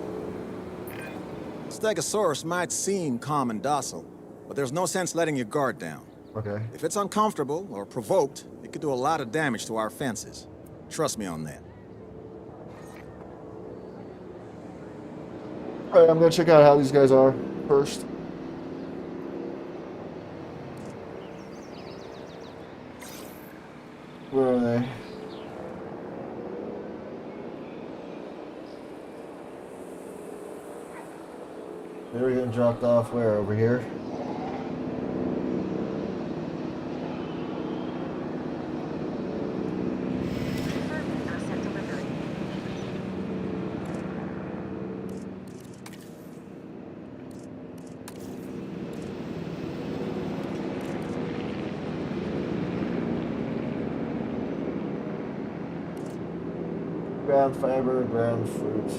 Stegosaurus might seem calm and docile, but there's no sense letting your guard down. Okay. If it's uncomfortable or provoked, it could do a lot of damage to our fences. Trust me on that. All right, I'm gonna check out how these guys are first. Where are they? They were getting dropped off where? Over here? Confirming asset delivery. Ground fiber, ground fruit.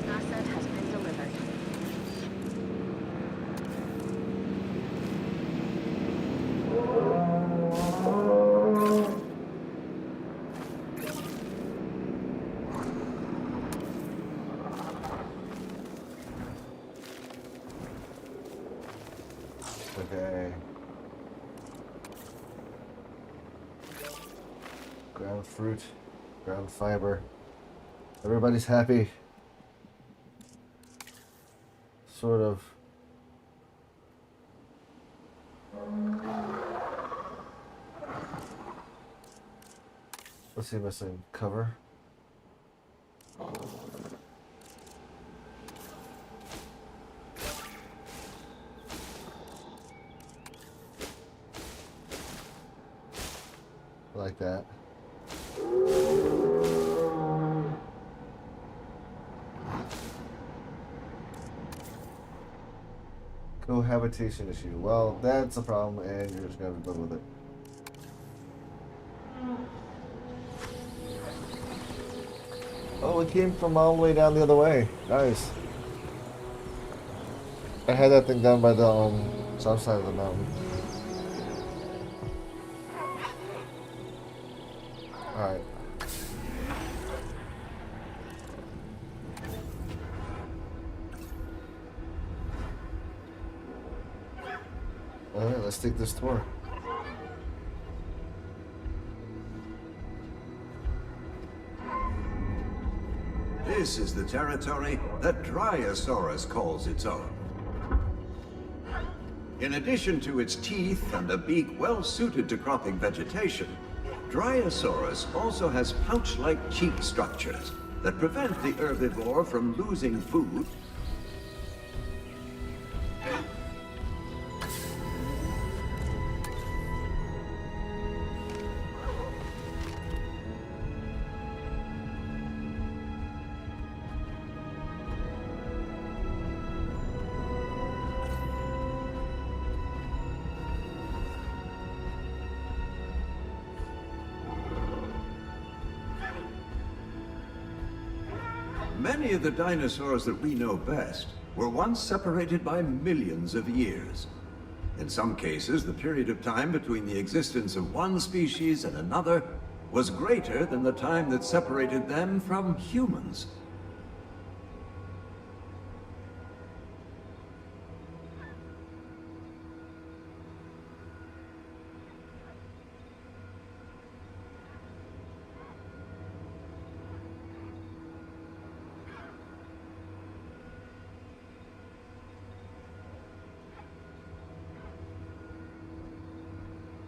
Asset has been delivered. Okay. Ground fruit, ground fiber. Everybody's happy. Sort of. What's he missing? Cover? Like that. Cohabitation issue. Well, that's a problem, and you're just gonna have to deal with it. Oh, it came from all the way down the other way. Nice. I had that thing down by the south side of the mountain. Alright. Alright, let's take this tour. This is the territory that Dryosaurus calls its own. In addition to its teeth and a beak well suited to cropping vegetation, Dryosaurus also has pouch-like cheek structures that prevent the herbivore from losing food. Many of the dinosaurs that we know best were once separated by millions of years. In some cases, the period of time between the existence of one species and another was greater than the time that separated them from humans.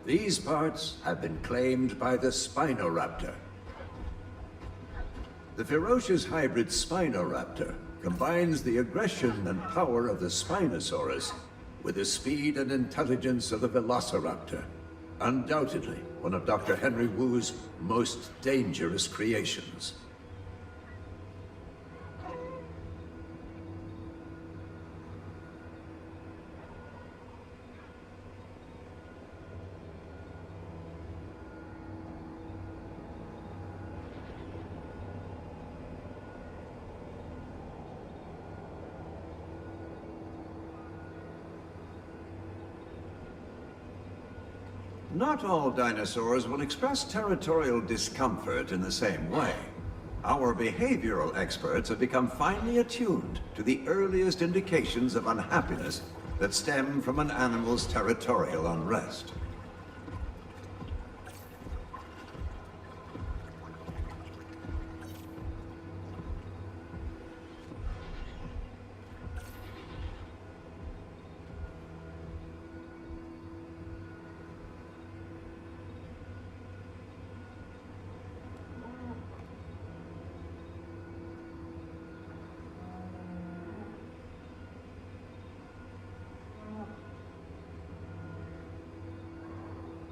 These parts have been claimed by the Spinoraptor. The ferocious hybrid Spinoraptor combines the aggression and power of the Spinosaurus with the speed and intelligence of the Velociraptor. Undoubtedly, one of Dr. Henry Wu's most dangerous creations. Not all dinosaurs will express territorial discomfort in the same way. Our behavioral experts have become finely attuned to the earliest indications of unhappiness that stem from an animal's territorial unrest.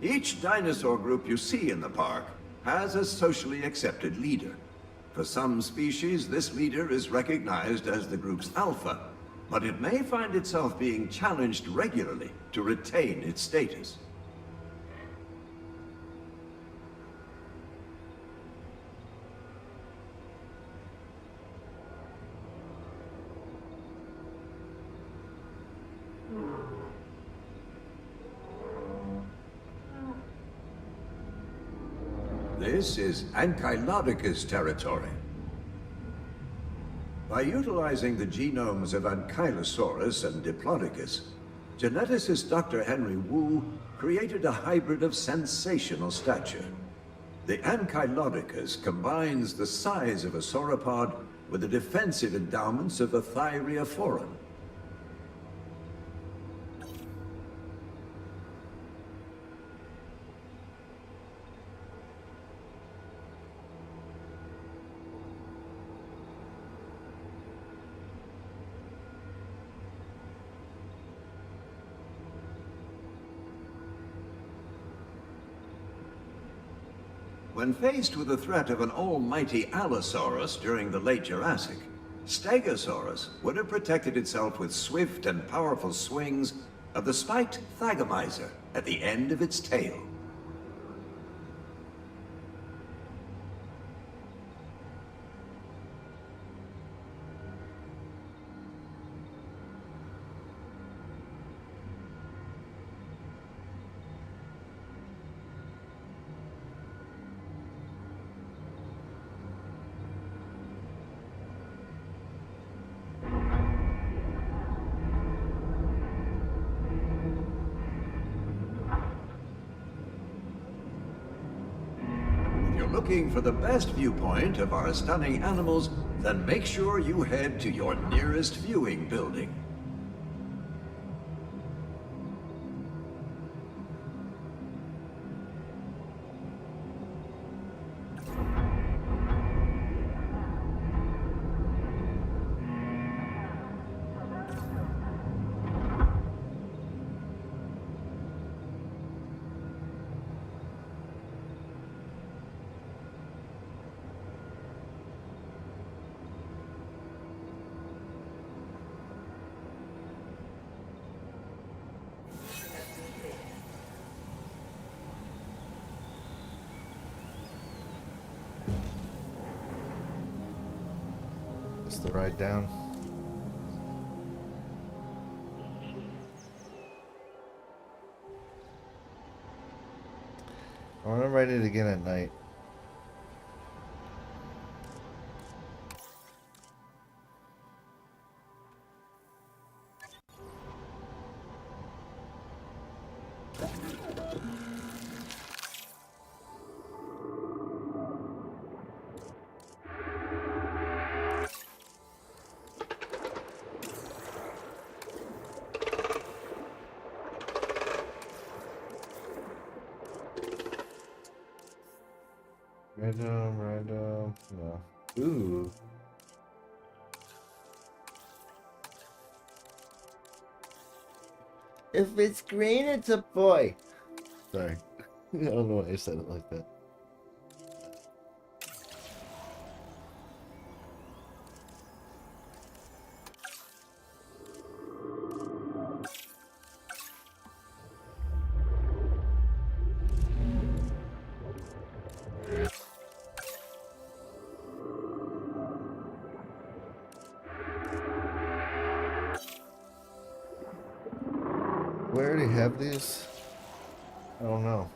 Each dinosaur group you see in the park has a socially accepted leader. For some species, this leader is recognized as the group's alpha, but it may find itself being challenged regularly to retain its status. This is Ankylodocus territory. By utilizing the genomes of Ankylosaurus and Diplodocus, geneticist Dr. Henry Wu created a hybrid of sensational stature. The Ankylodocus combines the size of a sauropod with the defensive endowments of a Thyreophoran. When faced with the threat of an almighty Allosaurus during the late Jurassic, Stegosaurus would have protected itself with swift and powerful swings of the spiked thagomizer at the end of its tail. Looking for the best viewpoint of our stunning animals, then make sure you head to your nearest viewing building. The ride down. I want to ride it again at night. Random, no. Ooh. If it's green, it's a boy. Sorry. I don't know why I said it like that. Do I already have these? I don't know.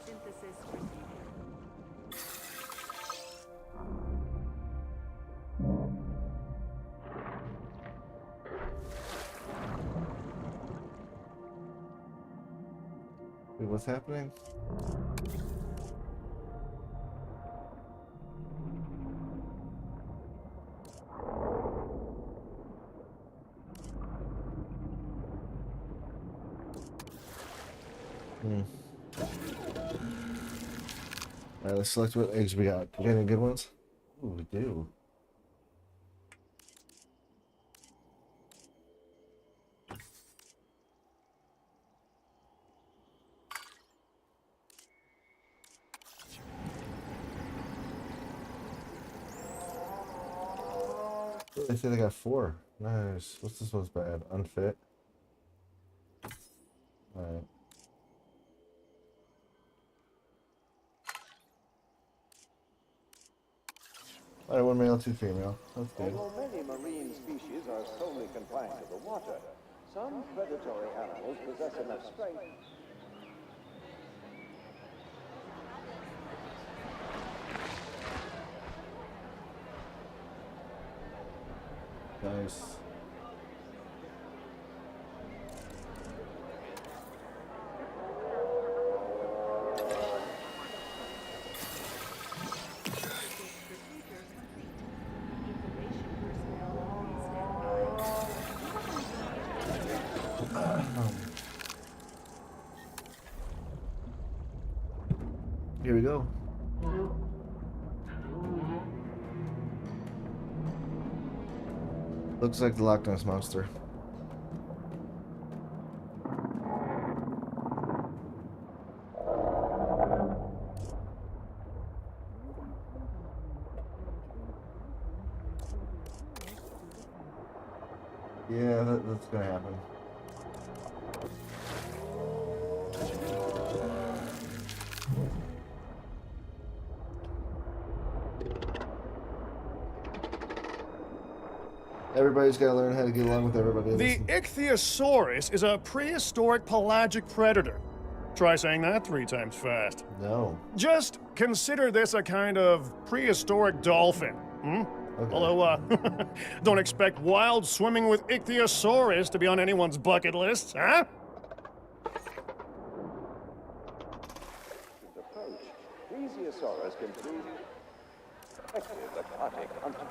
Synthesis procedure. Wait, what's happening? Alright, let's select what eggs we got. We got any good ones? Ooh, we do. Oh, they say they got 4. Nice. What's this one's bad? Unfit. Alright. Alright, 1 male, 2 female. That's good. Although many marine species are solely confined to the water, some predatory animals possess enough strength. Nice. Here we go. Looks like the Loch Ness Monster. Yeah, that's gonna happen. Everybody's got to learn how to get along with everybody. The Ichthyosaurus is a prehistoric pelagic predator. Try saying that 3 times fast. No. Just consider this a kind of prehistoric dolphin. Okay. Although, don't expect wild swimming with Ichthyosaurus to be on anyone's bucket list, huh? Approach. Plesiosaurus can prove effective aquatic hunting.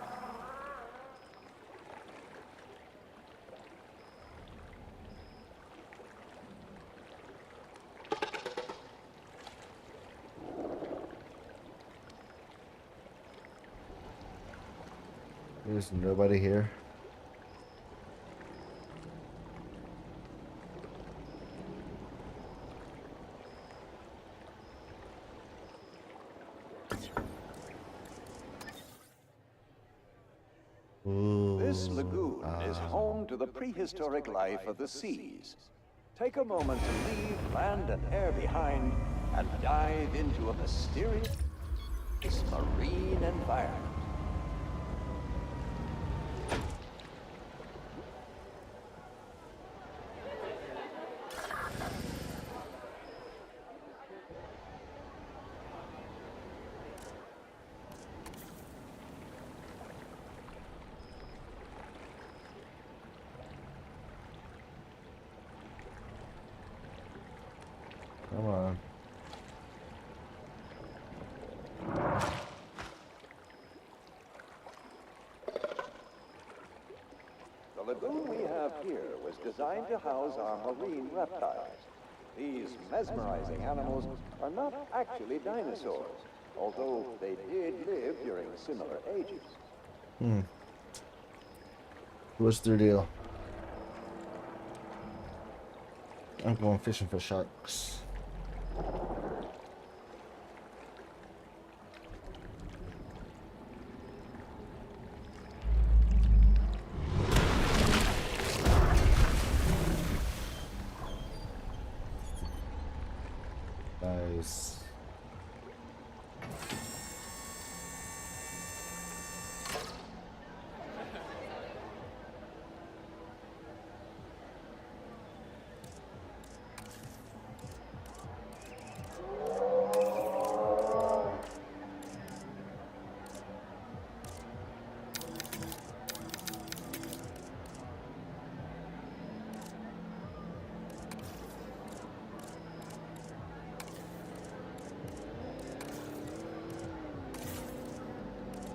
There's nobody here. Ooh, This lagoon is home to the prehistoric life of the seas. Take a moment to leave land and air behind and dive into a mysterious marine environment. Come on. The lagoon we have here was designed to house our marine reptiles. These mesmerizing animals are not actually dinosaurs, although they did live during similar ages. What's their deal? I'm going fishing for sharks. Nice.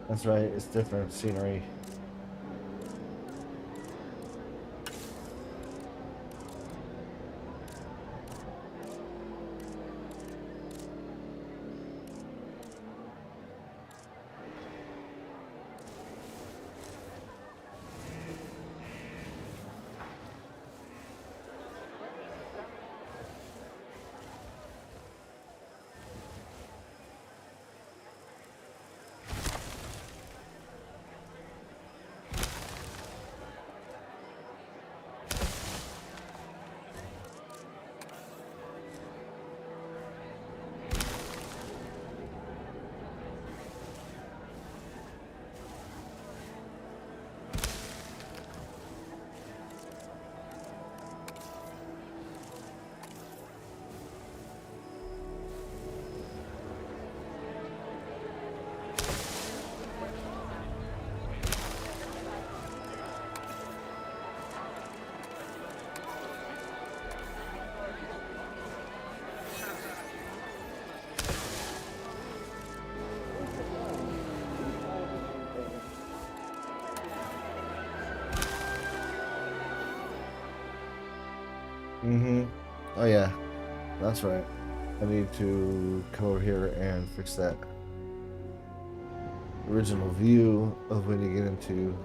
That's right, it's different scenery. Oh yeah, that's right. I need to come over here and fix that original view of when you get into.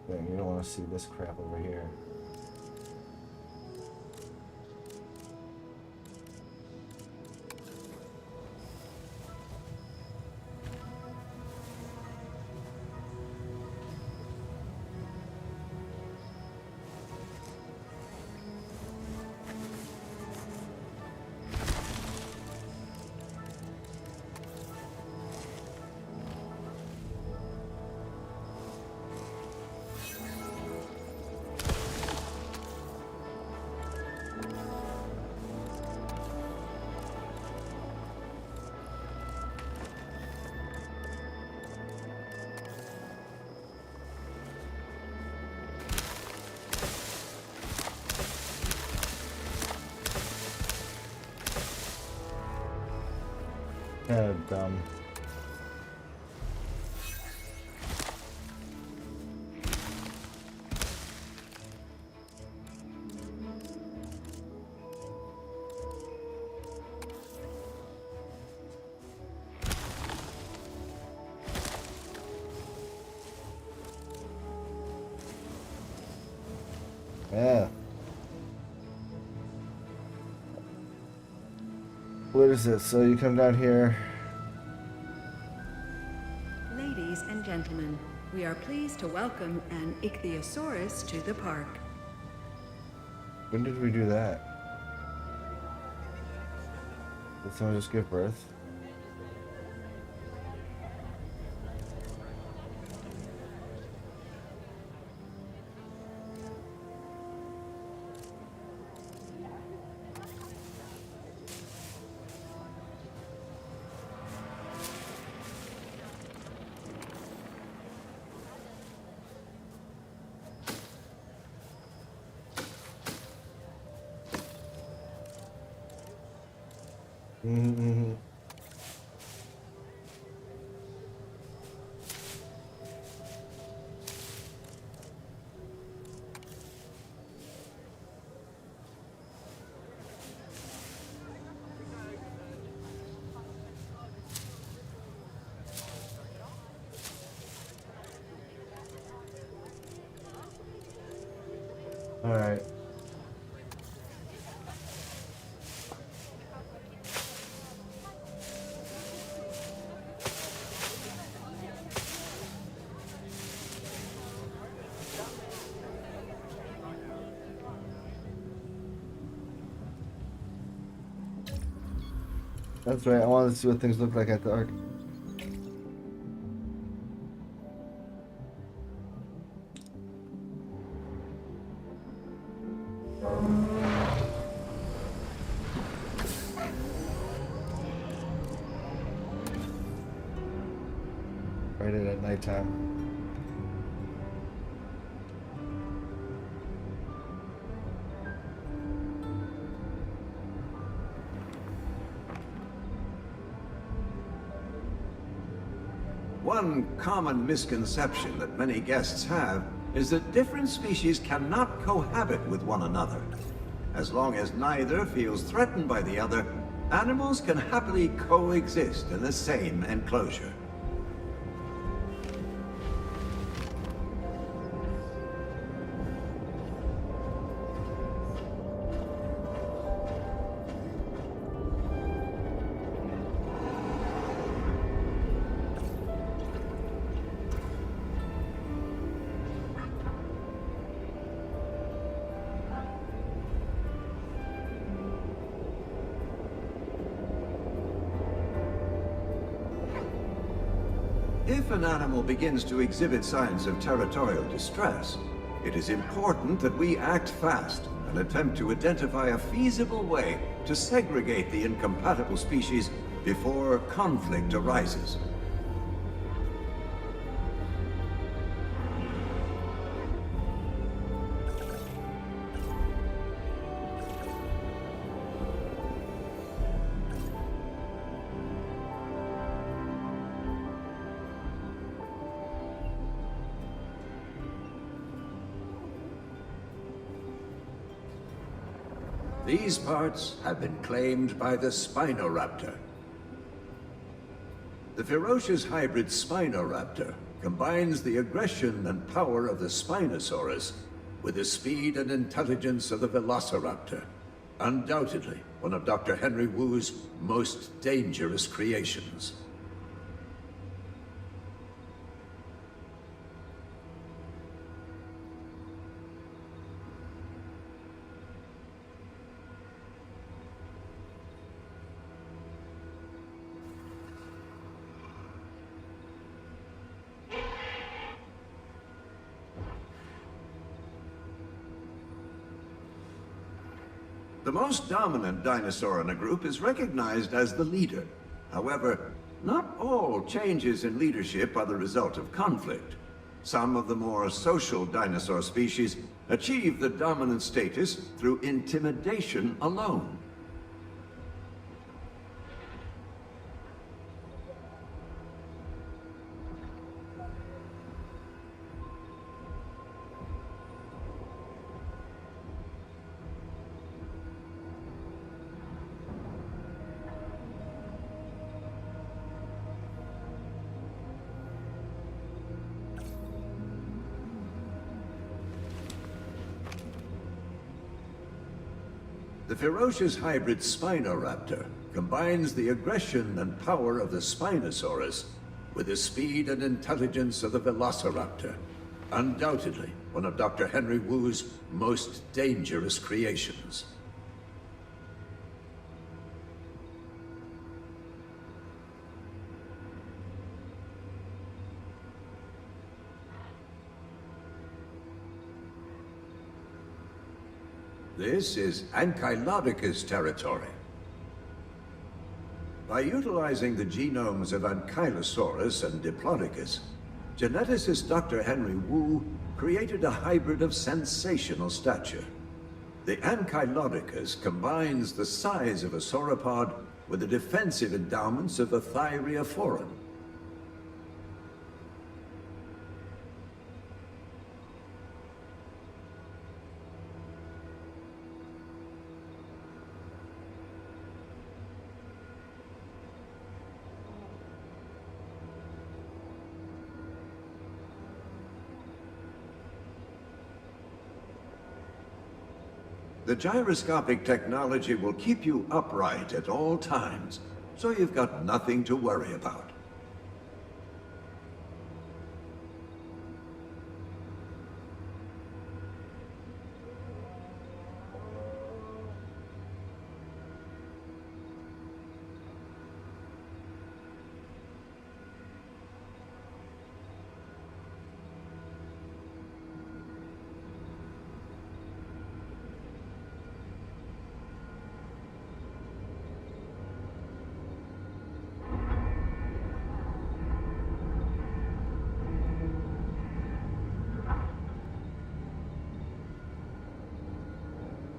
Dang, you don't want to see this crap over here. Kind of dumb. Yeah. What is it? So you come down here. Ladies and gentlemen, we are pleased to welcome an ichthyosaurus to the park. When did we do that? Did someone just give birth? Mm-hmm. Alright. That's right, I wanted to see what things look like at dark. Right in at nighttime. One common misconception that many guests have is that different species cannot cohabit with one another. As long as neither feels threatened by the other, animals can happily coexist in the same enclosure. If an animal begins to exhibit signs of territorial distress, it is important that we act fast and attempt to identify a feasible way to segregate the incompatible species before conflict arises. These parts have been claimed by the Spinoraptor. The ferocious hybrid Spinoraptor combines the aggression and power of the Spinosaurus with the speed and intelligence of the Velociraptor. Undoubtedly, one of Dr. Henry Wu's most dangerous creations. The most dominant dinosaur in a group is recognized as the leader. However, not all changes in leadership are the result of conflict. Some of the more social dinosaur species achieve the dominant status through intimidation alone. The ferocious hybrid Spinoraptor combines the aggression and power of the Spinosaurus with the speed and intelligence of the Velociraptor. Undoubtedly, one of Dr. Henry Wu's most dangerous creations. This is Ankylodocus territory. By utilizing the genomes of Ankylosaurus and Diplodocus, geneticist Dr. Henry Wu created a hybrid of sensational stature. The Ankylodocus combines the size of a sauropod with the defensive endowments of a Thyreophoran. The gyroscopic technology will keep you upright at all times, so you've got nothing to worry about.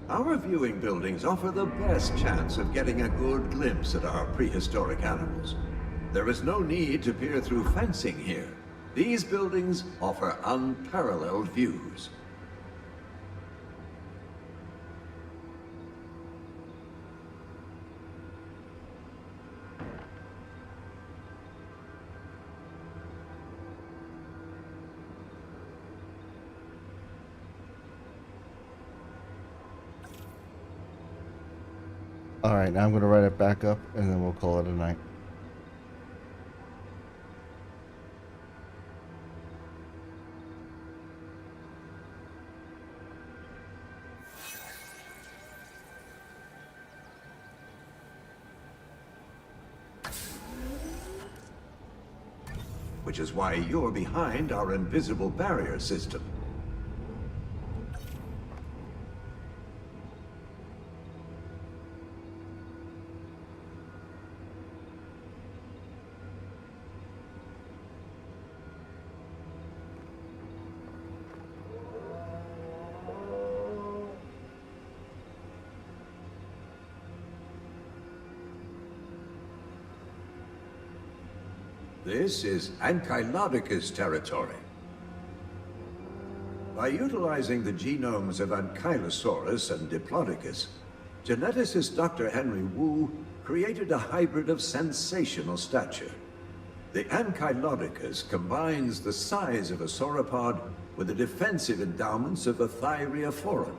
Our viewing buildings offer the best chance of getting a good glimpse at our prehistoric animals. There is no need to peer through fencing here. These buildings offer unparalleled views. Alright, now I'm going to write it back up and then we'll call it a night. Which is why you're behind our invisible barrier system. This is Ankylodocus territory. By utilizing the genomes of Ankylosaurus and Diplodocus, geneticist Dr. Henry Wu created a hybrid of sensational stature. The Ankylodocus combines the size of a sauropod with the defensive endowments of a Thyreophoran.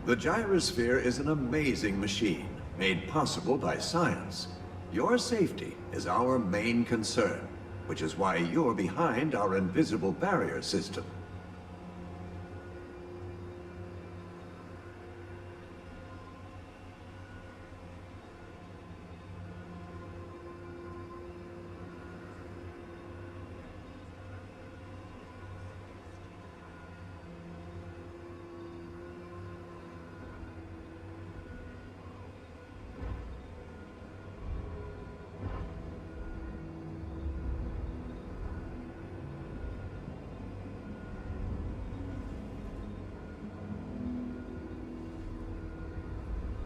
The gyrosphere is an amazing machine, made possible by science. Your safety is our main concern, which is why you're behind our invisible barrier system.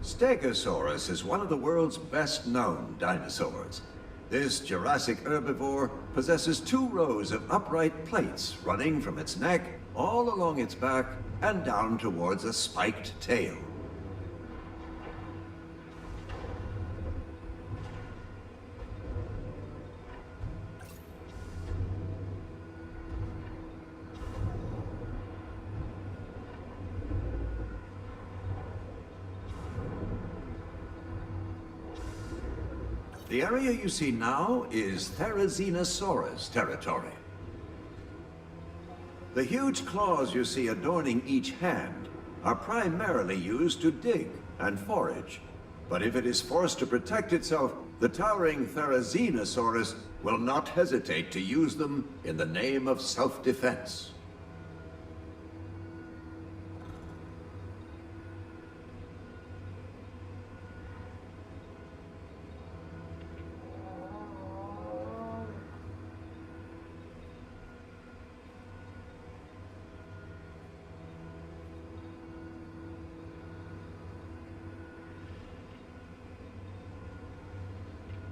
Stegosaurus is one of the world's best-known dinosaurs. This Jurassic herbivore possesses 2 rows of upright plates running from its neck all along its back and down towards a spiked tail. The area you see now is Therizinosaurus territory. The huge claws you see adorning each hand are primarily used to dig and forage. But if it is forced to protect itself, the towering Therizinosaurus will not hesitate to use them in the name of self-defense.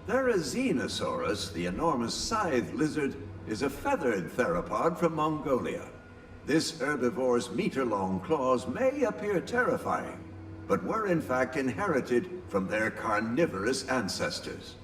Therizinosaurus, the enormous scythe lizard, is a feathered theropod from Mongolia. This herbivore's meter-long claws may appear terrifying, but were in fact inherited from their carnivorous ancestors.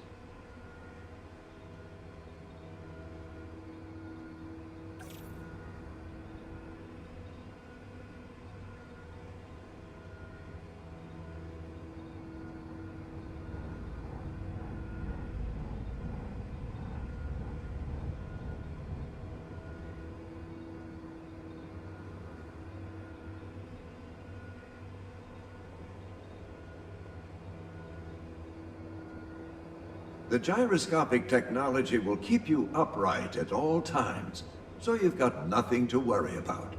The gyroscopic technology will keep you upright at all times, so you've got nothing to worry about.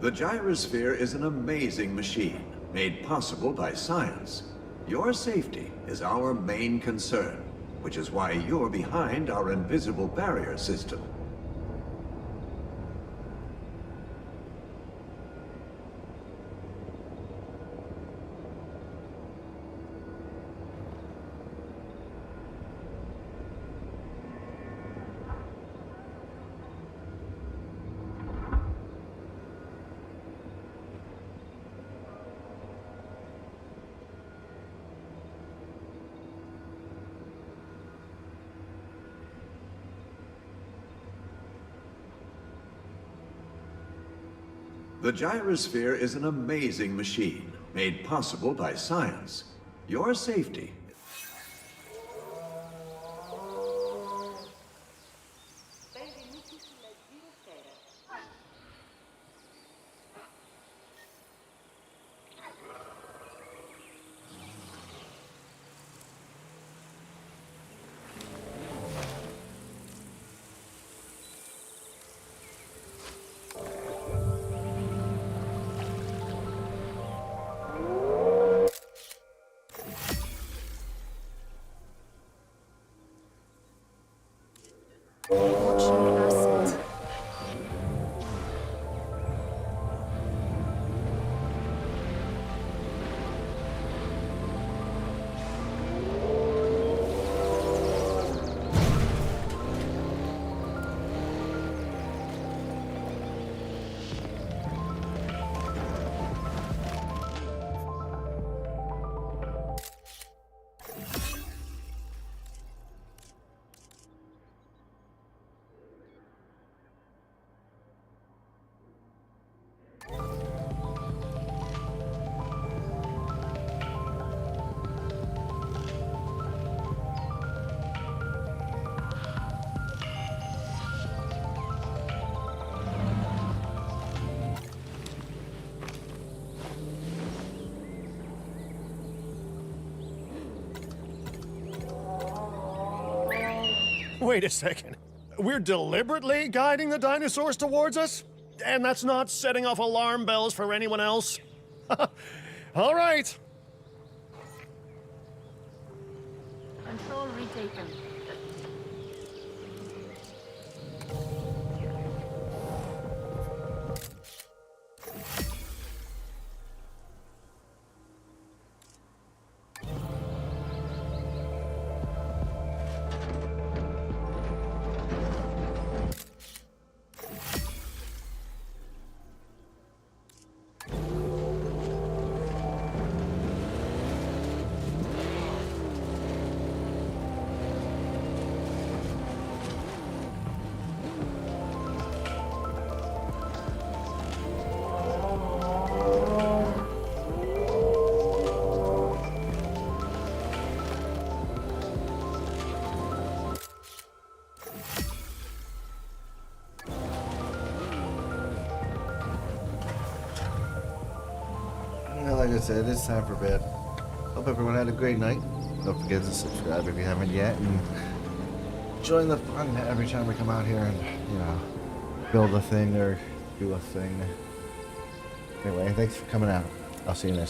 The gyrosphere is an amazing machine, made possible by science. Your safety is our main concern, which is why you're behind our invisible barrier system. The gyrosphere is an amazing machine, made possible by science. Your safety. Watching asset. Wait a second. We're deliberately guiding the dinosaurs towards us? And that's not setting off alarm bells for anyone else? All right. Control retaken. like I said, it's time for bed. Hope everyone had a great night. Don't forget to subscribe if you haven't yet, and join the fun every time we come out here and, you know, build a thing or do a thing. Anyway, thanks for coming out. I'll see you next time.